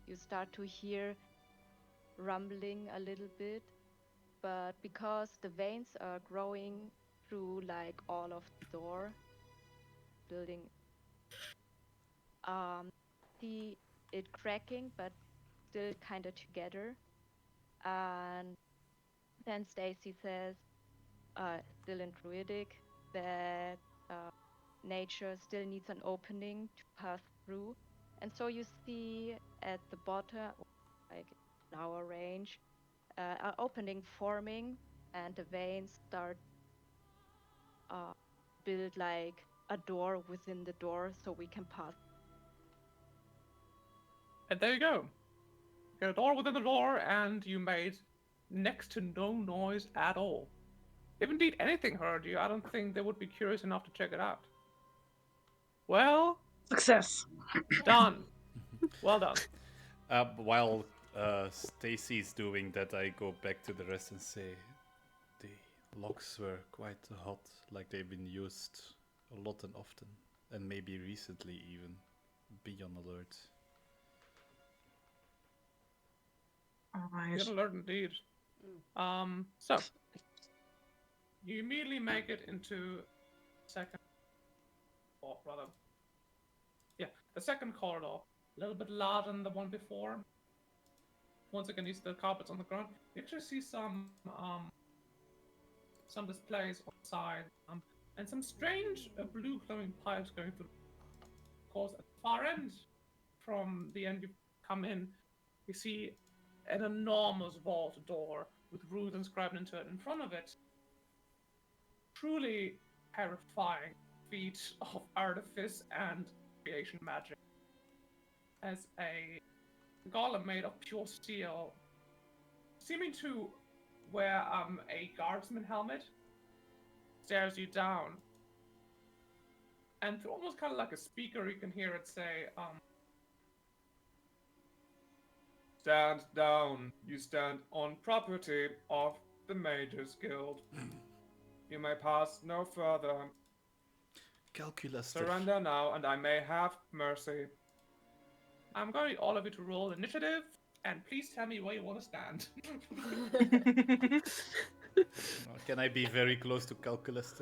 You start to hear rumbling a little bit, but because the veins are growing through like all of the door building, see it cracking but still kind of together. And then Stacy says, still in Druidic, that nature still needs an opening to pass through. And so you see at the bottom, like in our range, an opening forming, and the veins start build like a door within the door so we can pass. And there you go. You got a door within the door, and you made next to no noise at all. If indeed anything heard you, I don't think they would be curious enough to check it out. Well, Success. done. Well done. While Stacy's doing that, I go back to the rest and say the locks were quite hot, like they've been used a lot and often, and maybe recently even. Be on alert. Alright. Good alert indeed. So you immediately make it into second, or rather, yeah, the second corridor. A little bit larger than the one before. Once again, you see the carpets on the ground. You actually see some displays on the side, and some strange blue glowing pipes going through. Of course, at the far end, from the end you come in, you see an enormous vault door with runes inscribed into it. In front of it, truly terrifying feat of artifice and creation magic. As a golem made of pure steel, seeming to wear a guardsman helmet, stares you down. And through almost kind of like a speaker, you can hear it say, "Stand down. You stand on property of the Mages Guild. You may pass no further." Calculus. Surrender now, and I may have mercy. I'm going all of you to roll initiative, and please tell me where you want to stand. Can I be very close to Calculus?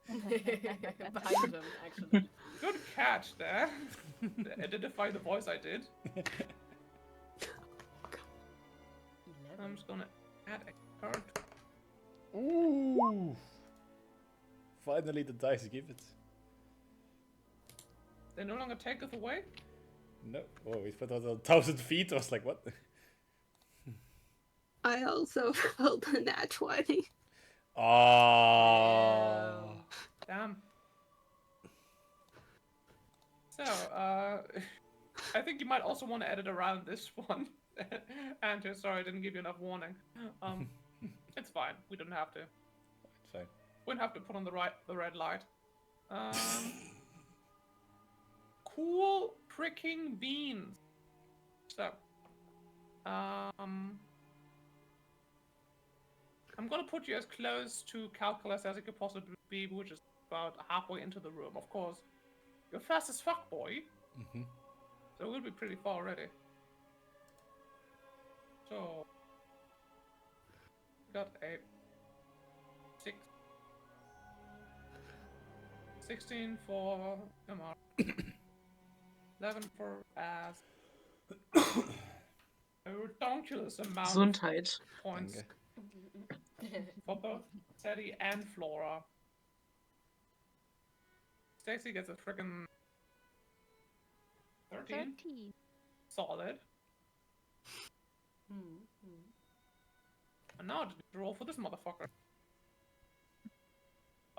Behind him, actually. Good catch there. Identify the voice I did. 11. I'm just gonna add a card. Ooh! Finally, the dice give it. They no longer take it away. No. Oh, we put out 1,000 feet. I was like, what? I also rolled a nat 20. Ah. Damn. So, I think you might also want to edit around this one. Andrew, sorry, I didn't give you enough warning. It's fine. We don't have to. It's fine. We don't have to put on the red light. Cool pricking beans. So, I'm gonna put you as close to Calculus as you could possibly be, which is about halfway into the room. Of course, you're fast as fuck, boy. Mm-hmm. So we'll be pretty far already. So, got a 16 for MR, 11 for ass. A ridiculous amount of Gesundheit. points Danke. for both Teddy and Flora. Stacy gets a friggin' 13. 13. Solid. Hmm. And now I just need to roll for this motherfucker.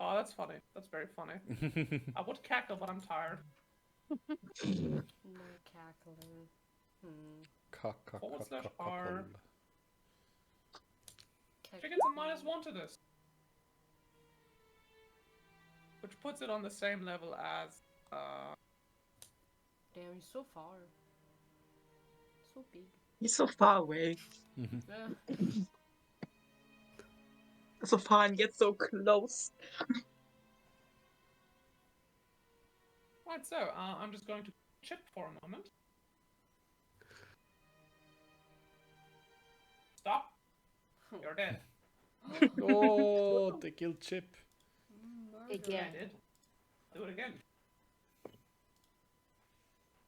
Oh, that's funny. That's very funny. I would cackle, but I'm tired. No cackling. /R. Cack- She gets a -1 to this. Which puts it on the same level as, Damn, he's so far. So big. He's so far away. Yeah. So far and yet so close. Right, so, I'm just going to chip for a moment. Stop. You're dead. Oh, they killed Chip. I Again. did. Do it again.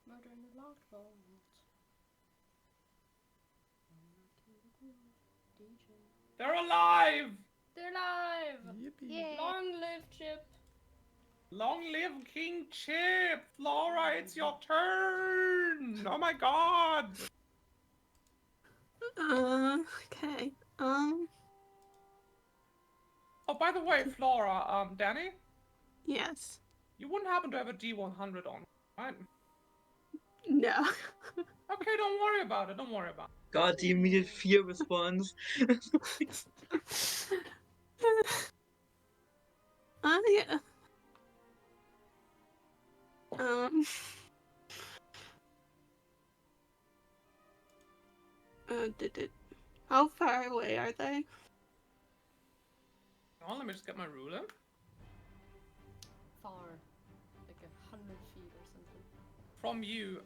Murder in the locked vault. DJ. They're alive! They're alive! Yippee. Yay. Long live Chip! Long live King Chip! Flora, it's your turn! Oh my god! Okay. Oh, by the way, Flora, Danny, Yes. you wouldn't happen to have a D100 on, right? No. Okay, don't worry about it, don't worry about it. God, the immediate fear response. Yeah. How far away are they? Oh, let me just get my ruler. Far. Like 100 feet or something. From you,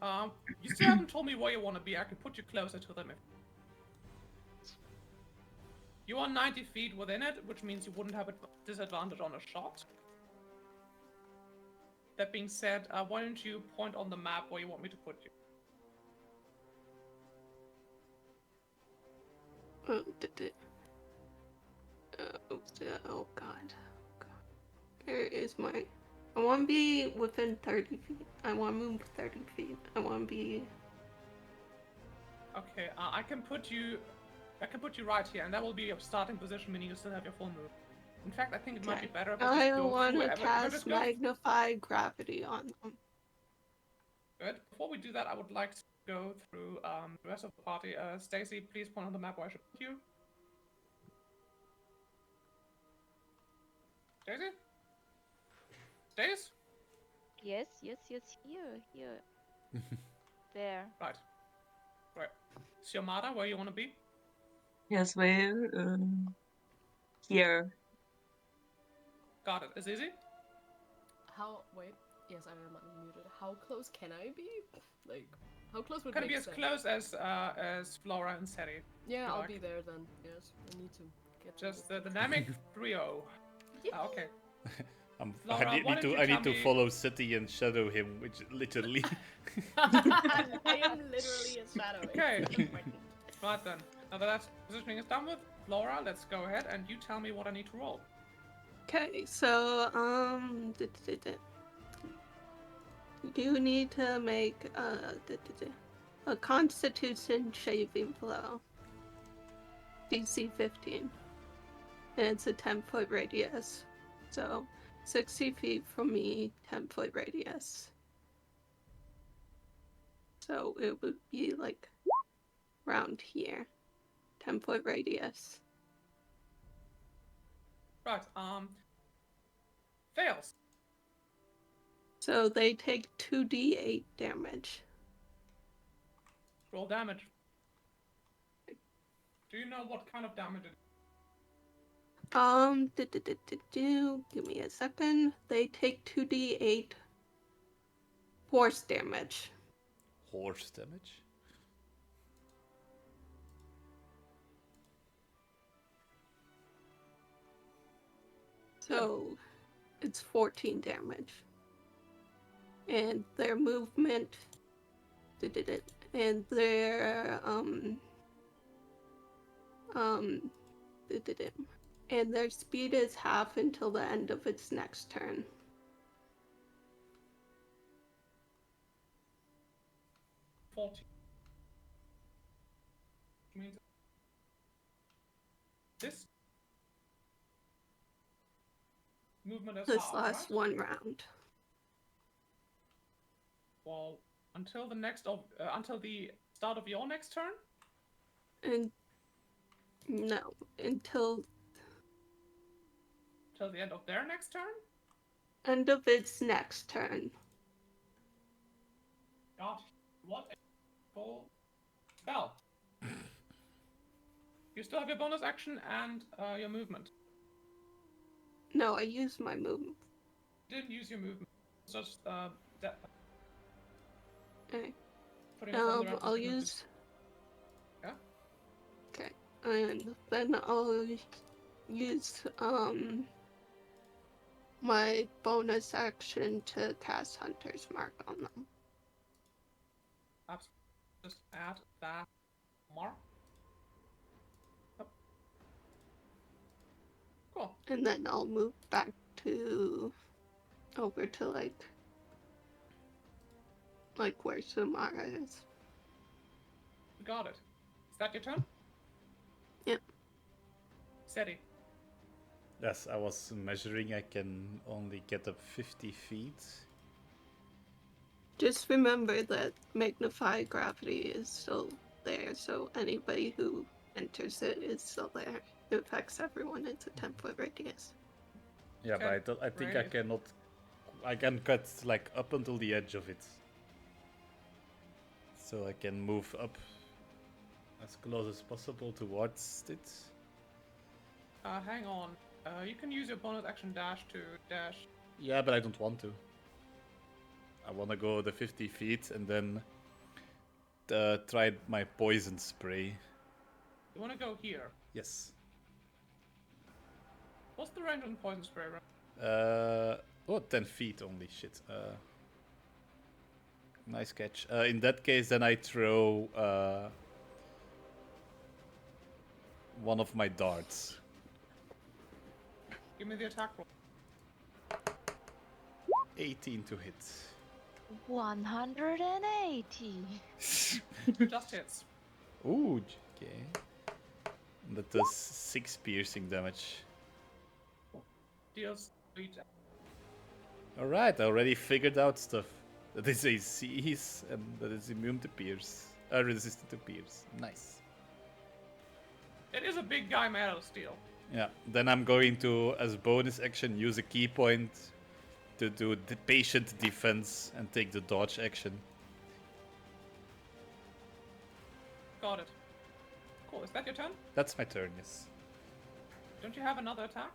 you still haven't told me where you want to be. I could put you closer to them if... You are 90 feet within it, which means you wouldn't have a disadvantage on a shot. That being said, why don't you point on the map where you want me to put you? Oh god. Here is my... I want to be within 30 feet. I want to move 30 feet. I want to be... Okay, I can put you right here, and that will be your starting position, meaning you still have your full move. In fact, I think it might be better if I I just go want through to if I cast just go... Magnify Gravity on them. Good. Before we do that, I would like to go through the rest of the party. Stacy, please point on the map where I should put you. Stacy? Stace? Yes, here. There. Right. Xiomara, where you want to be? Yes, well, here. Got it. Is easy? how? Wait. Yes, I am unmuted. How close can I be? Like, how close would Can make be as sense? close as Flora and Seti. Yeah, you I'll like. be there then. Yes, I need to get Just to the dynamic trio. Okay. Laura, I why need don't you I tell need to me- follow City and shadow him, which literally. I am literally a shadow. Okay. It's important. Right then. Now that positioning is done with, Laura, let's go ahead and you tell me what I need to roll. Okay, so you need to make a Constitution saving throw. DC 15. And it's a 10-foot radius. So 60 feet from me, 10-foot radius. So it would be like around here. 10-foot radius. Right. Fails. So they take 2d8 damage. Roll damage. Do you know what kind of damage it is? Give me a second. They take 2d8 force damage. Horse damage? So it's 14 damage. And their movement and their and their speed is half until the end of its next turn. Means this movement is This half, lasts right? one round. Well, until until the start of your next turn. And no, until The end of their next turn. end of its next turn. God, what a full spell. You still have your bonus action and your movement. No, I used my movement. You didn't use your movement. It's just that. Okay. Putting us on the I'll because use. Yeah. Okay, and then I'll use my bonus action to cast Hunter's Mark on them. Just add that mark. Yep. Cool. And then I'll move back to over to like where Samara is. Got it. Is that your turn? Yep. Steady. Yes, I was measuring. I can only get up 50 feet. Just remember that magnified gravity is still there, so anybody who enters it is still there. It affects everyone. It's a 10-foot radius. Yeah, Okay, but I think I great. cannot. I can cut like up until the edge of it. So I can move up as close as possible towards it. Hang on. You can use your bonus action dash to dash. Yeah, but I don't want to. I want to go the 50 feet and then try my poison spray. You want to go here. Yes. What's the range on poison spray? Right? 10 feet only. Shit. Nice catch. In that case, then I throw one of my darts. Give me the attack roll. 18 to hit. 180. Just hits. Ooh, okay. That does 6 piercing damage. Deals 3 damage. Alright, I already figured out stuff. That is a seize and that is immune to pierce. Resistant to pierce. Nice. It is a big guy made out of steel. Yeah, then I'm going to, as bonus action, use a key point to do the patient defense and take the dodge action. Got it. Cool. Is that your turn? That's my turn, yes. Don't you have another attack?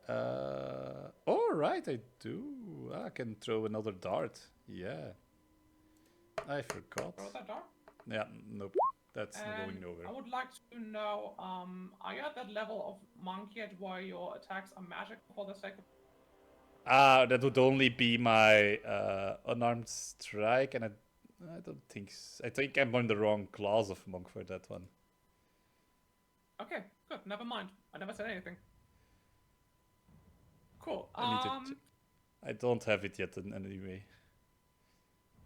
Oh, right, I do. I can throw another dart. Yeah. I forgot. Throw that dart. Yeah, nope. That's going And nowhere. I would like to know, are you at that level of monk yet where your attacks are magical for the sake of... That would only be my unarmed strike, and I don't think... I think I'm on the wrong class of monk for that one. Okay, good. Never mind. I never said anything. Cool. I need to... I don't have it yet in any way.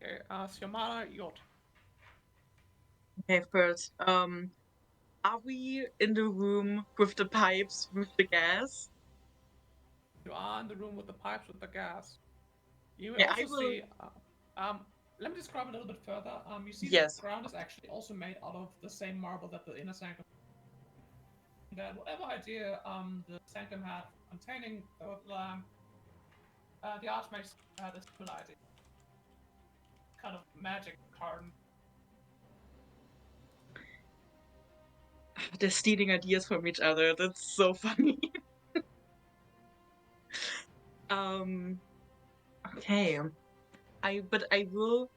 Okay, Xiomara, Yot. Okay, first, are we in the room with the pipes with the gas? You are in the room with the pipes with the gas. You Yeah, also I will. see... let me describe a little bit further. You see Yes. the ground is actually also made out of the same marble that the inner sanctum... That whatever idea the sanctum had containing the lamp, the archmage had a similar idea. Kind of magic card. They're stealing ideas from each other. That's so funny. Okay. But I will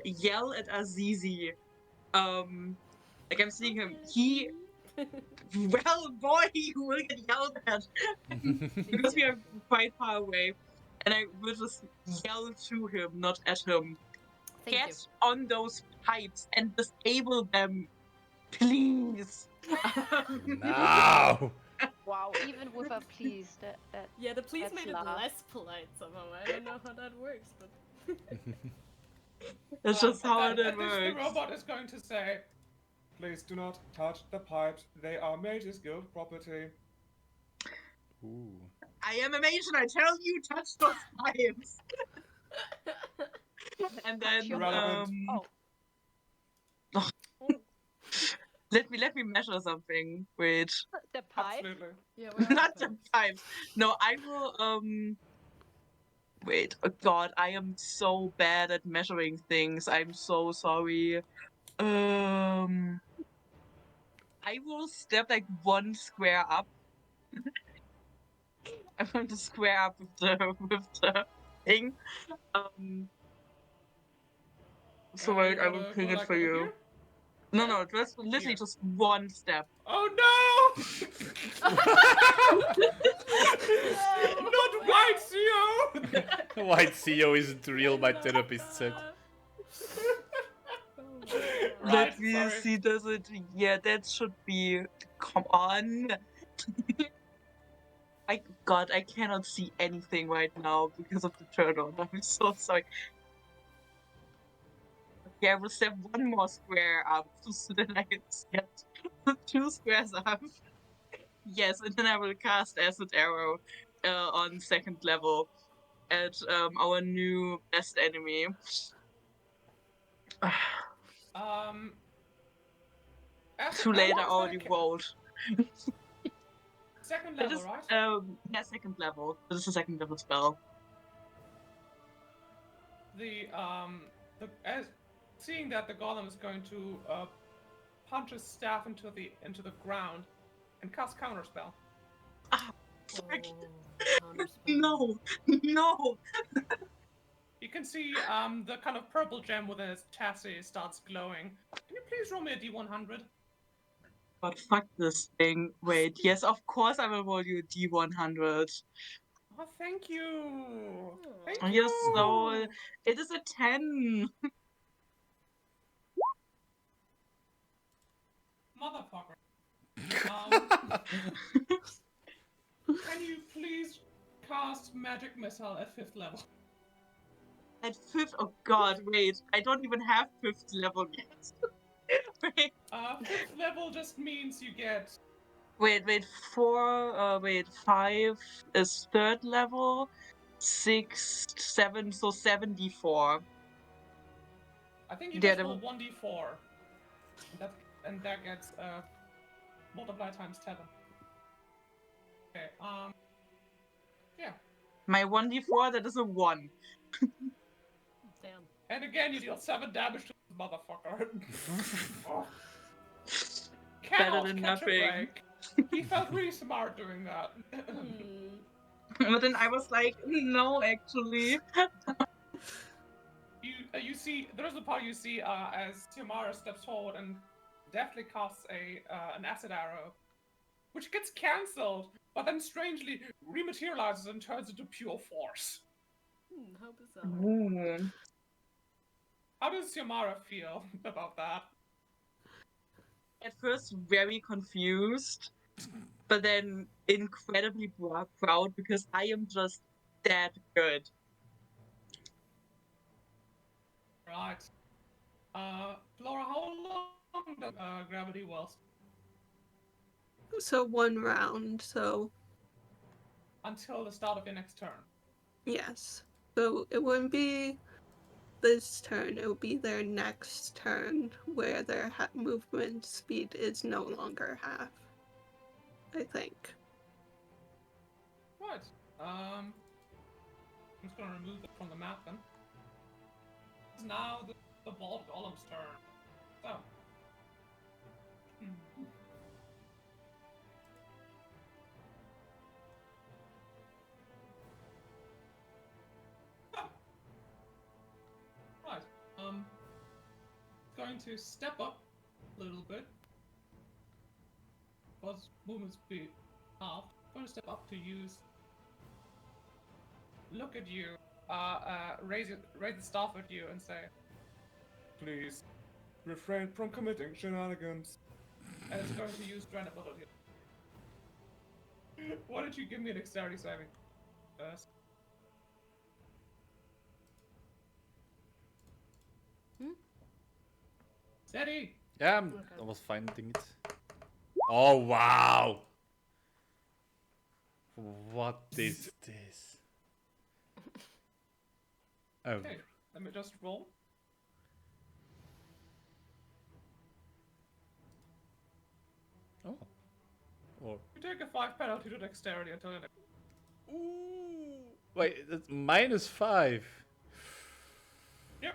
yell at Azizi. Like I'm seeing him. He, well, boy, you will get yelled at because we are quite far away, and I will just yell to him, not at him. Thank Get you. on those pipes and disable them, please. Now! Wow, even with a please, that Yeah, the please That's made it laugh. less polite somehow. I don't know how that works, but That's just how But it then at least the works. robot is going to say, "Please do not touch the pipes. They are Mage's Guild property." Ooh. I am a mage and I tell you, touch those pipes. And then your Relevant. Oh, let me measure something. Wait. the pipe. Absolutely. yeah, where are Not the the pipes. No, I will wait. Oh god, I am so bad at measuring things. I'm so sorry. I will step like one square up. I'm going to square up with the thing. So wait, I will ping it for you. Here? No, no, just literally Here. just one step. Oh no! Not white CO! White CEO isn't real, my therapist said. Right, Let me sorry. see, does it? Yeah, that should be. Come on. God, I cannot see anything right now because of the turn on. I'm so sorry. Okay, I will step one more square up so that I can get 2 squares up. Yes, and then I will cast Acid Arrow on 2nd level at our new best enemy. Too late, I already rolled. Second It level, is, right? yeah, 2nd level. This is a 2nd level spell. Seeing that the golem is going to punch his staff into the ground and cast counterspell. Frick. counterspell. No, no. You can see the kind of purple gem within its chassis starts glowing. Can you please roll me a d100? But fuck this thing. Wait, yes, of course I will roll you a D100. Oh, thank you. Thank Yes, you. so it is a 10. Motherfucker. Can you please cast Magic Missile at 5th level? At 5th, oh god, wait, I don't even have 5th level yet. Wait, 5th level just means you get... wait, 5 is 3rd level, 6, 7, so 74. I think you Yeah, just roll 1d4. And that gets multiplied times 7. Okay, yeah. My 1d4, that is a 1. Damn. And again, you deal 7 damage to this motherfucker. Oh. Better Cannot than catch nothing. a break. He felt really smart doing that. But then I was like, no, actually. You see, there's a part you see as Tiamara steps forward and deftly casts an acid arrow, which gets cancelled, but then strangely rematerializes and turns into pure force. How bizarre. Ooh. How does Tiamara feel about that? At first, very confused, but then incredibly proud because I am just that good. Right. Flora, how long does gravity wells? So 1 round, so Until the start of your next turn. yes. So it wouldn't be this turn, it would be their next turn where their movement speed is no longer half. I think. Right. I'm just gonna remove it from the map then. It's now the bald golem's turn. So. Right. Going to step up a little bit. Was movement speed half. Going to step up to use. Look at you. Raise the staff at you and say, "Please, refrain from committing shenanigans." And it's going to use Drain ability. Why don't you give me a dexterity saving first? Steady. Yeah, I was finding it. Oh wow! What is this? Oh, Okay, let me just roll. oh, or You take a 5 penalty to dexterity until your next. ooh, wait, that's -5. Yep.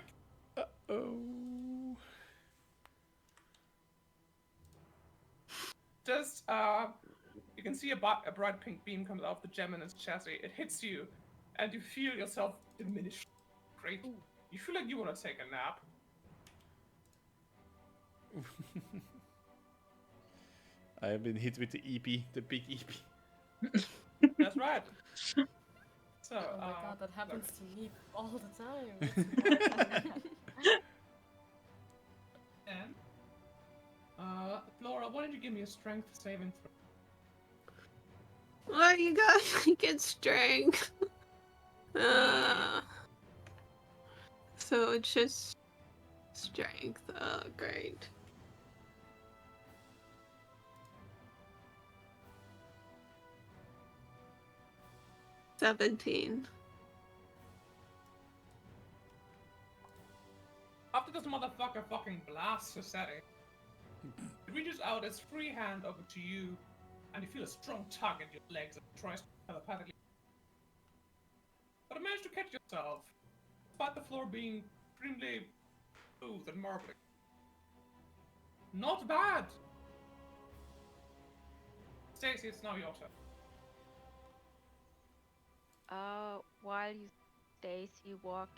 Oh, Just you can see a bright pink beam comes out of the gem in its chassis. It hits you, and you feel yourself diminish. Great. You feel like you want to take a nap. I have been hit with the EP, the big EP. That's right. So, Oh my god, that happens look. to me all the time. It's awesome. And Flora, why don't you give me a strength saving throw? Oh, you gotta get strength. So it's just strength. Oh, great. $17. After this motherfucker fucking blasts Sasetti, it reaches out its free hand over to you, and you feel a strong tug at your legs as it tries to telepathically. But it managed to catch yourself, despite the floor being extremely smooth and marbly. Not bad! Stacy, it's now your turn. While you Stacy walk,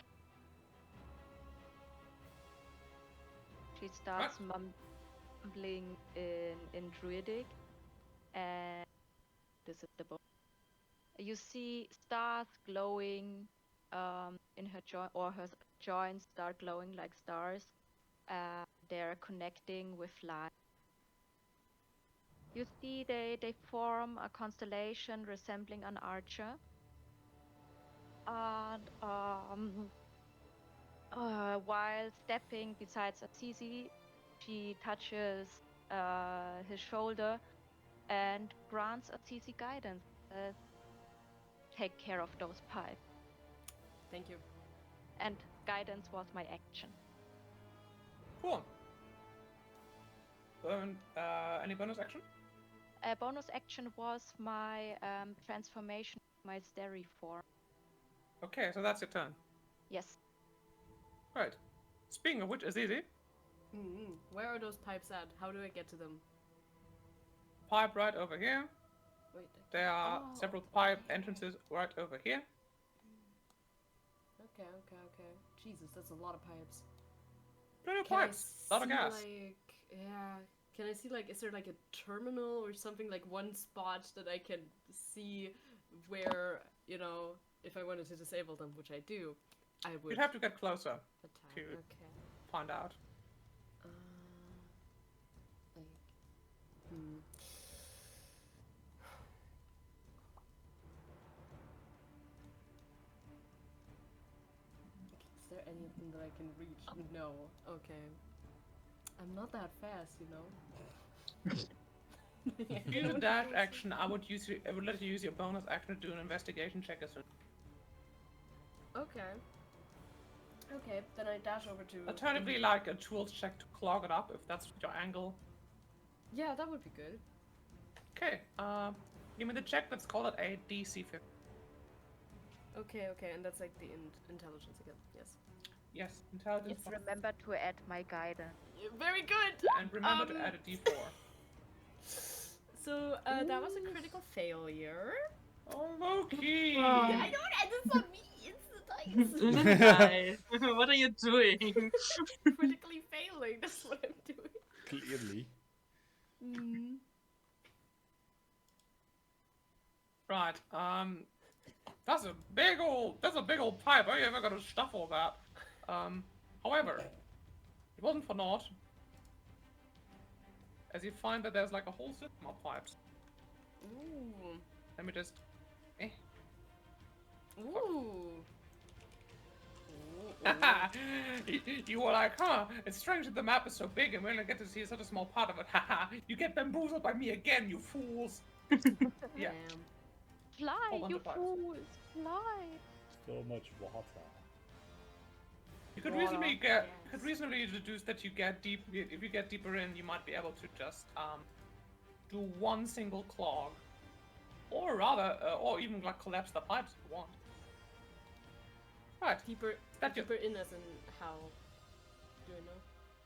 she starts mumbling in Druidic, and this is the book. You see stars glowing in her joint, or her joints start glowing like stars. They're connecting with light. You see they form a constellation resembling an archer. And while stepping beside Assisi, she touches his shoulder and grants Assisi guidance. Take care of those pipes. Thank you. And guidance was my action. Cool. And any bonus action? A bonus action was my transformation, my Steri form. Okay, so that's your turn. Yes. Right. Speaking of which, is easy. Where are those pipes at? How do I get to them? Pipe right over here. Wait. There are Oh, several pipe entrances right over here. Okay. Jesus, that's a lot of pipes. Plenty of Can I pipes. A lot of see, gas. like, yeah. Can I see, like, is there like a terminal or something, like one spot that I can see where, you know, if I wanted to disable them, which I do, I would You'd have to get closer attack. to Okay. find out. Like, hmm. Is there anything that I can reach? No. Okay. I'm not that fast, you know. Use a dash action. I would let you use your bonus action to do an investigation check as soon. Okay. Okay, then I dash over to. Alternatively, like a tools check to clog it up if that's your angle. Yeah, that would be good. Okay. Give me the check. Let's call it a DC 50. Okay, and that's like the intelligence again. Yes. Yes, intelligence. Just remember to add my guidance. Very good. And remember to add a D4. So that was a critical failure. Oh, Loki! I don't. It's not me. It's the dice. Guys, what are you doing? Critically failing. That's what I'm doing. Clearly. Right. That's a big old pipe. How are you ever gonna stuff all that? However, it wasn't for naught. As you find that there's like a whole system of pipes. Ooh. Let me just. Ooh. You were like, huh? It's strange that the map is so big and we only get to see such a small part of it. Haha! You get bamboozled by me again, you fools! Yeah. Damn. Fly, Hold on you to pipes. fools! Fly! So much water. You could Water, reasonably yes. deduce that you get deep. If you get deeper in, you might be able to just do one single clog, or rather, or even like collapse the pipes if you want. Right. Deeper in as in how? Do I know?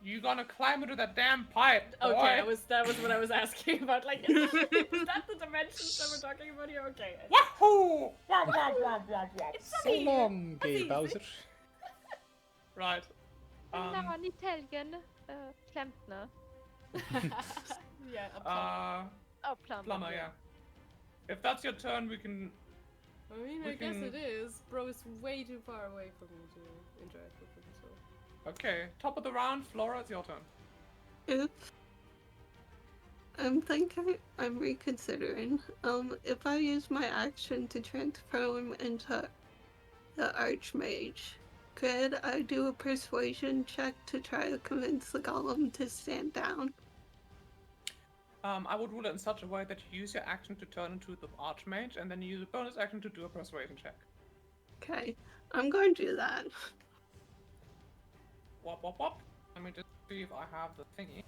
You gonna climb into that damn pipe, boy. Okay, that was what I was asking about. Like, is that the dimensions that we're talking about here? Okay. Wahoo! Wah, wah, wah, wah, wah. So long, gay easy. Bowser. Right. Now, Italian Klempner. Yeah, a plumber. Oh, plumber. Plumber, yeah. If that's your turn, we can. I mean, we I guess can- it is. Bro is way too far away from me to interact with him, so. Okay, top of the round, Flora, it's your turn. I'm reconsidering. If I use my action to transform into the Archmage, could I do a persuasion check to try to convince the golem to stand down? I would rule it in such a way that you use your action to turn into the Archmage, and then you use a bonus action to do a persuasion check. Okay, I'm going to do that. Wop wop wop. Let me just see if I have the thingy.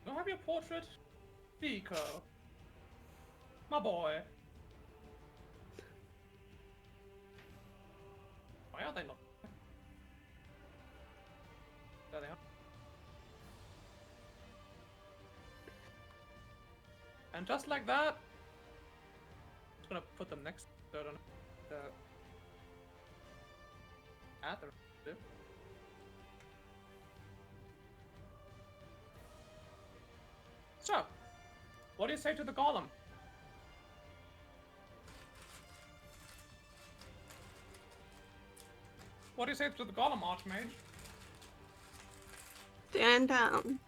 Do I have your portrait? Vico. My boy. Why are they not? There they are. And just like that, I'm just gonna put them next to the at the So, what do you say to the golem? What do you say to the golem, Archmage? Stand down.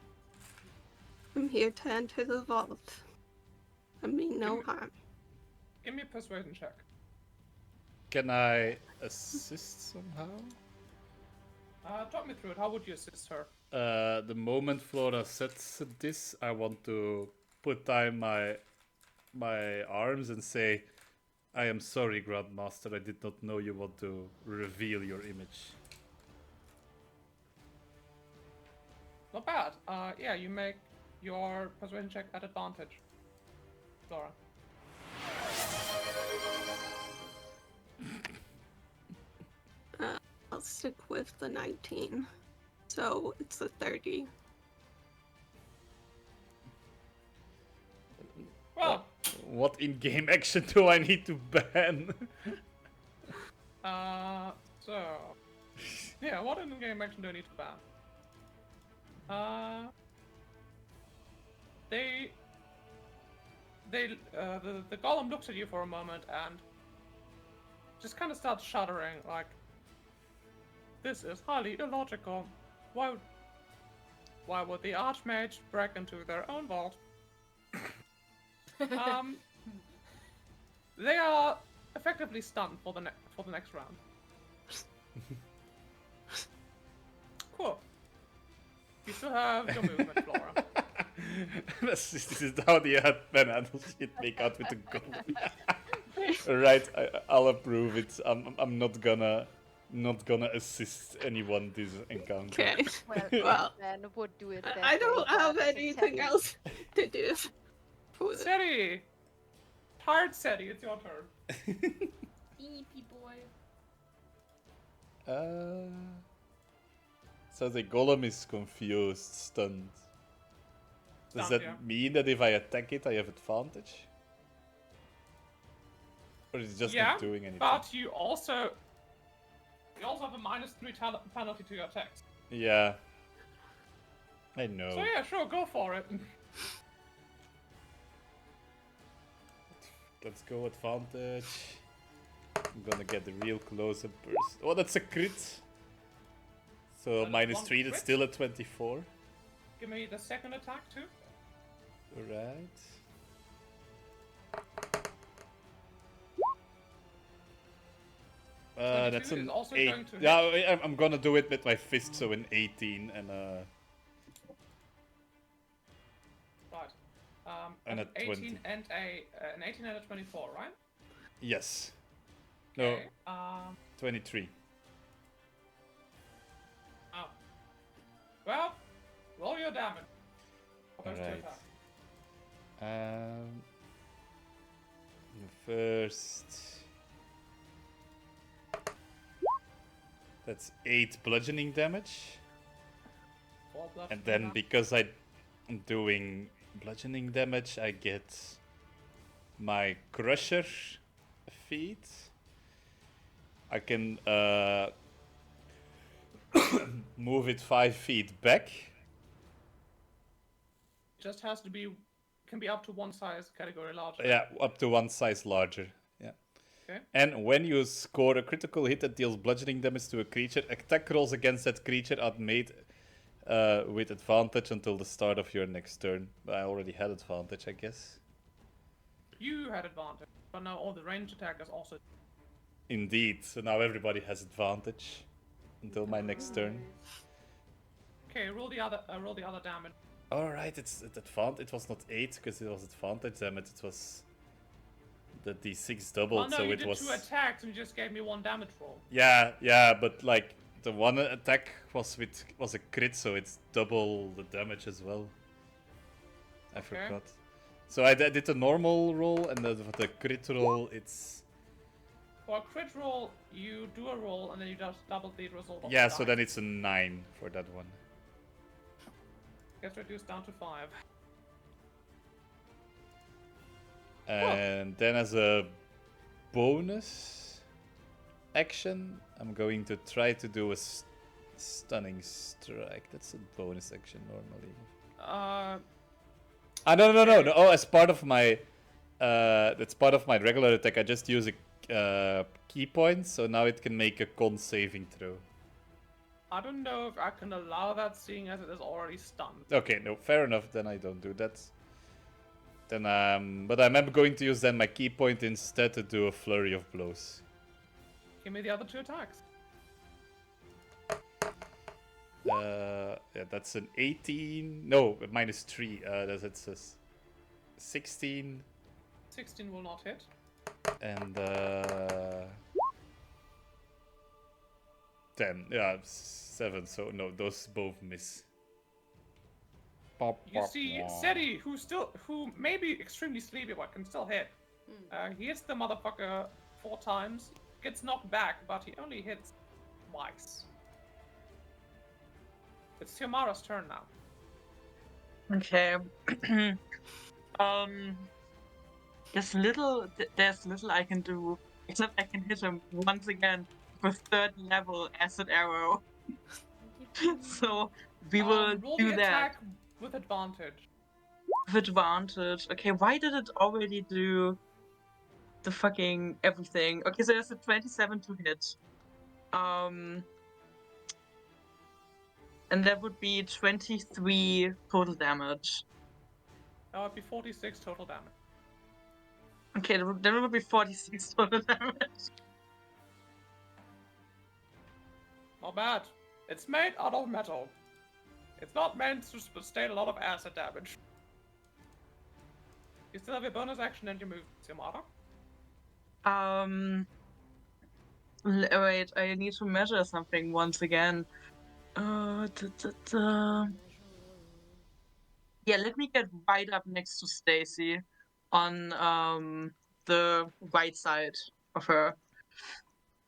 I'm here to enter the vault. I mean no harm. Give me a persuasion check. Can I assist somehow? Talk me through it. How would you assist her? The moment Flora says this, I want to put down my arms and say, I am sorry, Grandmaster, I did not know you want to reveal your image. Not bad. Yeah, you make your persuasion check at advantage. Flora. I'll stick with the 19. So it's a 30. Well, What in-game action do I need to ban? so yeah, what in-game action do I need to ban? The golem looks at you for a moment and just kind of starts shuddering, like, this is highly illogical. Why would the Archmage break into their own vault? They are effectively stunned for the next round. Cool. You still have your movement, Flora. This is how the Ben handles shit make out with the golem. Right, I'll approve it. I'm not gonna assist anyone this encounter. Okay. Well, then would do it that I don't way, have but anything exactly. else to do. Seri! Tired Seri, it's your turn. Eepy boy. So the golem is confused, stunned. Does Stunned, that yeah. mean that if I attack it, I have advantage? Or is it just Yeah, not doing anything? but you also have a -3 penalty to your attacks. Yeah. I know. So yeah, sure, go for it. Let's go advantage. I'm gonna get a real close-up burst. Oh, that's a crit! So That is one -3, that's crit? still a 24. Give me the second attack too. Alright. That's 22 is an also 8. going to hit. Yeah, I'm gonna do it with my fist, so an 18 and Right. And an a 20. 18 and an 18 and a 24, right? yes. No, Okay. 23. Oh. Well, roll your damage. For those two Alright. attacks. The first. That's 8 bludgeoning damage. 4 bludgeoning And then damage. because I'm doing bludgeoning damage, I get my crusher feat. I can move it 5 feet back. Just has to be, can be up to one size category larger. Yeah, up to 1 size larger. Yeah. Okay. And when you score a critical hit that deals bludgeoning damage to a creature, attack rolls against that creature are made with advantage until the start of your next turn. I already had advantage, I guess. You had advantage, but now all the range attackers also. Indeed. So now everybody has advantage until my next turn. Okay, roll the other damage. All right, it's at advantage. It was not 8 because it was advantage damage. It was the d6 doubled, Well, no, so you it did was. 2 attacks and you just gave me 1 damage roll. Yeah, but like the one attack was a crit, so it's double the damage as well. I Okay. forgot. So I did the normal roll, and the crit roll, it's For a crit roll, you do a roll and then you just double the result of yeah. the So die. then it's a 9 for that one. Gets reduced down to 5. And then as a bonus action, I'm going to try to do a stunning strike. That's a bonus action normally. No. Oh, as part of my that's part of my regular attack. I just use a key point, so now it can make a con saving throw. I don't know if I can allow that, seeing as it is already stunned. Okay, no, fair enough. Then I don't do that. Then but I'm going to use then my key point instead to do a flurry of blows. Give me the other 2 attacks. Yeah, that's an 18. No, -3. That's a 16 16 will not hit. and 10. Yeah, 7. So no, those both miss. You see Seti, who may be extremely sleepy but can still hit. He hits the motherfucker 4 times, gets knocked back, but he only hits twice. It's Tiamara's turn now. Okay. There's little I can do, except I can hit him once again with 3rd level acid arrow. So we will roll do the that attack with advantage. with advantage. Okay, why did it already do the fucking everything? Okay, so there's a 27 to hit. And that would be 23 total damage. That would be 46 total damage. Okay, then it would be 46 total damage. Not bad. It's made out of metal. It's not meant to sustain a lot of acid damage. You still have your bonus action and your move, Yamada. Wait, I need to measure something once again. Yeah, let me get right up next to Stacy on the right side of her.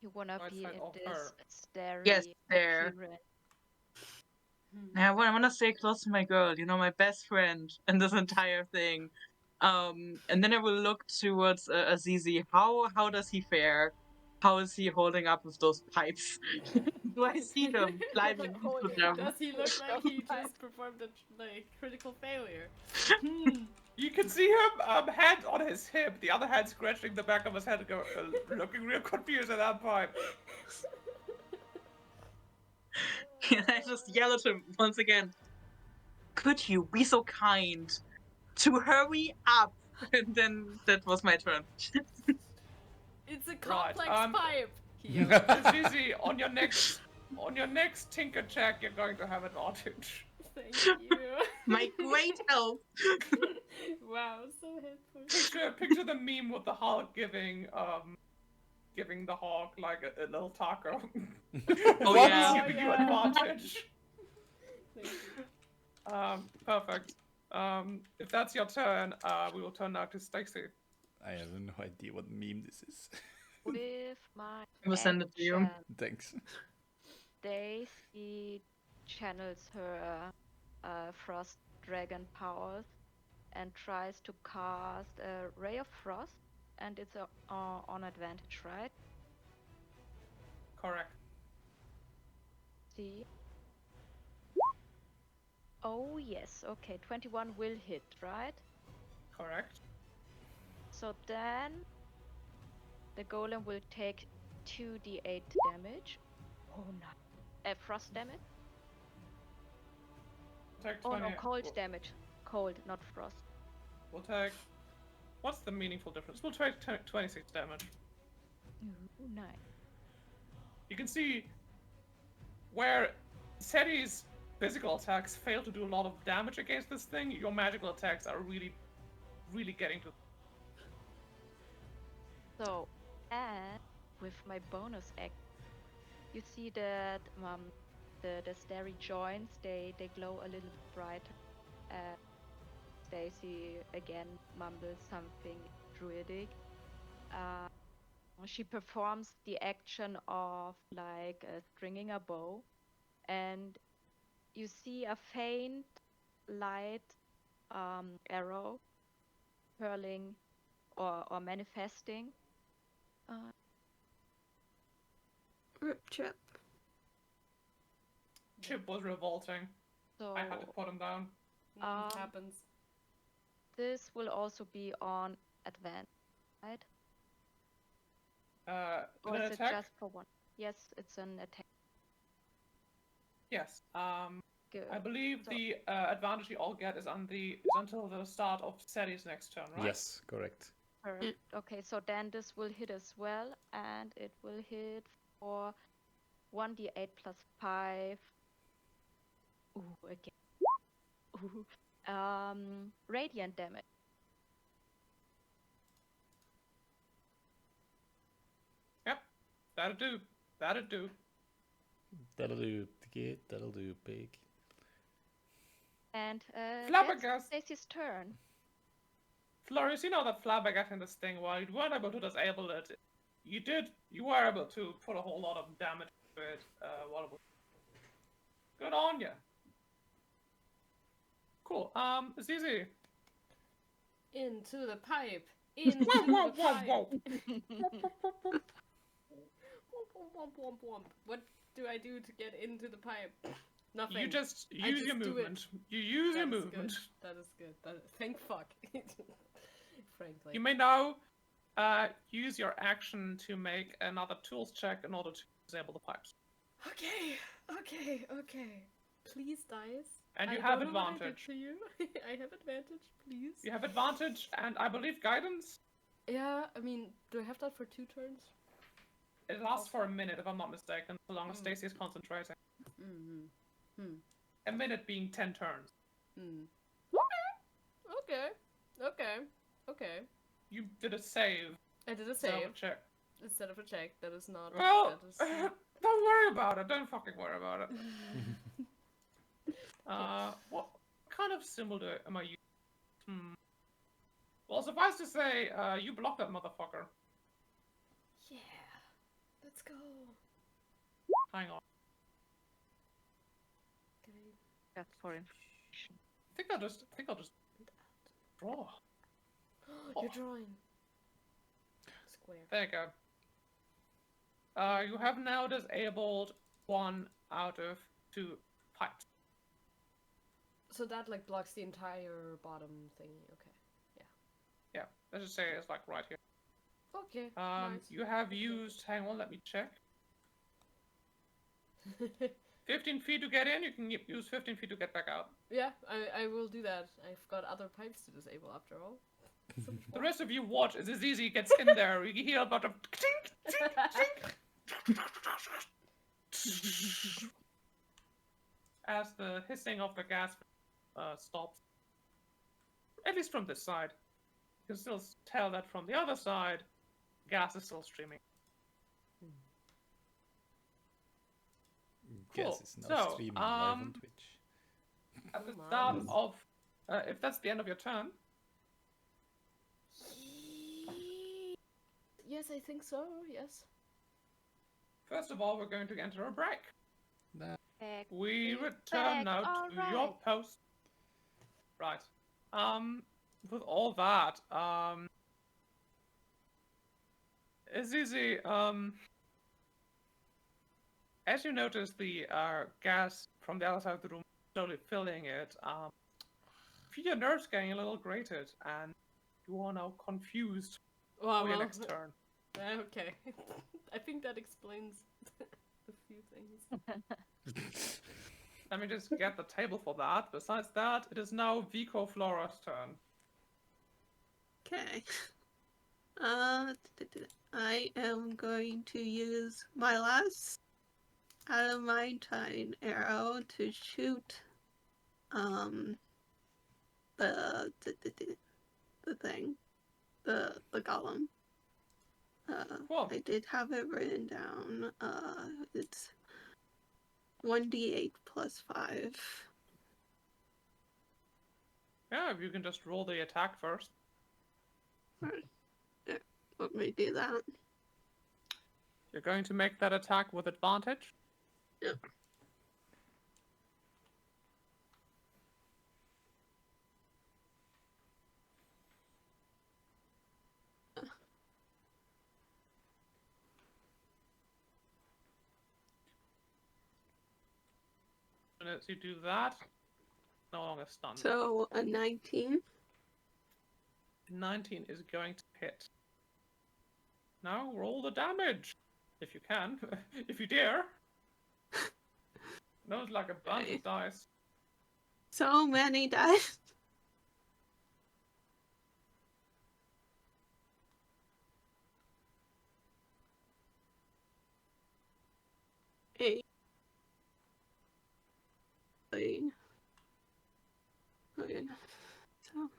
You wanna Right be side in of this her. starry Yes, there. appearance. I want to stay close to my girl, my best friend in this entire thing. And then I will look towards Azizi. How does he fare? How is he holding up with those pipes? Do I see them climbing into them? Does he look like he just performed a critical failure? You can see him, hand on his hip, the other hand scratching the back of his head, looking real confused at that pipe. And I just yell at him once again. Could you be so kind to hurry up? And then that was my turn. It's a complex pipe. Zizi, on your next tinker check, you're going to have advantage. Thank you. My great help. Wow, so helpful. Picture the meme with the Hulk giving the Hawk like a little taco. Oh yeah. Giving you advantage. Thank you. Perfect. If that's your turn, we will turn now to Stacy. I have no idea what meme this is. With my I will send it to you. action, Thanks. Daisy channels her frost dragon powers and tries to cast a ray of frost, and it's on advantage, right? Correct. See. Oh yes, okay, 21 will hit, right? Correct. So then the golem will take 2d8 damage. Oh no. Frost damage? Take Oh 20. no, cold damage. Cold, not frost. We'll take. What's the meaningful difference? We'll take 26 damage. Ooh, nice. You can see where Seti's physical attacks fail to do a lot of damage against this thing, your magical attacks are really, really getting to. So, and with my bonus act, you see that the starry joints, they glow a little bit brighter. Stacy again mumbles something druidic. She performs the action of like stringing a bow, and you see a faint light arrow hurling or manifesting. Rip Chip. Chip was revolting. So I had to put him down. Happens. this will also be on advance, right? Or An is it attack? just for one? Yes, it's an attack. Yes. Good. I believe So- the advantage you all get is until the start of Seti's next turn, right? Yes, correct. Perfect. Okay, so then this will hit as well, and it will hit for 1d8 plus 5. Ooh, again. Ooh. Radiant damage. Yep. That'll do. That'll do. That'll do, kid. That'll do, pig. And that's Flabbergast. Stacy's turn. Florius, you know that flabbergasting this thing, while you weren't able to disable it, you were able to put a whole lot of damage to it while it was. Good on you. Cool. It's easy. Into the pipe. into Womp, the womp, womp, pipe. Womp, womp, womp. What do I do to get into the pipe? Nothing. You just I use just your do it. movement. You use your That is movement. good. That is good. Thank fuck. Frankly. You may now use your action to make another tools check in order to disable the pipes. Okay. Please, dice. And you I have don't know what I did advantage. to you. I have advantage, please. You have advantage, and I believe guidance. Yeah, I mean, do I have that for 2 turns? It lasts for a minute, if I'm not mistaken, so long as Mm. Stacy is concentrating. Mm-hmm. A minute being 10 turns. Okay. You did a save. I did a instead of save check. instead of a check. That is not. Well, That is don't worry about it. Don't fucking worry about it. What kind of symbol am I using? Well, suffice to say, you blocked that motherfucker. Yeah. Let's go. Hang on. Okay. That's for information. I think I'll just draw. You're drawing. Square. There you go. You have now disabled 1 out of 2 pipes. So that like blocks the entire bottom thingy. Okay. Yeah, let's just say it's like right here. Okay. You have used. Hang on, let me check. Nice. 15 feet to get in. You can use 15 feet to get back out. Yeah, I will do that. I've got other pipes to disable after all. The rest of you watch as Azizi gets in there. You hear a bunch of tink, tink, tink. As the hissing of the gas stops. At least from this side. You can still tell that from the other side, gas is still streaming. Guess Cool. it's now So, streaming live on Twitch. At the Oh start my. of, if that's the end of your turn, Yes, I think so. Yes. first of all, we're going to enter a break. Back. We Back, return now to your alright. post. Right. With all that, Azizi, as you notice the gas from the other side of the room slowly filling it, feel your nerves getting a little grated, and you are now confused Wow. for your Well, next turn. okay. I think that explains a few things. Let me just get the table for that. Besides that, it is now Vico Flora's turn. Okay. I am going to use my last adamantine arrow to shoot the thing, the golem. Cool. I did have it written down. It's 1d8 plus 5. Yeah, if you can just roll the attack first. Let me do that. You're going to make that attack with advantage. Yep. And as you do that, no longer stunned. So a 19. 19 is going to hit. Now roll the damage. If you can. If you dare. That was like a bunch of dice. So many dice. Eight. Okay. So.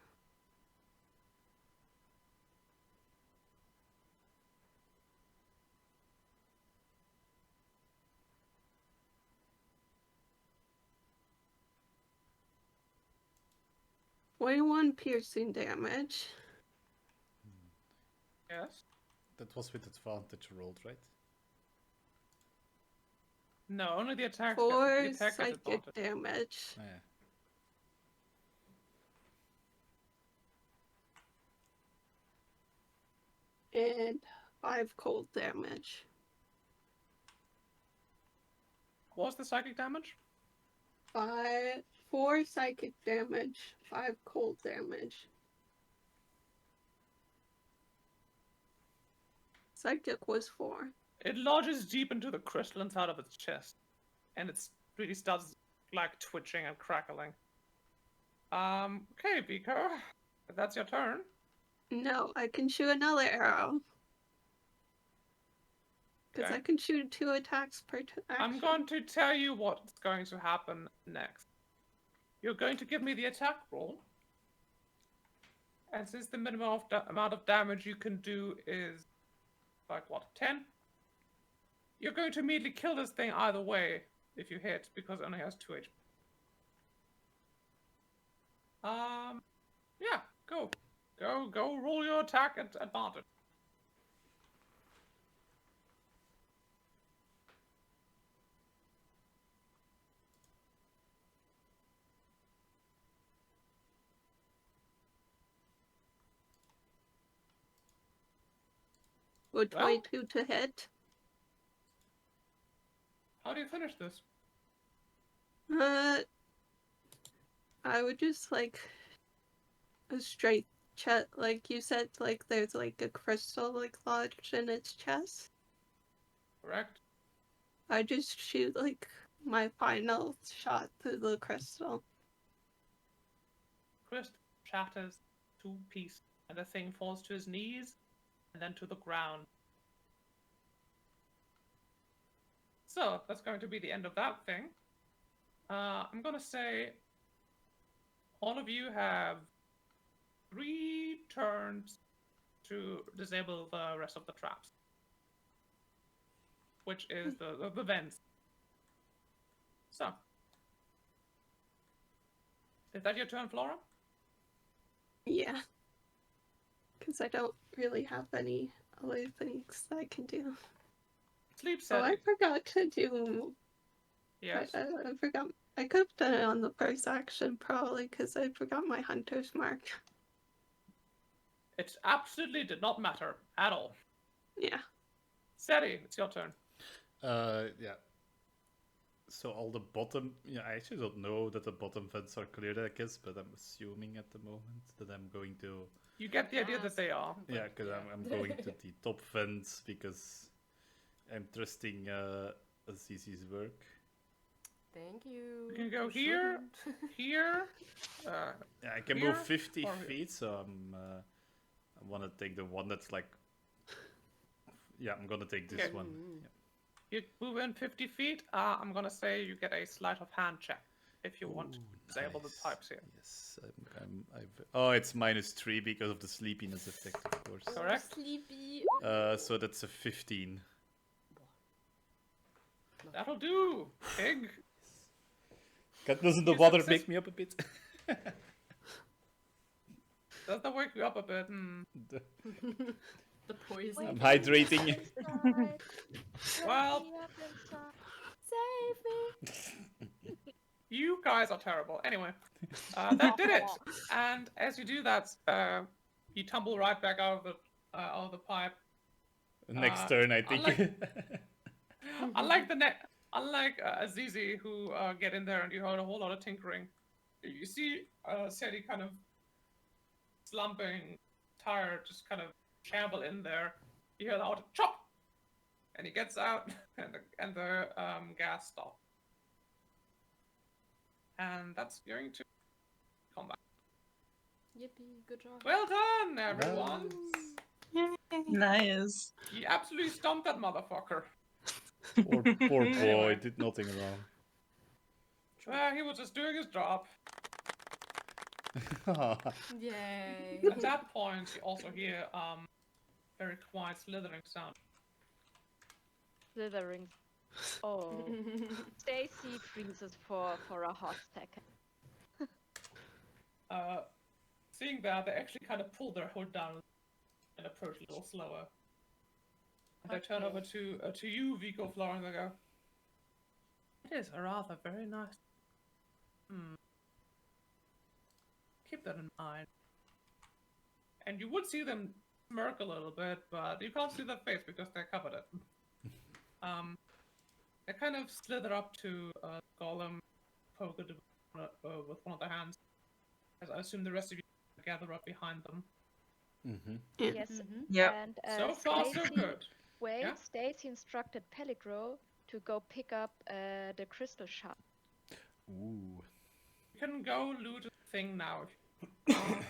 One piercing damage. Yes? That was with advantage rolled, right? No, only the attack. 4 The attack has psychic advantage. damage. Yeah. and 5 cold damage. What was the psychic damage? 4 psychic damage, 5 cold damage. Psychic was 4. It lodges deep into the crystal inside of its chest, and it really starts like twitching and crackling. Okay, Beaker, if that's your turn. No, I can shoot another arrow. Because Okay. I can shoot 2 attacks per action. I'm going to tell you what's going to happen next. You're going to give me the attack roll. And since the minimum amount of damage you can do is, like, what, 10? You're going to immediately kill this thing either way if you hit, because it only has 2 HP. Yeah, go. Go roll your attack at advantage. Would Well- 22 to hit? How do you finish this? I would just like a straight chest, like you said, like there's like a crystal like lodged in its chest. Correct? I just shoot like my final shot through the crystal. Crystal shatters to pieces, and the thing falls to his knees, and then to the ground. So, that's going to be the end of that thing. I'm gonna say all of you have 3 turns to disable the rest of the traps, which is the vents. So, is that your turn, Flora? Yeah. Because I don't really have any other things that I can do. Sleep Oh, I setting. forgot to do. Yes. I forgot. I could have done it on the first action probably because I forgot my hunter's mark. It absolutely did not matter at all. Yeah. Seti, it's your turn. Yeah. So all the bottom, I actually don't know that the bottom vents are clear, I guess, but I'm assuming at the moment that I'm going to. You get the idea that they are. Yeah, because I'm going to the top vents because I'm trusting Azizi's work. Thank you. You can go here, here. Yeah, I can Here move 50 or here? feet, so I want to take the one that's like. Yeah, I'm gonna take this Okay. one. Mm. Yeah. You move in 50 feet. I'm gonna say you get a sleight of hand check if you want to disable the nice. pipes here. Yes, oh, it's -3 because of the sleepiness effect, of course. Correct. Sleepy. So that's a 15. That'll do, pig. Doesn't the You water success- make me up a bit? Does that wake you up a bit? Hmm. The poison. I'm hydrating. Well- Save me. You guys are terrible. Anyway, that did it. And as you do that, you tumble right back out of the pipe. Next turn, I think. Unlike Azizi, who get in there and you heard a whole lot of tinkering, you see Seti kind of slumping, tired, just kind of shamble in there. You hear the auto chop, and he gets out, and the gas stops. And that's going to combat. Yippee, good job. Well done, everyone! Nice. You absolutely stumped that motherfucker. Poor boy, Anyway. did nothing wrong. Well, he was just doing his job. Yay. At that point, you also hear very quiet slithering sound. Slithering. Oh. Stacy freezes for a hot second. Seeing that, they actually kind of pull their hood down and approach a little slower. And they turn over to you, Vico, Flora, and they go, "It is a rather very nice. Keep that in mind." And you would see them smirk a little bit, but you can't see their face because they covered it. They kind of slither up to Golem, poke it with one of their hands. As I assume the rest of you gather up behind them. Mm-hmm. Yeah. Yes. Yep. And So far, so Stacy, good. wait, Yeah? Stacy instructed Pelligro to go pick up the crystal shard. Ooh. You can go loot a thing now. If you want.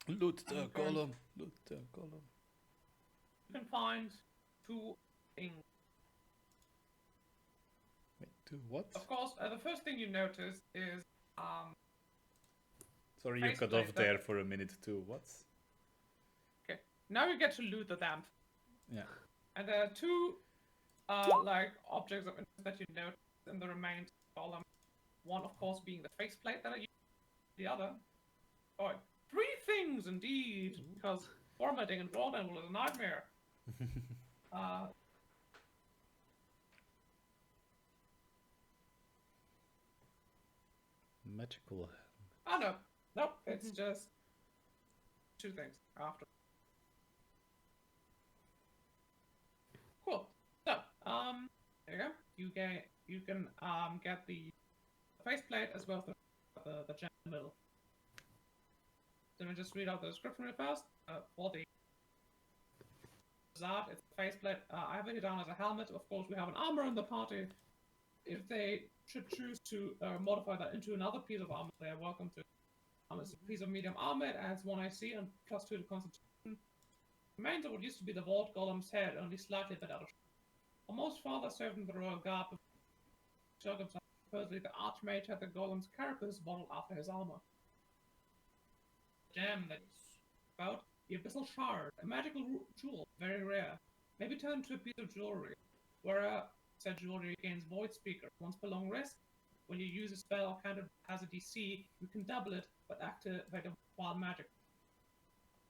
Loot the I'm going- column. Loot the column. You can find 2 things. Wait, do what? Of course, the first thing you notice is Sorry, you cut faceplate off that- there for a minute too. What? okay. Now you get to loot the damn. Yeah. And there are 2 like objects of interest that you notice in the remains column. One, of course, being the faceplate that I used. The other, 3 things indeed, because formatting in Broadland was a nightmare. Magical. Oh no, nope, it's just 2 things after. Cool. So, there you go. You can get the faceplate as well as the gem in the middle. Let me just read out the description real fast. For the Zard, it's a faceplate. I have it down as a helmet. Of course, we have an armor in the party. If they should choose to modify that into another piece of armor, they are welcome to. It's a piece of medium armor. It adds 1 AC and +2 to Constitution. Remains of what used to be the Vault Golem's head, only slightly a bit out of shape. Almost father served in the Royal Guard. Circumstances. Supposedly, the Archmage had the Golem's carapace modeled after his armor. The gem that about the Abyssal Shard, a magical jewel, very rare. Maybe turned to a piece of jewelry. Where said jewelry gains Void Speaker. Once per long rest, when you use a spell or counter has a DC, you can double it, but activate a wild magic.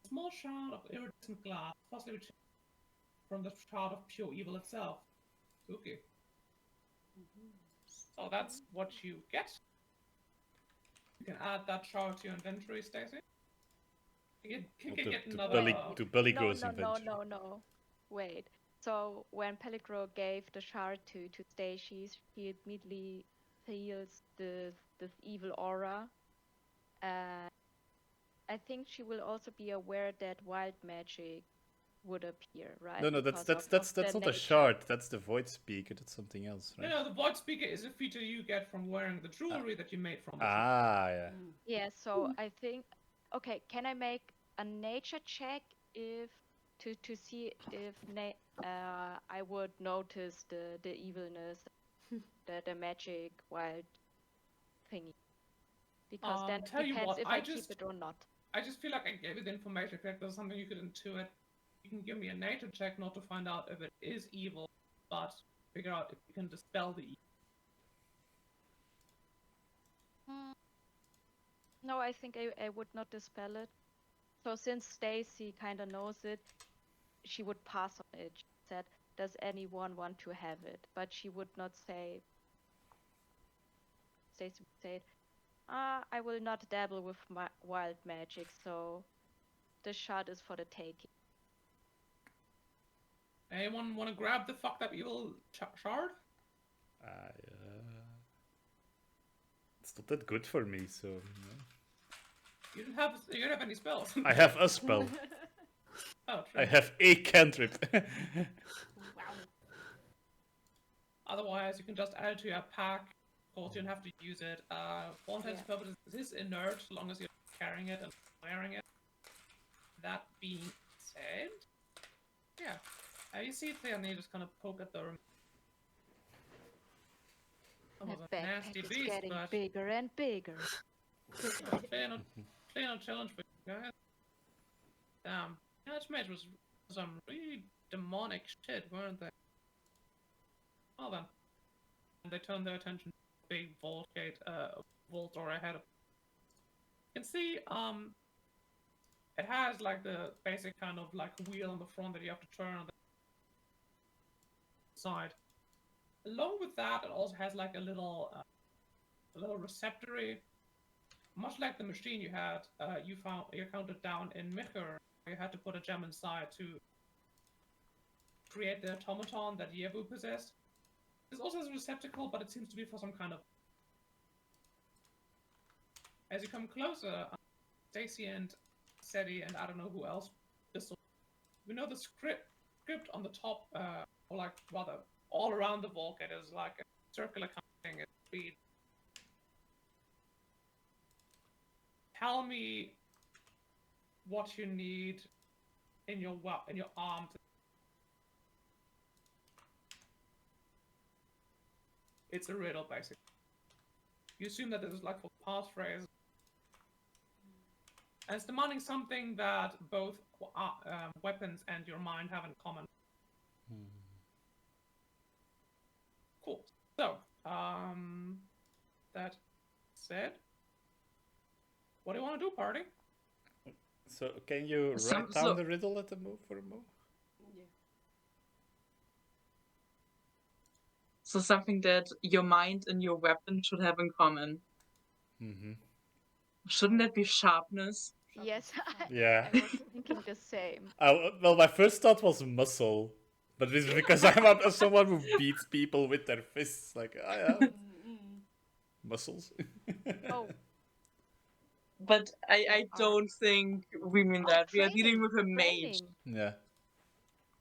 A small shard of iridescent glass, possibly from the shard of pure evil itself. Spooky. So that's what you get. You can add that shard to your inventory, Stacy. You can get another. To Belly No, Grows no, no, inventory. no. Wait. So when Pelligro gave the shard to Stacy, she immediately feels this evil aura. I think she will also be aware that wild magic would appear, right? No, Because that's of the not a nature. shard. That's the Void Speaker. That's something else, right? No, the Void Speaker is a feature you get from wearing the jewelry that you made from the shard. Yeah. Yeah, so I think, okay, can I make a nature check if to see if I would notice the evilness, the magic wild thingy? Because then it Tell you depends what, if I I just- keep it or not. I just feel like I gave you the information. If there's something you could intuit, you can give me a nature check not to find out if it is evil, but figure out if you can dispel the evil. No, I think I would not dispel it. So since Stacy kind of knows it, she would pass on it. She said, "Does anyone want to have it?" But she would not say. Stacy would say, "I will not dabble with my wild magic, so the shard is for the taking." Anyone want to grab the fucked up evil shard? It's not that good for me, so. You don't have any spells. I have a spell. Oh, true. I have a cantrip. Wow. Otherwise, you can just add it to your pack. Of course, you don't have to use it. For all intents and purposes, it is inert so long as you're carrying it and wearing it. That being said, yeah. You see Theone just kind of poke at the. That was The a nasty backpack is beast, getting but bigger and bigger. playing a challenge for you guys. Damn, Archmage was some really demonic shit, weren't they? Well then, and they turned their attention to the big vault gate, vault door ahead of. You can see, it has like the basic kind of like wheel on the front that you have to turn on the side. Along with that, it also has like a little receptory, much like the machine you had. You counted down in Micher you had to put a gem inside to create the automaton that Yevu possessed. This also has a receptacle, but it seems to be for some kind of... As you come closer, Stacy and Seti and I don't know who else, we know the script on the top, or like rather all around the Volkite is like a circular kind of thing. It reads, tell me what you need in your arm. It's a riddle, basically. You assume that this is like for passphrase. And it's demanding something that both weapons and your mind have in common. Cool. So, that said, what do you want to do, party? So can you write down the riddle at the for a moment? Yeah. So something that your mind and your weapon should have in common. Mm-hmm. Shouldn't that be sharpness? Yes, Yeah. I was thinking the same. Well, my first thought was muscle, but it's because I'm someone who beats people with their fists. Like, yeah, muscles. Oh, But I don't think we mean that. We are dealing training, with a mage. training. Yeah.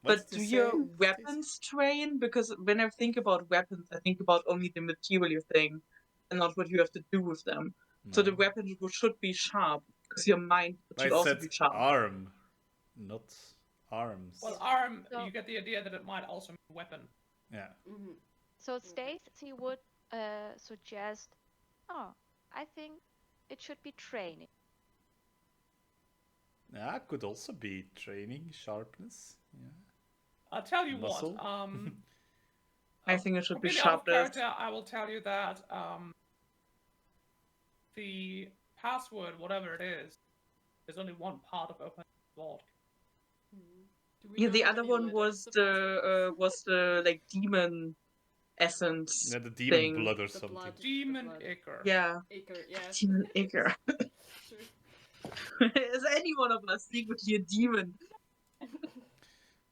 What But did do you your say, weapons train? Because when I think about weapons, I think about only the material thing and not what you have to do with them. So the No. weapon should be sharp, because your mind should I also said be sharp. arm, not arms. Well, arm, So- you get the idea that it might also mean weapon. Yeah. Mm-hmm. So Stacy would suggest, I think it should be training. Yeah, it could also be training, sharpness. Yeah. I'll tell you Muscle. what. I think it should be Completely out of sharpness. character, I will tell you that the password, whatever it is only one part of opening the vault. Do we Yeah, know the how other many one letters was the like demon essence. Yeah, the demon thing. blood or The something. blood. Demon blood. Ichor. Yeah, Acre, yeah. demon Iker. Sure. Is any one of us secretly a demon?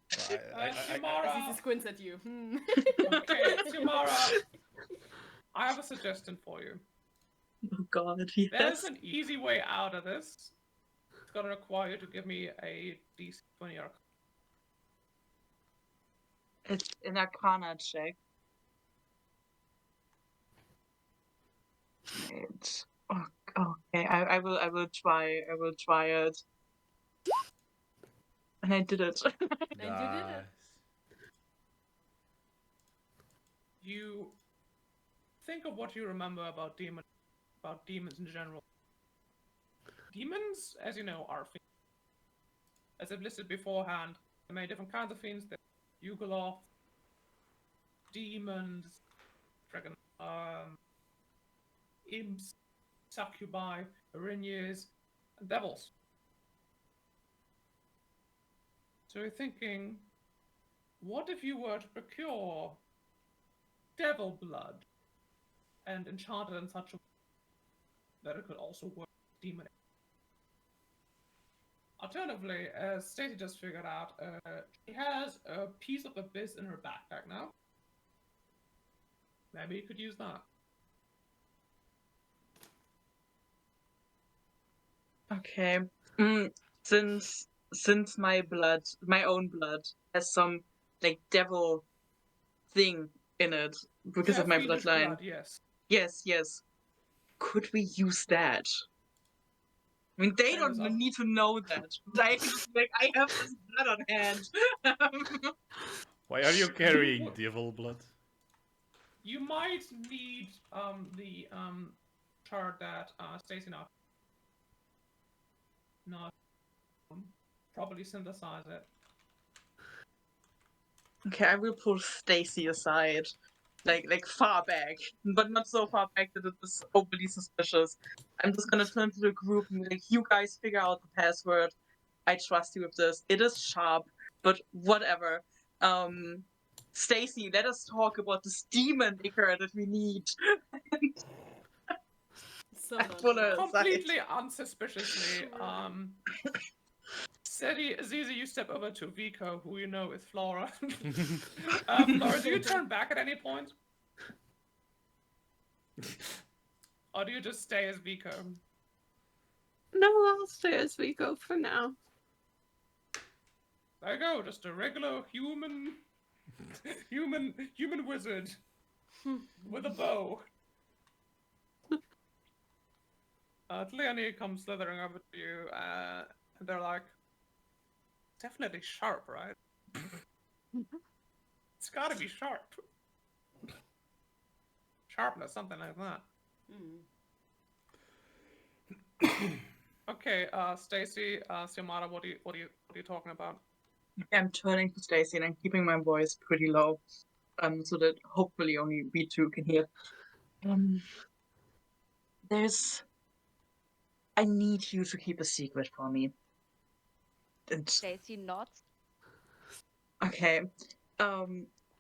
Tamara. As he squints at you. Okay, Tamara. I have a suggestion for you. Oh god, There's yes. an easy way out of this. It's gonna require you to give me a DC 20 arc. It's an arcana check. Right. Oh, okay, I will try it. And I did it. And you did it. You think of what you remember about demons in general. Demons, as you know, are fiends. As I've listed beforehand, there are many different kinds of fiends. There's Yugoloth, demons, dragon, imps, succubi, Erinyes, and devils. So you're thinking, what if you were to procure devil blood and enchant it in such a way that it could also work with demon? Alternatively, as Stacey just figured out, she has a piece of abyss in her backpack now. Maybe you could use that. Okay. Since my own blood, has some like devil thing in it because Yeah, of my fiendish bloodline. blood, yes. Yes. Could we use that? I mean, they Same don't as us. need to know that. Like I have this blood on hand. Why are you carrying devil blood? You might need the chart that Stacey not properly synthesize it. Okay, I will pull Stacy aside, like far back, but not so far back that it is overly suspicious. I'm just gonna turn to the group and be like, "You guys figure out the password. I trust you with this. It is sharp, but whatever. Stacy, let us talk about this demon Icar that we need." So I pull her aside. Completely unsuspiciously, Zizi, you step over to Vico, who you know is Flora. Flora, do you turn back at any point? Or do you just stay as Vico? No, I'll stay as we go for now. There you go, just a regular human wizard with a bow. Leonie comes slithering over to you, and they're like, definitely sharp, right? It's gotta be sharp. Sharpness, something like that. Okay, Stacy, Xiomara, what are you talking about? I'm turning to Stacy and I'm keeping my voice pretty low, so that hopefully only we two can hear. I need you to keep a secret for me. And, Stacy nods. okay.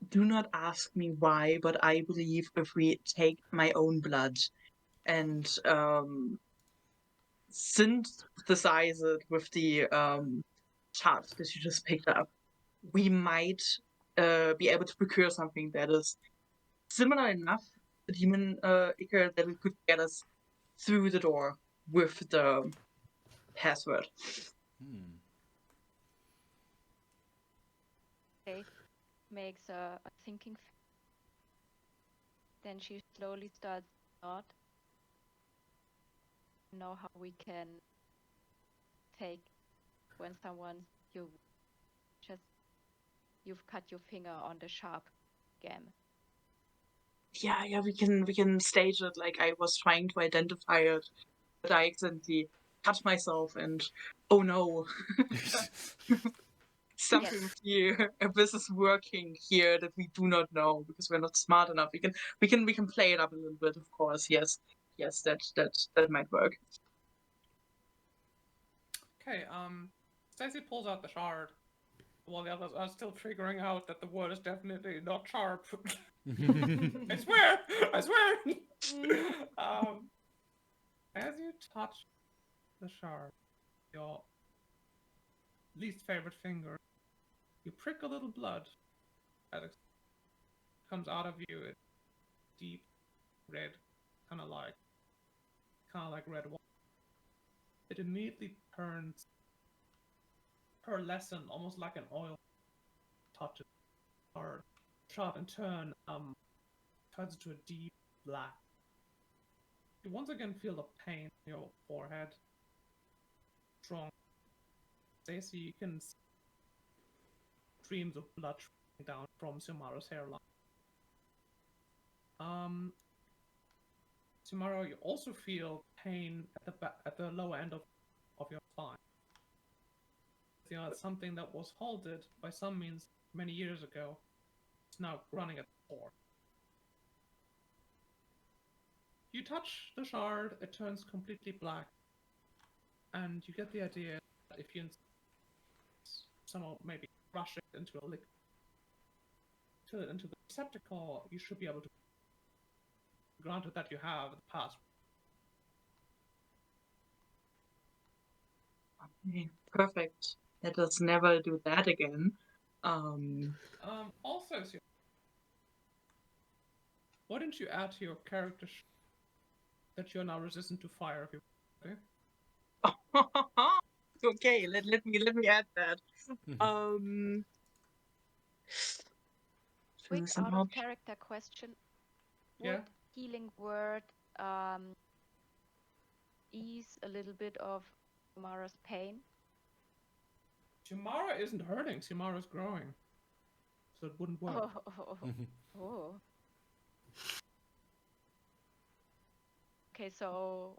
Do not ask me why, but I believe if we take my own blood and synthesize it with the chart that you just picked up, we might be able to procure something that is similar enough to demon ichor that we could get us through the door with the password. Stacy makes a thinking. Then she slowly starts to nod. Know how we can take when you've cut your finger on the sharp gem. Yeah, we can stage it like I was trying to identify it, but I accidentally cut myself and oh no. Something with the abyss is working here that we do not know because we're not smart enough. We can play it up a little bit, of course. Yes, that might work. Okay, Stacy pulls out the shard while the others are still figuring out that the word is definitely not sharp. I swear! As you touch the shard, your least favorite finger, you prick a little blood as it comes out of you. It's deep red, kind of like red wine. It immediately turns pearlescent, almost like an oil. Touches hard, sharp, and turns to a deep black. You once again feel the pain in your forehead. Strong. Stacy, you can see streams of blood down from Xiomara's hairline. Xiomara, you also feel pain at the lower end of your spine. It's something that was halted by some means many years ago. It's now running at the core. You touch the shard, it turns completely black, and you get the idea that if you somehow maybe rush it into a liquid, into the receptacle, you should be able to. Granted that you have the password. Okay, perfect. Let us never do that again. Also, why didn't you add to your character that you're now resistant to fire? If you Okay, let me add that. Quick choose an out of option. character question. Would Yeah. healing word ease a little bit of Mara's pain? Xiomara isn't hurting. Xiomara's growing, so it wouldn't work. Oh. Okay, so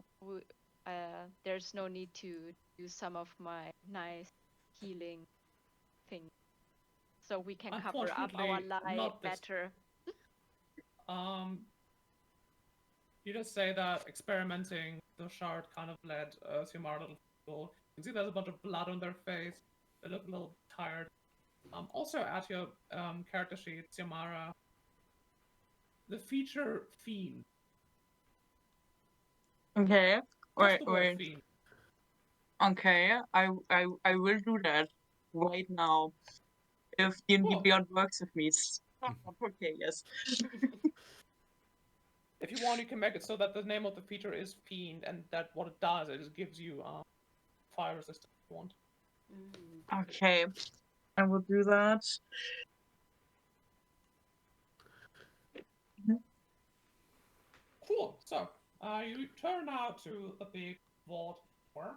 there's no need to use some of my nice healing things, so we can cover up our Unfortunately, lie not this. better. You just say that experimenting the shard kind of led Xiomara a little fool. You can see there's a bunch of blood on their face. They look a little tired. Also, at your character sheet, Xiomara, the feature fiend. Okay. Just the word fiend. Okay, I will do that right now. If D&D Cool. Beyond works with me. Okay, yes. If you want, you can make it so that the name of the feature is Fiend, and that what it does is it gives you fire resistance if you want. Okay, I will do that. Cool. So, you turn out to the big vault door.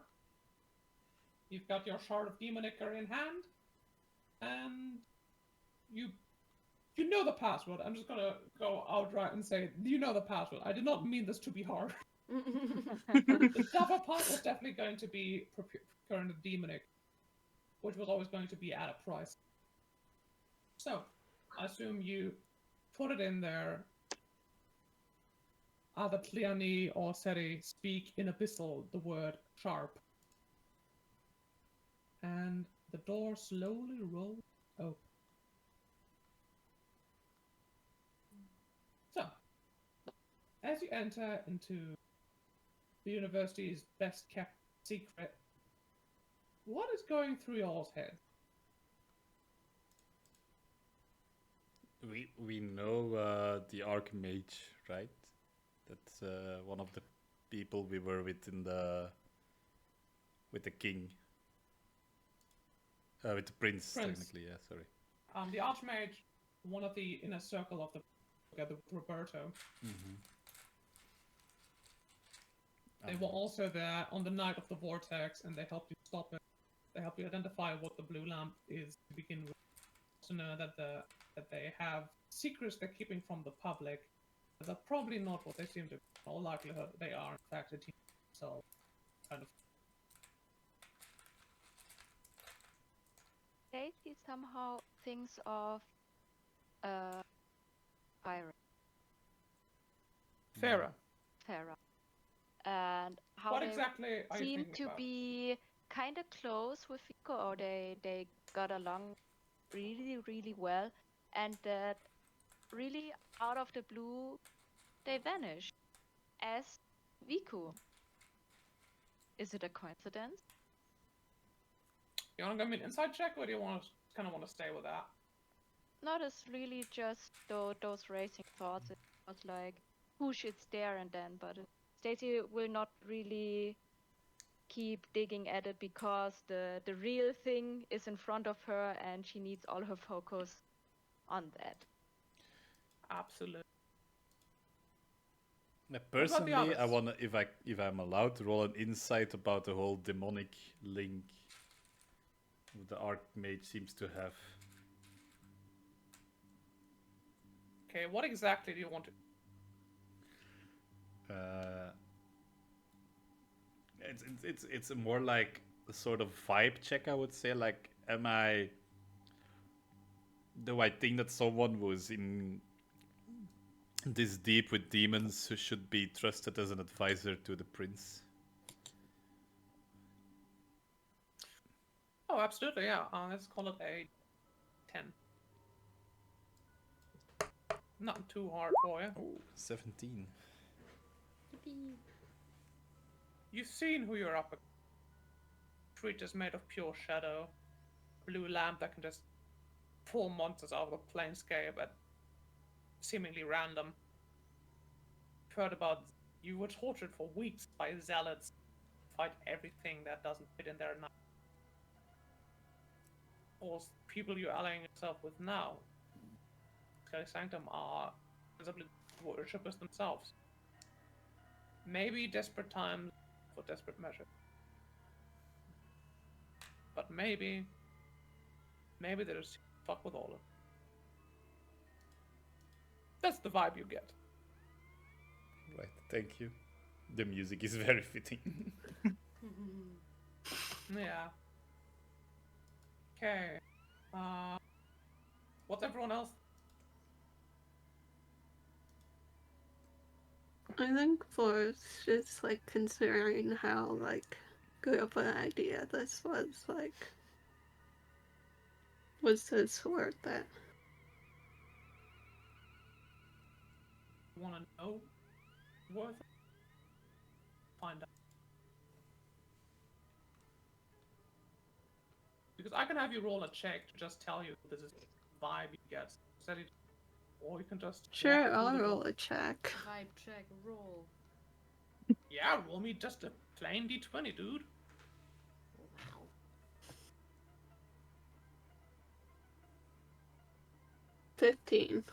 You've got your shard of demon ichor in hand, and you know the password. I'm just gonna go outright and say you know the password. I did not mean this to be hard. The tougher part was definitely going to be procuring the demon ichor, which was always going to be at a price. So, I assume you put it in there. Either Tliani or Seri speak in Abyssal the word sharp. And the door slowly rolls open. So, as you enter into the university's best kept secret, what is going through y'all's head? We know the Archmage, right? That's one of the people we were with with the king. With the prince, technically, yeah, sorry. The Archmage, one of the inner circle of the together with Roberto. Mm-hmm. They were also there on the night of the vortex, and they helped you stop it. They helped you identify what the blue lamp is to begin with. Also know that they have secrets they're keeping from the public. But they're probably not what they seem to be. In all likelihood, they are in fact a team. So, kind of. Stacy somehow thinks of pirate Farah, Farah, and how what they exactly are you seem thinking to about? be kind of close with Vico, or they got along really well, and that really out of the blue they vanish as Vico. Is it a coincidence? You want to give me an inside check, or do you want to kind of want to stay with that? Not as really just those racing thoughts. It was like, who should stare and then, but Stacy will not really keep digging at it because the real thing is in front of her and she needs all her focus on that. Absolutely. Personally, I others? wanna if I'm allowed to roll an insight about the whole demonic link the Archmage seems to have. Okay, what exactly do you want to? It's a more like a sort of vibe check, I would say. Like, do I think that someone who's in this deep with demons who should be trusted as an advisor to the prince? Oh, absolutely, yeah. Let's call it a 10. Not too hard for you. Oh, 17. You've seen who you're up against. Creatures made of pure shadow. Blue lamp that can just pull monsters out of the planescape at seemingly random. You've heard about you were tortured for weeks by zealots to fight everything that doesn't fit in their knife. Or people you're allying yourself with now. Sky Sanctum are principally worshippers themselves. Maybe desperate times for desperate measures. But maybe they just fuck with all of it. That's the vibe you get. Right, thank you. The music is very fitting. Yeah. Okay. What's everyone else? I think for just like considering how like good of an idea this was, like, was this worth it? You want to know? Worth it? Find out. Because I can have you roll a check to just tell you this is the vibe you get. Or you can just Sure, walk I'll through the roll door. a check. Vibe check, roll. Yeah, roll me just a plain d20, dude. Wow. $15.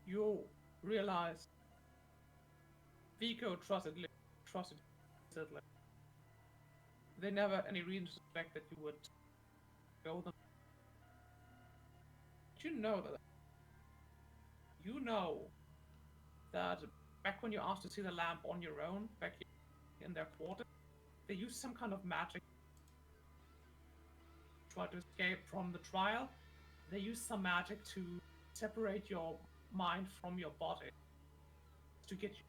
You realize Vico trusted implicitly. They never had any reason to suspect that you would go them. But you know that back when you asked to see the lamp on your own, back in their quarters, they used some kind of magic to try to escape from the trial. They used some magic to separate your mind from your body to get you.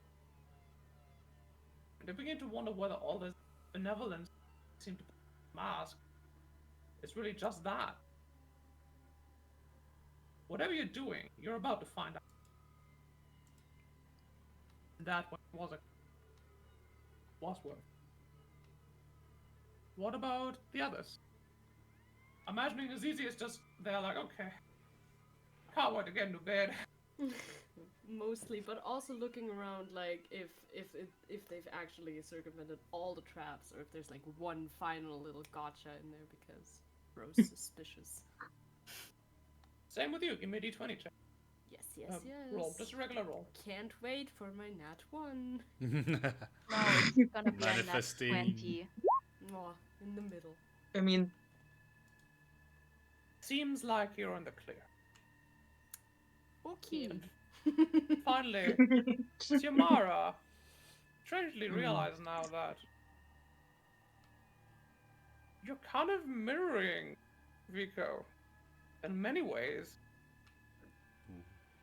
And they begin to wonder whether all this benevolence seemed to mask is really just that. Whatever you're doing, you're about to find out. That was worth. What about the others? Imagining as easy as just they're like, okay, can't wait to get into bed. Mostly, but also looking around like if they've actually circumvented all the traps, or if there's like one final little gotcha in there because Rose suspicious. Same with you. Give me a d20 check. Yes. Roll, just a regular roll. Can't wait for my nat 1. No, it's gonna be a nat Manifesting. 20. Oh, in the middle. I mean, Seems like you're in the clear. Okay. Finally, Xiomara strangely realizes now that you're kind of mirroring Vico in many ways.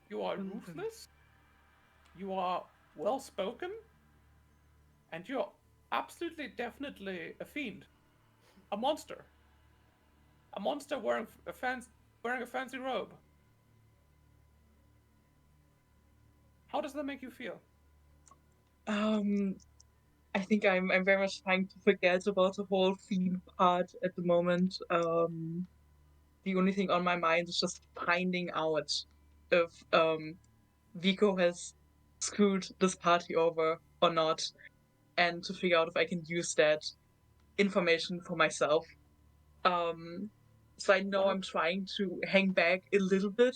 You are ruthless, you are well spoken, and you're absolutely definitely a fiend. A monster. A monster wearing a fancy robe. How does that make you feel? I think I'm very much trying to forget about the whole theme part at the moment. The only thing on my mind is just finding out if Vico has screwed this party over or not, and to figure out if I can use that information for myself. So I know I'm trying to hang back a little bit,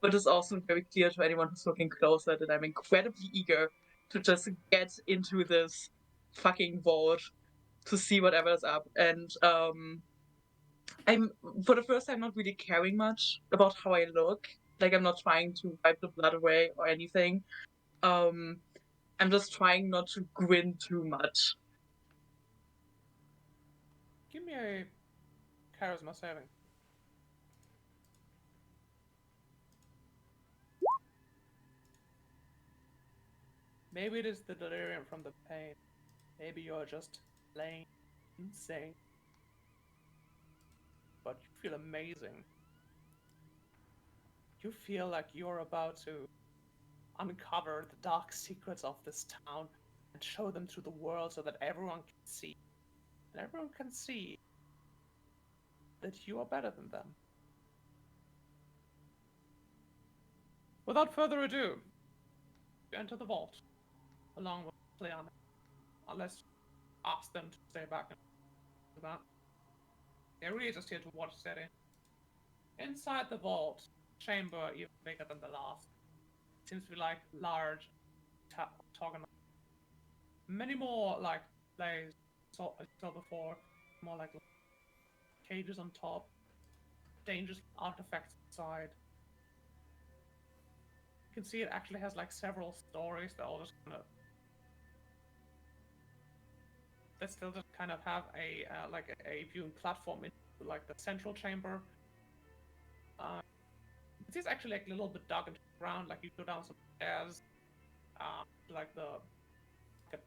but it's also very clear to anyone who's looking closer that I'm incredibly eager to just get into this fucking vault to see whatever's up. And I'm for the first time not really caring much about how I look. Like I'm not trying to wipe the blood away or anything. I'm just trying not to grin too much. Give me a charisma saving. Maybe it is the delirium from the pain. Maybe you're just plain insane. But you feel amazing. You feel like you're about to uncover the dark secrets of this town and show them to the world so that everyone can see. And everyone can see that you are better than them. Without further ado, you enter the vault along with Leanna. Unless you ask them to stay back and do that. They're really just here to watch setting. Inside the vault, chamber even bigger than the last. Seems to be like large, octagonal. Many more like plays I saw before, more like cages on top, dangerous artifacts inside. You can see it actually has like several stories that all just kind of that still just kind of have a like a viewing platform in like the central chamber. It is actually like a little bit dug into the ground, like you go down some stairs, like a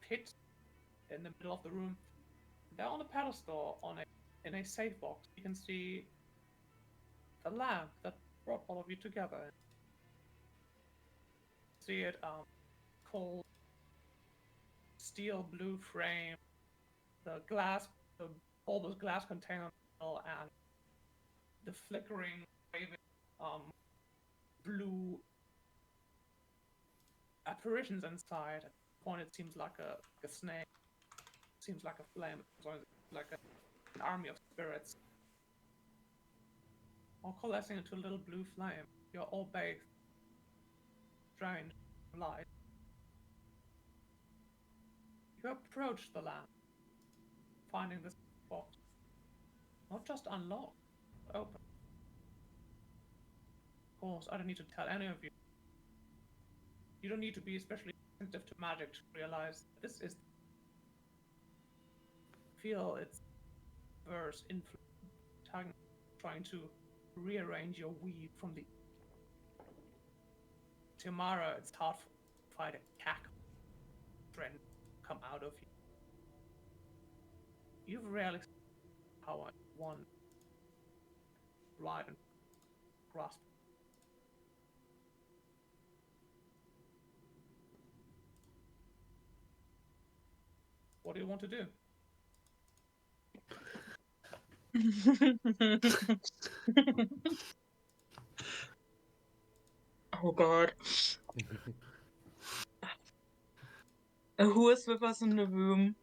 pit in the middle of the room. There on a pedestal in a safe box, you can see the lamp that brought all of you together. See it cold, steel blue frame, the bulbous glass container, and the flickering, waving, blue apparitions inside. At the point, it seems like a snake. It seems like a flame. It's like an army of spirits, all coalescing into a little blue flame. You're all bathed, strange light. You approach the lamp, finding this box not just unlocked, but open. Of course, I don't need to tell any of you. You don't need to be especially sensitive to magic to realize that this is. Feel its verse influence, trying to rearrange your weave from the. Tomorrow, it's hard to find a cackle trend come out of you. You've rarely seen how one ride and grasp. What do you want to do? Oh god. Who is with us in the room?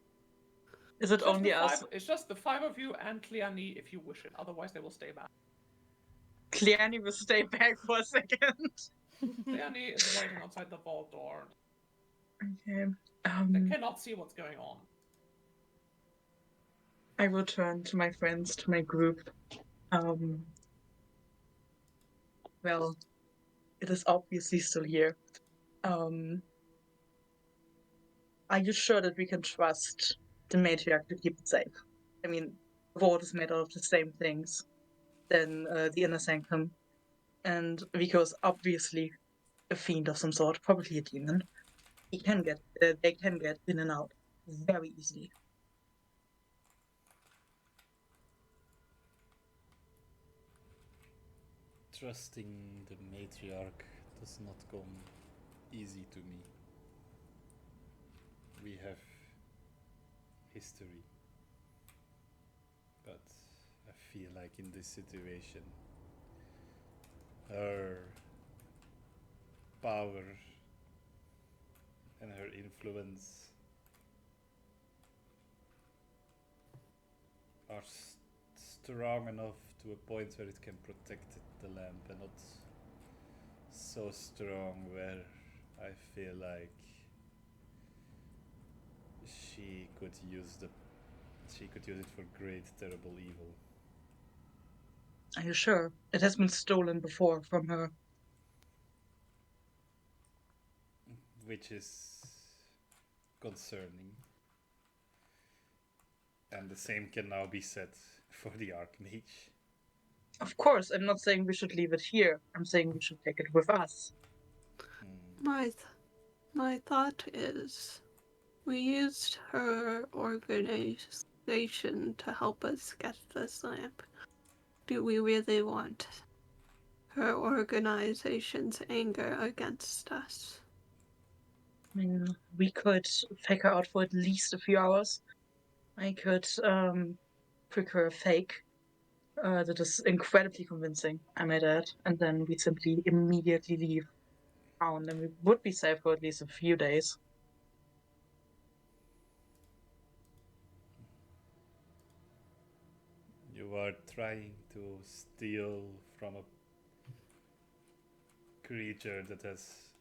Is it only us? It's just the 5 of you and Cleani if you wish it. Otherwise, they will stay back. Clearly will stay back for a second. Cleani is waiting outside the vault door. Okay. They cannot see what's going on. I will turn to my friends, to my group. Well, it is obviously still here. Are you sure that we can trust the matriarch to keep it safe? I mean, the vault is made out of the same things than the inner sanctum. And Rico's obviously a fiend of some sort, probably a demon. They can get in and out very easily. Trusting the matriarch does not come easy to me. We have history, but I feel like in this situation, her power and her influence are strong enough to a point where it can protect the lamp, and not so strong where I feel like she could use it for great terrible evil. Are you sure? It has been stolen before from her. Which is concerning. And the same can now be said for the Archmage. Of course, I'm not saying we should leave it here. I'm saying we should take it with us. My thought is we used her organization to help us get this lamp. Do we really want her organization's anger against us? I mean, we could fake her out for at least a few hours. I could procure a fake that is incredibly convincing, I might add, and then we simply immediately leave town, and we would be safe for at least a few days. You are trying to steal from a creature that has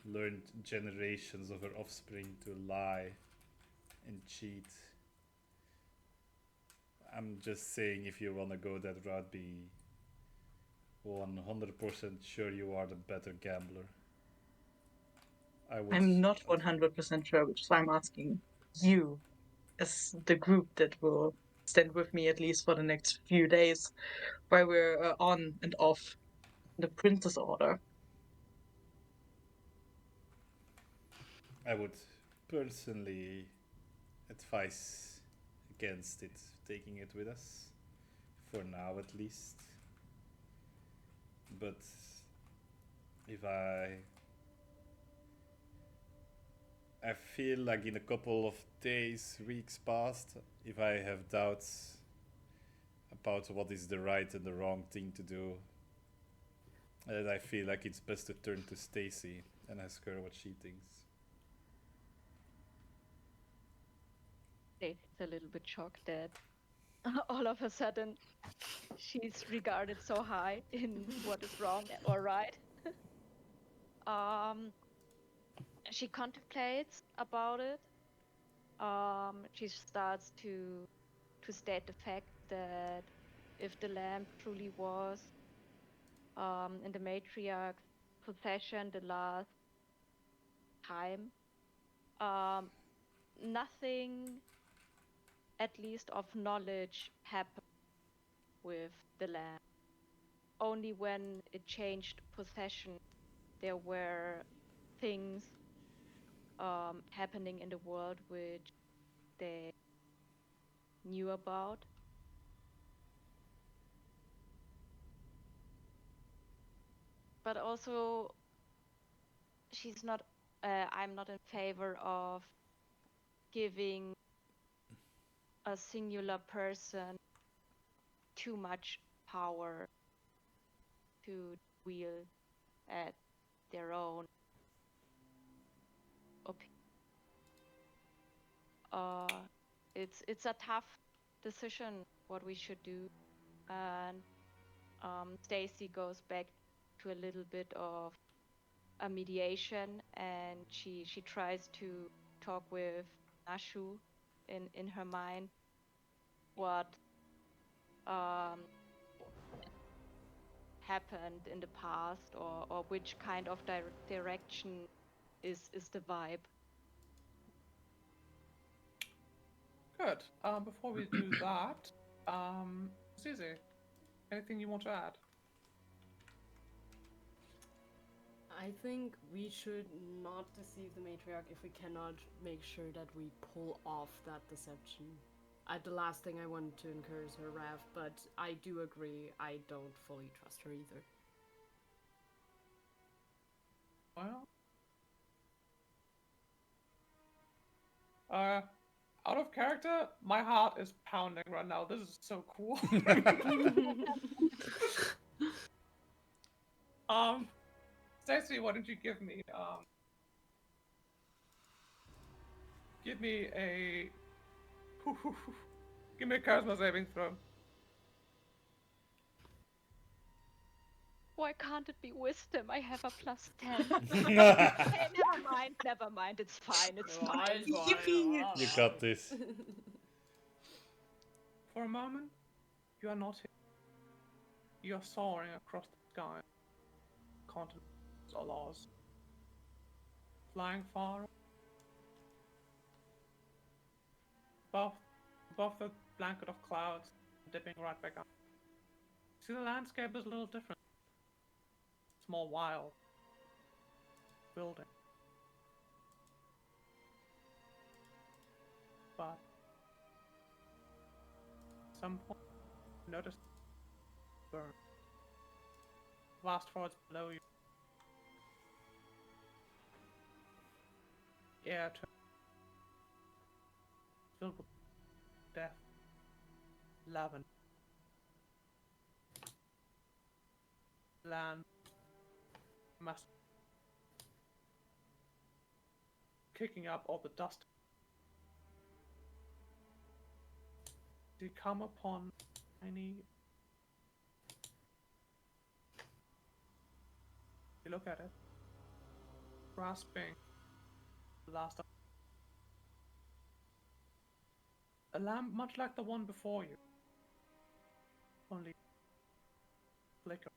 learned generations of her offspring to lie and cheat. I'm just saying, if you want to go that route, be 100% sure you are the better gambler. I'm not 100% sure, which is why I'm asking you, as the group that will stand with me at least for the next few days, while we're on and off the Princess Order. I would personally advise against it, taking it with us, for now at least. But if I I feel like in a couple of days, weeks past, if I have doubts about what is the right and the wrong thing to do, and I feel like it's best to turn to Stacy and ask her what she thinks. Stacy's a little bit shocked that all of a sudden she's regarded so high in what is wrong or right. Um, she contemplates about it. She starts to state the fact that if the lamp truly was in the matriarch's possession the last time, um, nothing, at least of knowledge, happened with the lamp. Only when it changed possession, there were things happening in the world which they knew about. But also, she's not. I'm not in favor of giving a singular person too much power to wield at their own opinion. It's a tough decision what we should do, and Stacy goes back to a little bit of a mediation, and she tries to talk with Nashu in her mind what um, happened in the past, or which kind of direction is the vibe. Good. Before we do that, Zizi, anything you want to add? I think we should not deceive the matriarch if we cannot make sure that we pull off that deception. The last thing I want to incur is her wrath, but I do agree I don't fully trust her either. Well, out of character, my heart is pounding right now. This is so cool. Stacey, why don't you give me a give me a charisma saving throw. Why can't it be wisdom? I have a +10. Hey, never mind. It's fine. It's fine. Yippee! You got this. For a moment, you are not here. You are soaring across the sky. Continents are lost. Flying far above the blanket of clouds, dipping right back up. See, the landscape is a little different. It's more wild. Building. But at some point, you notice burn. Vast forests below you. Air filled with death, lavender. Land, mass, kicking up all the dust. You come upon tiny. You look at it, grasping the last of a lamp much like the one before you, only flicker.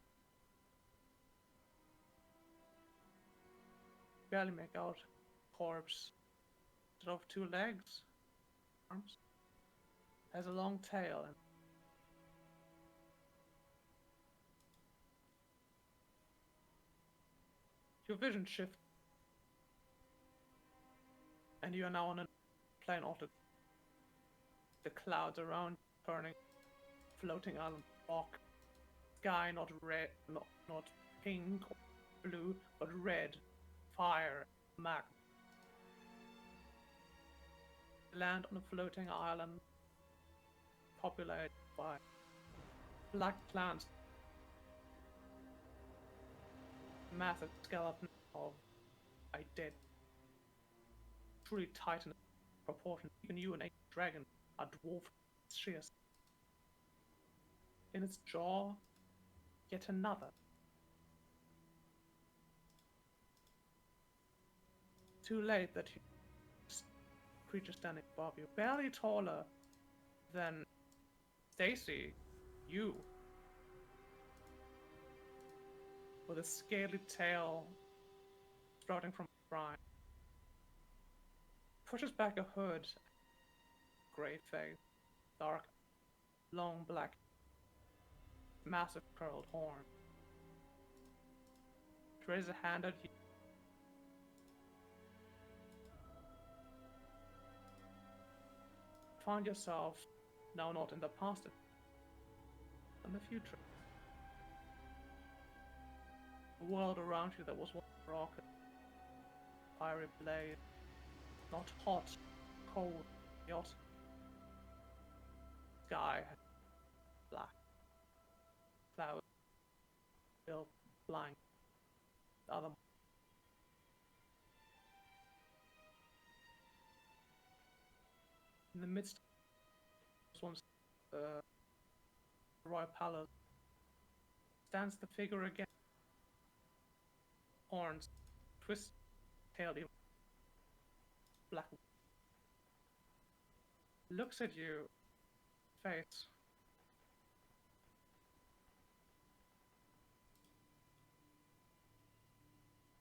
Barely make out corpse. Instead of 2 legs, arms, has a long tail and your vision shifts, and you are now on a plane altogether. The clouds around turning, floating on rock, sky not red, not pink or blue, but red, fire, magma. land on a floating island populated by black plants, massive skeleton of a dead, truly titan proportion. Even you, an ancient dragon, a dwarf, sheer. In its jaw, yet another. Too late that creature standing above you, barely taller than Stacy, you, with a scaly tail sprouting from its spine, pushes back a hood, gray face, dark, long black, massive curled horn. She raises a hand at you. Find yourself now not in the past, but in the future. The world around you that was once rocket, fiery blaze, not hot, cold, hot. Sky black, clouds filled blank. The other in the midst of once royal palace stands the figure again. Horns, twist, tail, black. Looks at you, face.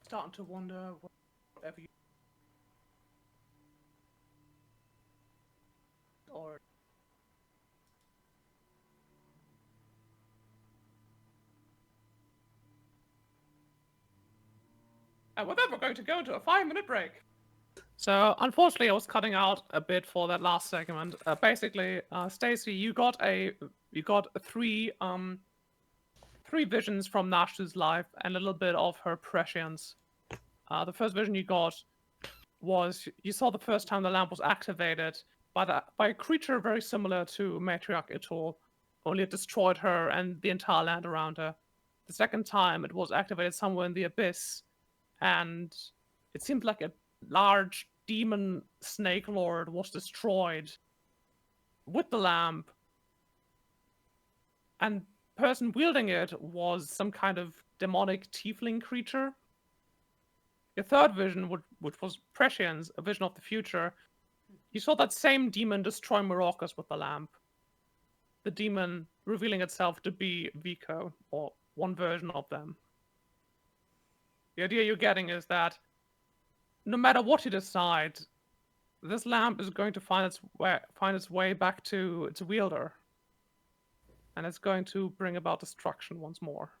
Starting to wonder whatever you or and with that, we're going to go into a 5-minute break. So, unfortunately, I was cutting out a bit for that last segment. Basically, Stacy, you got three visions from Nash's life and a little bit of her prescience. The first vision you got was you saw the first time the lamp was activated by a creature very similar to Matriarch Itul, only it destroyed her and the entire land around her. The second time it was activated somewhere in the abyss, and it seemed like a large demon snake lord was destroyed with the lamp, and person wielding it was some kind of demonic tiefling creature. Your third vision, which was prescience, a vision of the future, you saw that same demon destroy Maracas with the lamp. The demon revealing itself to be Vico, or one version of them. The idea you're getting is that no matter what you decide, this lamp is going to find its way back to its wielder. And it's going to bring about destruction once more.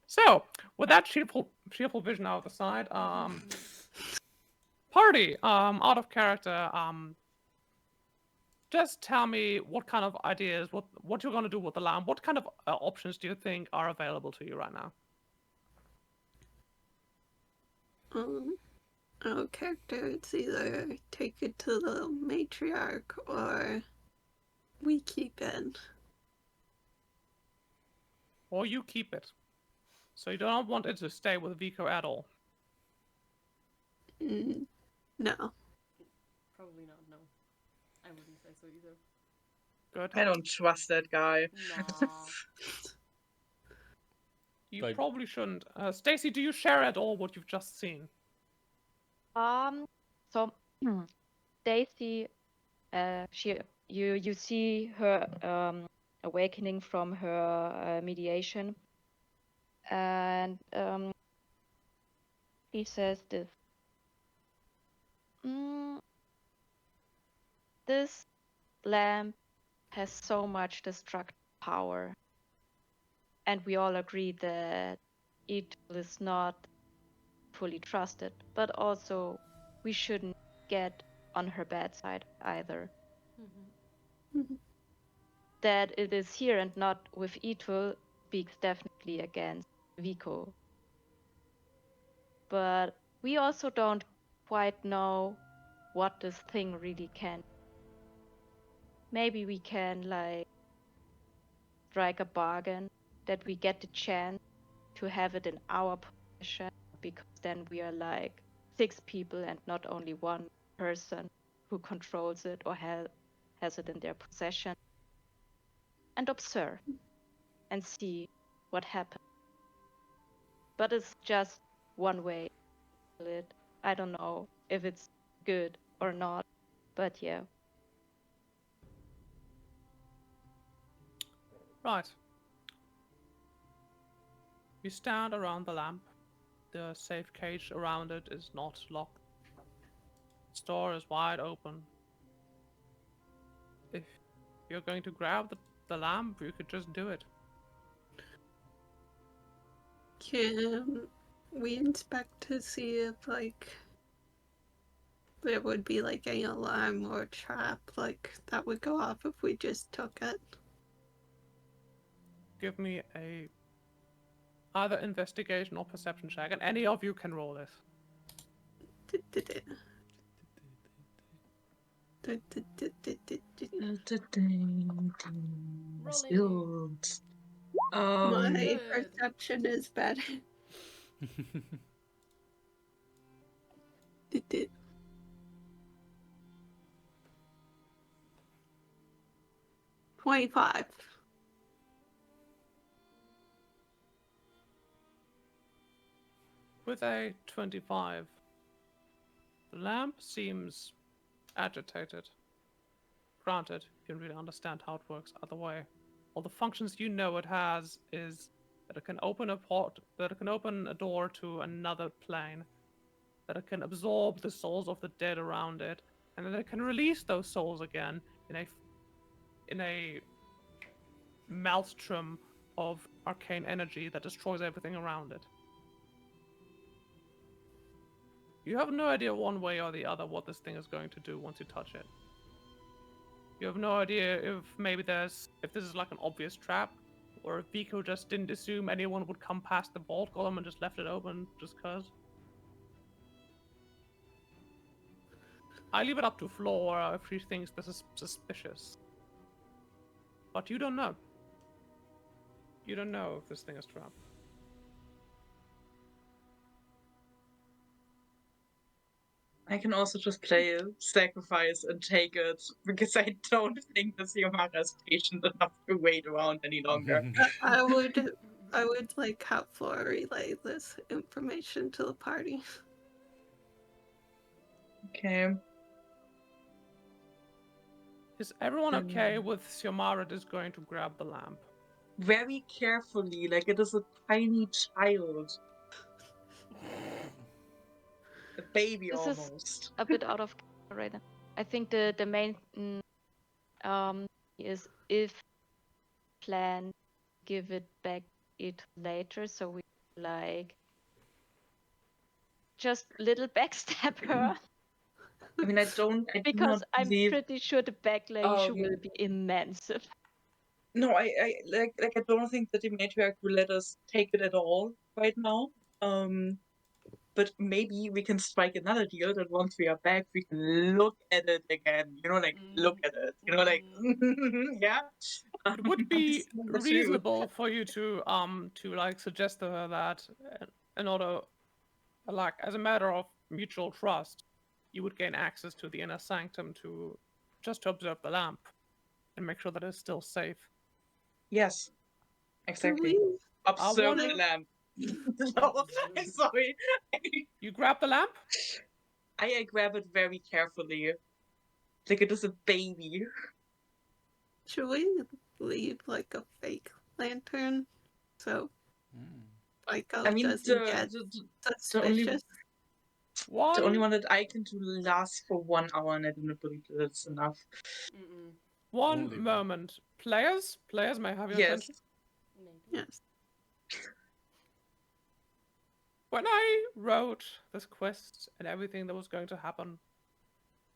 So, with that cheerful vision out of the side, party, out of character, just tell me what kind of ideas, what you're going to do with the lamp. What kind of options do you think are available to you right now? Our characters either take it to the matriarch or we keep it. Or you keep it. So you don't want it to stay with Vico at all? No. Probably not, no. I wouldn't say so either. Good. I don't trust that guy. Nah. You probably shouldn't. Stacy, do you share at all what you've just seen? So Daisy, you see her awakening from her mediation, and he says this. This lamp has so much destructive power, and we all agree that it is not fully trusted, but also we shouldn't get on her bad side either. That it is here and not with Itul speaks definitely against Vico. But we also don't quite know what this thing really can. Maybe we can like strike a bargain that we get the chance to have it in our possession, because then we are like 6 people and not only one person who controls it or has it in their possession, and observe and see what happens. But it's just one way to it. I don't know if it's good or not, but yeah. Right. You stand around the lamp. The safe cage around it is not locked. The door is wide open. If you're going to grab the lamp, you could just do it. Can we inspect to see if, like, there would be, like, any alarm or trap, like, that would go off if we just took it? Give me a either investigation or perception check, and any of you can roll this. Skilled. My Good. perception is better. 25. With a 25, the lamp seems agitated. Granted, you don't really understand how it works other way. All the functions you know it has is that it can open a port, that it can open a door to another plane, that it can absorb the souls of the dead around it, and that it can release those souls again in a maelstrom of arcane energy that destroys everything around it. You have no idea one way or the other what this thing is going to do once you touch it. You have no idea if maybe if this is like an obvious trap, or if Vico just didn't assume anyone would come past the vault golem and just left it open just cause. I leave it up to Flora if she thinks this is suspicious. But you don't know. You don't know if this thing is trapped. I can also just play a sacrifice and take it, because I don't think the Xiomara is patient enough to wait around any longer. I would like have Flora relay this information to the party. Okay. Is everyone okay with Xiomara just going to grab the lamp? Very carefully, like it is a tiny child. A baby This is almost. a bit out of character right now. I think the main is if plan give it back it later, so we like just little backstab her. I mean, I do Because not I'm believe. pretty sure the backlash Um, will be immense. No, I I don't think that the matriarch will let us take it at all right now. But maybe we can strike another deal that once we are back, we can look at it again. You know, like look at it. You know, like yeah. It would be That's true. reasonable for you to like suggest to her that in order, like as a matter of mutual trust, you would gain access to the inner sanctum to observe the lamp and make sure that it's still safe. Yes, Can exactly. we Observe wonder- the lamp. No, I'm sorry. You grab the lamp? I grab it very carefully, like it is a baby. should we leave like a fake lantern so Michael I mean, doesn't get suspicious? the only one that I can do lasts for 1 hour, and I don't believe that that's enough. One Only one. moment. Players may I have your Yes. attention. Yes. When I wrote this quest and everything that was going to happen,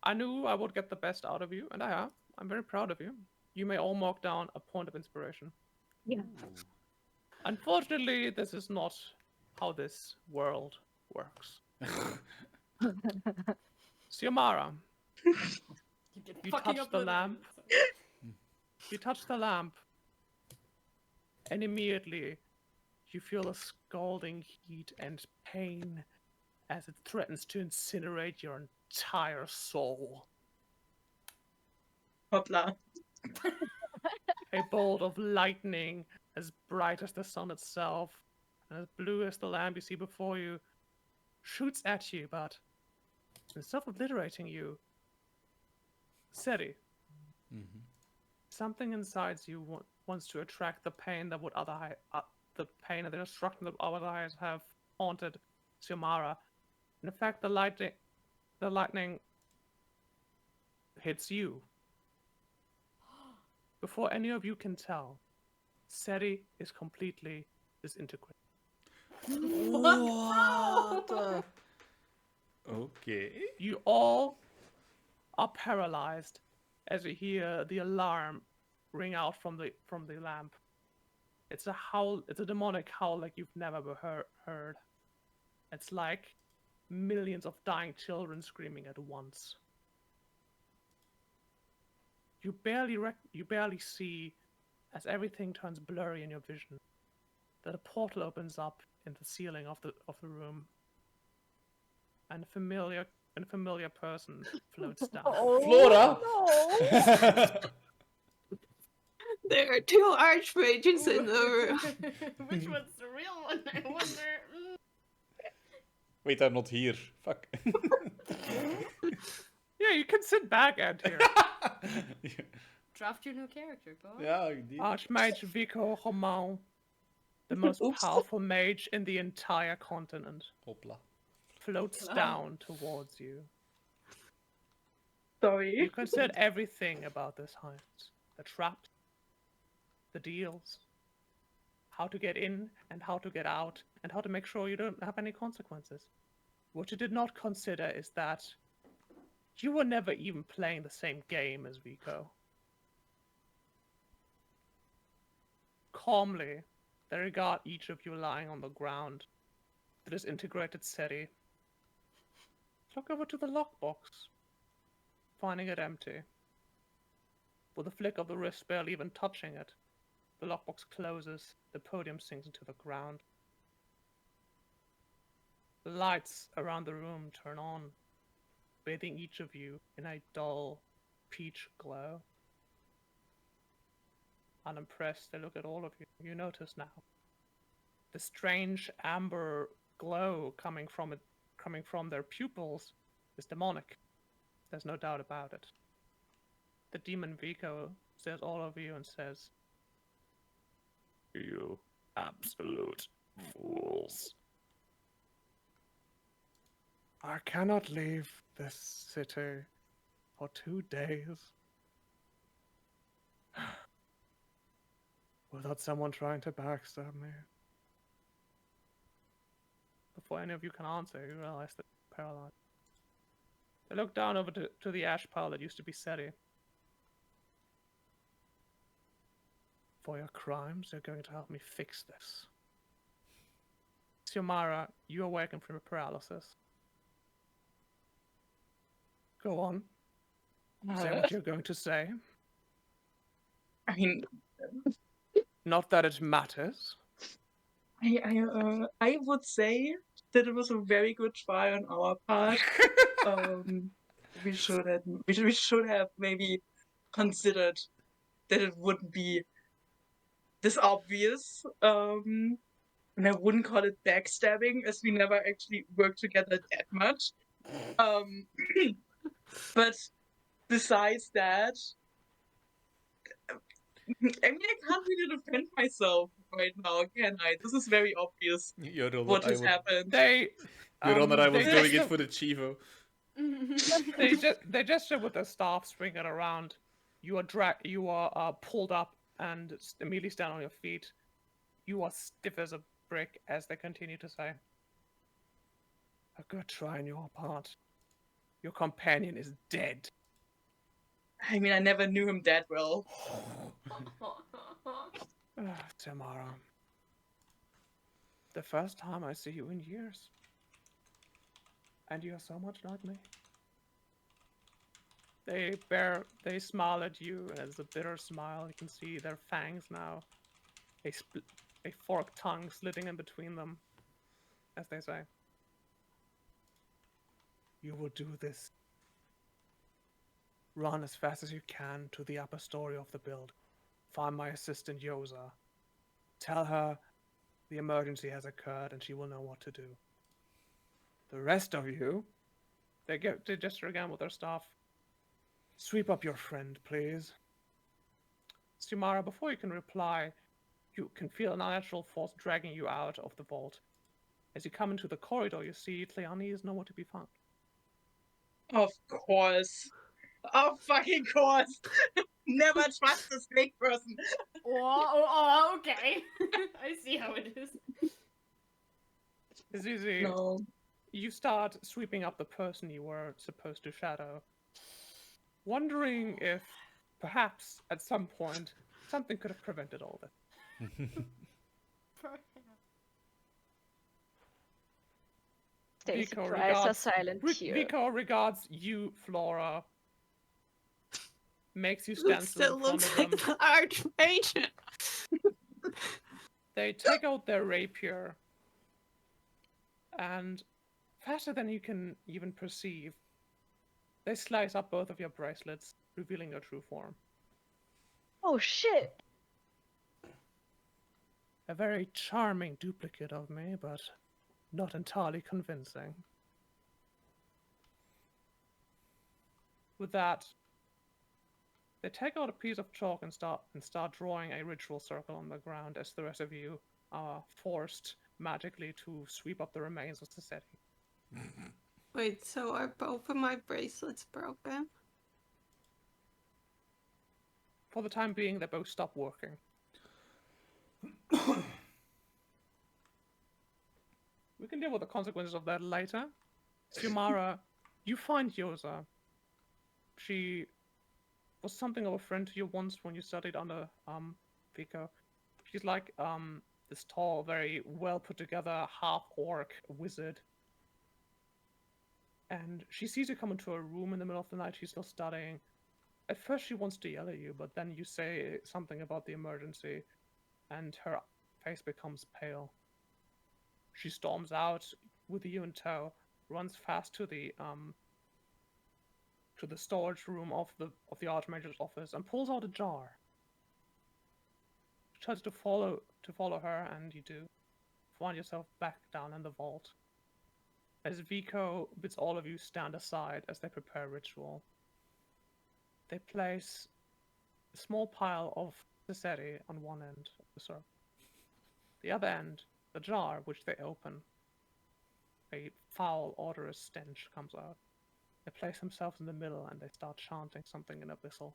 I knew I would get the best out of you, and I have. I'm very proud of you. You may all mark down a point of inspiration. Yeah. Unfortunately, this is not how this world works. Xiomara, You've been You fucking touch up the the lamp. name. you touch the lamp, and immediately you feel a scalding heat and pain as it threatens to incinerate your entire soul. Hopla. A bolt of lightning as bright as the sun itself and as blue as the lamp you see before you shoots at you, but instead of obliterating you, Seri, Mhm. something inside you wants to attract the pain that would the pain and the destruction that otherwise have haunted Xiomara. In fact, the lightning hits you. Before any of you can tell, Seri is completely disintegrated. What the? Okay. You all are paralyzed as you hear the alarm ring out from the lamp. It's a howl. It's a demonic howl like you've never heard. It's like millions of dying children screaming at once. You barely see as everything turns blurry in your vision that a portal opens up in the ceiling of the room, and a familiar person floats down. Flora? No. There are two archmages in the room. Which one's the real one? I wonder. Wait, I'm not here. Fuck. Yeah, you can sit back and here. Draft your new character, go on. Yeah, indeed. Archmage Vico Roman, the most Oops. powerful mage in the entire continent, Hopla. floats Hopla. down towards you. Sorry. You consider everything about this heist. The traps, the deals, how to get in and how to get out, and how to make sure you don't have any consequences. What you did not consider is that you were never even playing the same game as Vico. Calmly, they regard each of you lying on the ground. The disintegrated Seri. Look over to the lockbox, finding it empty. With a flick of the wrist barely even touching it, the lockbox closes, the podium sinks into the ground. The lights around the room turn on, bathing each of you in a dull peach glow. Unimpressed, they look at all of you. You notice now the strange amber glow coming from their pupils is demonic. There's no doubt about it. The demon Vico says all of you and says, "You absolute fools. I cannot leave this city for 2 days without someone trying to backstab me." Before any of you can answer, you realize that you're paralyzed. They look down over to the ash pile that used to be Seri. For your crimes, you're going to help me fix this. Xiomara, you awaken from your paralysis. Go on. Say what you're going to say. I mean, Not that it matters. I would say that it was a very good try on our part. We should have maybe considered that it wouldn't be this obvious. And I wouldn't call it backstabbing, as we never actually worked together that much. But besides that, I mean, I can't really defend myself right now, can I? This is very obvious Your Honor, what has happened. Your Honor, I was they doing just- it for the Chivo. They gesture with their staff, swinging it around. You are pulled up and immediately stand on your feet. You are stiff as a brick as they continue to say, "A good try on your part. Your companion is dead." I mean, I never knew him that well. Tamara. The first time I see you in years. And you're so much like me. They smile at you, and it's a bitter smile. You can see their fangs now. A forked tongue slitting in between them, as they say. You will do this. Run as fast as you can to the upper story of the building. Find my assistant Yosa. Tell her the emergency has occurred and she will know what to do. The rest of you, they gesture again with their staff. Sweep up your friend, please. Sumara, before you can reply, you can feel an unnatural force dragging you out of the vault. As you come into the corridor, you see Cleone is nowhere to be found. Of course. Of fucking course. Never trust a snake person. Oh, okay. I see how it is. Zizi, No. you start sweeping up the person you were supposed to shadow, wondering if perhaps at some point something could have prevented all this. Stacy Vico cries a regards silent tear. Vico regards you, Flora. Makes you Luke stand still still in front looks of like them. the Archmage. They take out their rapier, and faster than you can even perceive, they slice up both of your bracelets, revealing your true form. Oh shit! A very charming duplicate of me, but not entirely convincing. With that, they take out a piece of chalk and start drawing a ritual circle on the ground as the rest of you are forced magically to sweep up the remains of the city. Wait, so are both of my bracelets broken? For the time being, they both stop working. We can deal with the consequences of that later. Sumara, you find Yosa. She was something of a friend to you once when you studied under Vico. She's like this tall, very well put together half-orc wizard. And she sees you come into a room in the middle of the night. She's still studying. At first she wants to yell at you, but then you say something about the emergency, and her face becomes pale. She storms out with you in tow, runs fast to the storage room of the Archmage's office, and pulls out a jar. She tries to follow her, and you do. Find yourself back down in the vault. As Vico bids all of you stand aside as they prepare ritual, they place a small pile of Seseri on one end of the circle. The other end, the jar, which they open. A foul, odorous stench comes out. They place themselves in the middle and they start chanting something in abyssal.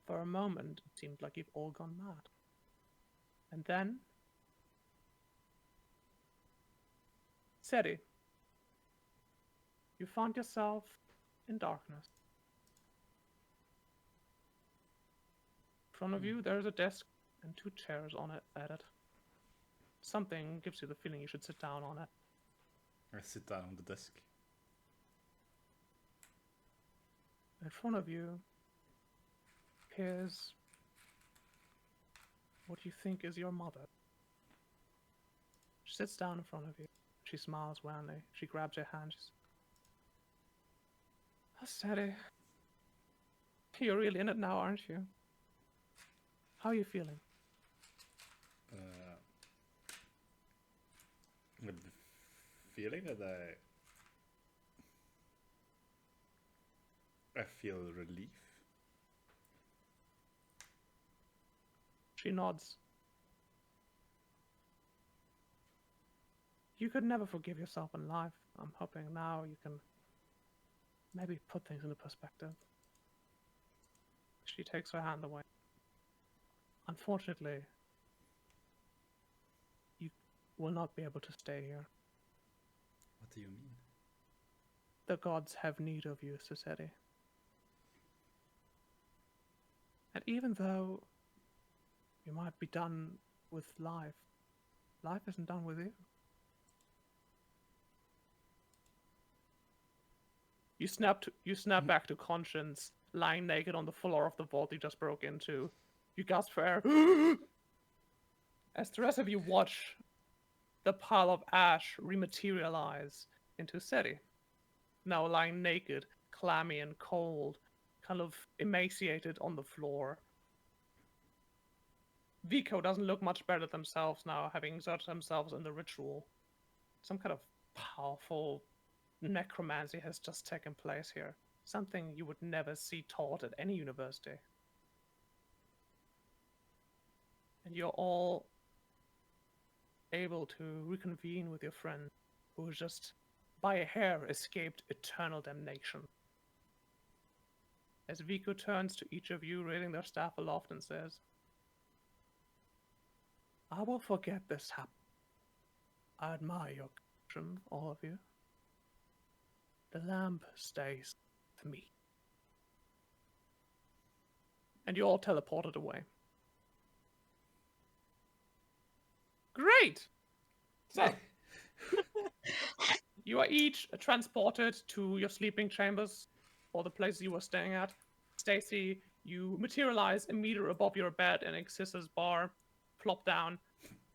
For a moment, it seemed like you've all gone mad. And then, Seri, you found yourself in darkness. In front of you, there's a desk and 2 chairs on it at it. Something gives you the feeling you should sit down on it. I sit down on the desk. In front of you appears what you think is your mother. She sits down in front of you. She smiles wanly. She grabs your hand. She's, "Oh, Steady. You're really in it now, aren't you? How are you feeling?" With the feeling that I feel relief. She nods. You could never forgive yourself in life. I'm hoping now you can maybe put things into perspective. She takes her hand away. Unfortunately, you will not be able to stay here. What do you mean? The gods have need of you, Seseri. And even though you might be done with life, life isn't done with you. You snap back to conscience, lying naked on the floor of the vault you just broke into. You gasp for air. As the rest of you watch the pile of ash rematerialize into Seti, now lying naked, clammy and cold, kind of emaciated on the floor. Vico doesn't look much better themselves now, having exerted themselves in the ritual. Some kind of powerful necromancy has just taken place here. Something you would never see taught at any university. And you're all able to reconvene with your friend who has just, by a hair, escaped eternal damnation. As Vico turns to each of you, raising their staff aloft, and says, I will forget this happened. I admire your courage, all of you. The lamp stays with me. And you all teleported away. Great! So, you are each transported to your sleeping chambers, or the places you were staying at. Stacy, you materialize a meter above your bed in Exis's bar, plop down.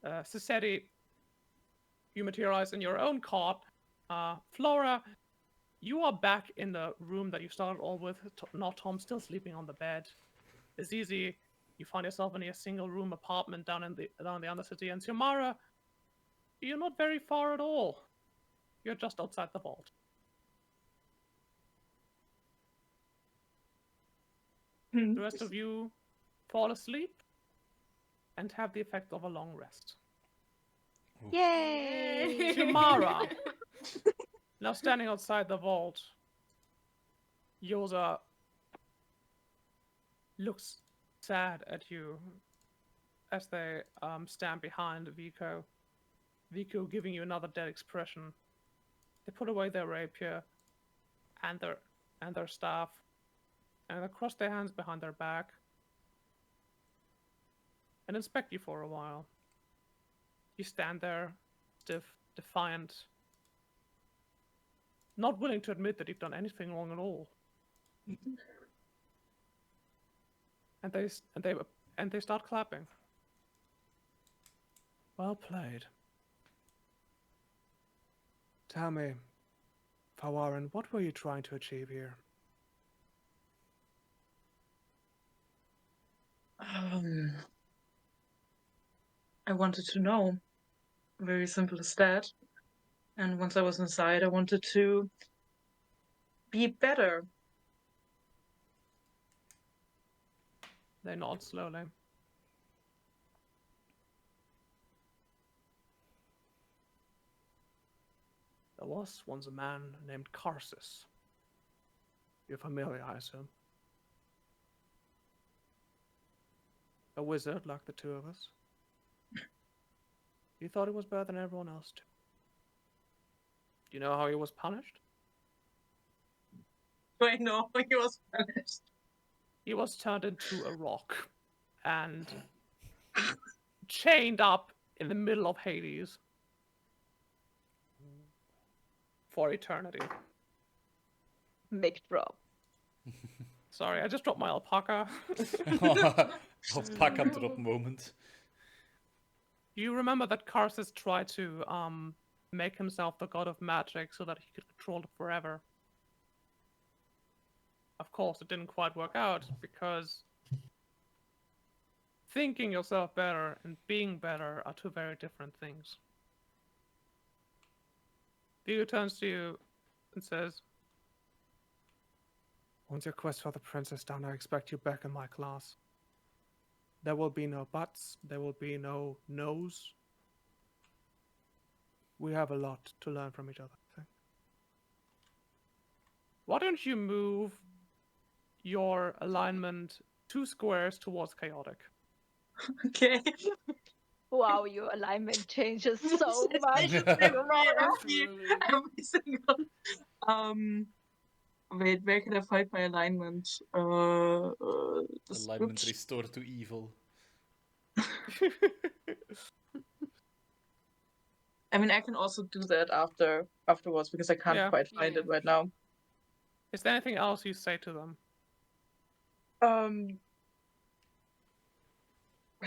Cisetti, you materialize in your own cot. Flora, you are back in the room that you started all with. Not Tom, still sleeping on the bed. Azizi, you find yourself in a single-room apartment down in the Undercity. And Xiomara, you're not very far at all. You're just outside the vault. The rest of you fall asleep and have the effect of a long rest. Yay! Xiomara, now standing outside the vault, Yosa looks sad at you as they stand behind Vico. Vico giving you another dead expression. They put away their rapier and their staff, and they cross their hands behind their back and inspect you for a while. You stand there, stiff, defiant, not willing to admit that you've done anything wrong at all. And they start clapping. Well played. Tell me, Fawaran, what were you trying to achieve here? I wanted to know. Very simple as that. And once I was inside, I wanted to be better. They nod slowly. There was once a man named Karsus. You're familiar, I assume. A wizard like the two of us. He thought he was better than everyone else too. Do you know how he was punished? I know he was punished. He was turned into a rock and chained up in the middle of Hades for eternity. Mic drop. Sorry, I just dropped my alpaca. Alpaca drop moment. You remember that Karsus tried to make himself the god of magic so that he could control it forever. Of course, it didn't quite work out because thinking yourself better and being better are two very different things. Vigo turns to you and says, once your quest for the princess done, I expect you back in my class. There will be no buts, there will be no no's. We have a lot to learn from each other, I think. Why don't you move your alignment 2 squares towards chaotic? Okay. Wow, your alignment changes so It's much. every single. Wait, where can I find my alignment? Alignment restored to evil. I mean, I can also do that afterwards because I can't quite find it right now. Is there anything else you say to them? Well,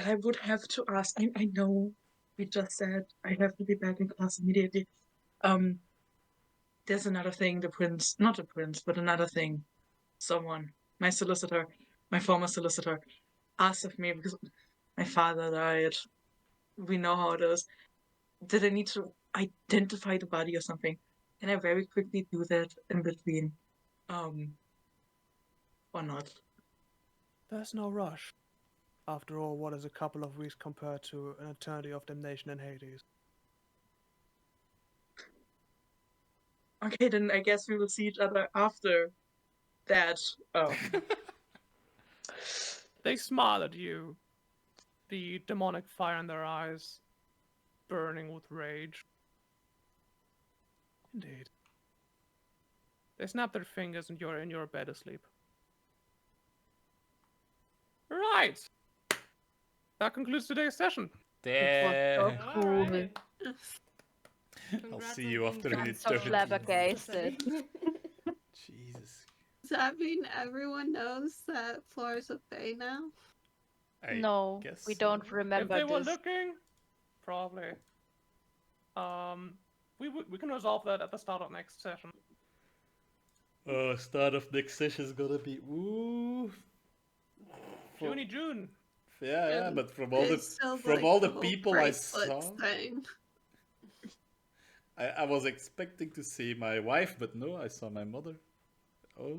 I would have to ask. I know we just said I have to be back in class immediately. There's another thing not the prince, but another thing. Someone, my solicitor, my former solicitor, asked of me because my father died. We know how it is. Did I need to identify the body or something? Can I very quickly do that in between? Or not? There's no rush. After all, what is a couple of weeks compared to an eternity of damnation in Hades? Okay, then I guess we will see each other after that. They smile at you, the demonic fire in their eyes burning with rage. Indeed. They snap their fingers and you're in your bed asleep. Right! That concludes today's session. Damn. Cool. Alright. I'll see you after an I'm so eternity. flabbergasted. Jesus. Does that mean everyone knows that Flora's a Fae now? I No, guess we so. don't If remember they were this. looking, probably. We can resolve that at the start of next session. Start of next session is gonna be ooh. June. Yeah, And but from all the it's still, from like, all the whole people I bracelet saw, thing. I was expecting to see my wife, but no, I saw my mother. Oh.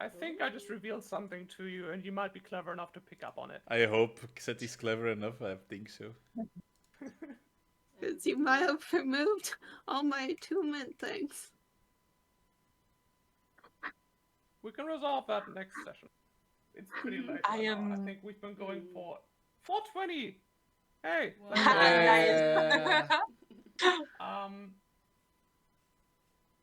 I think I just revealed something to you, and you might be clever enough to pick up on it. I hope Xeti's clever enough. I think so. Because you might have removed all my attunement things. We can resolve that next session. It's pretty late I right now. I am- think we've been going for 4:20. Hey, Wow. let's go. Yeah.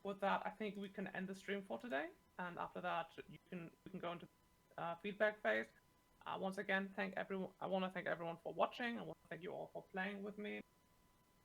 With that, I think we can end the stream for today, and after that, we can go into feedback phase. Once again, thank everyone. I want to thank everyone for watching. I want to thank you all for playing with me.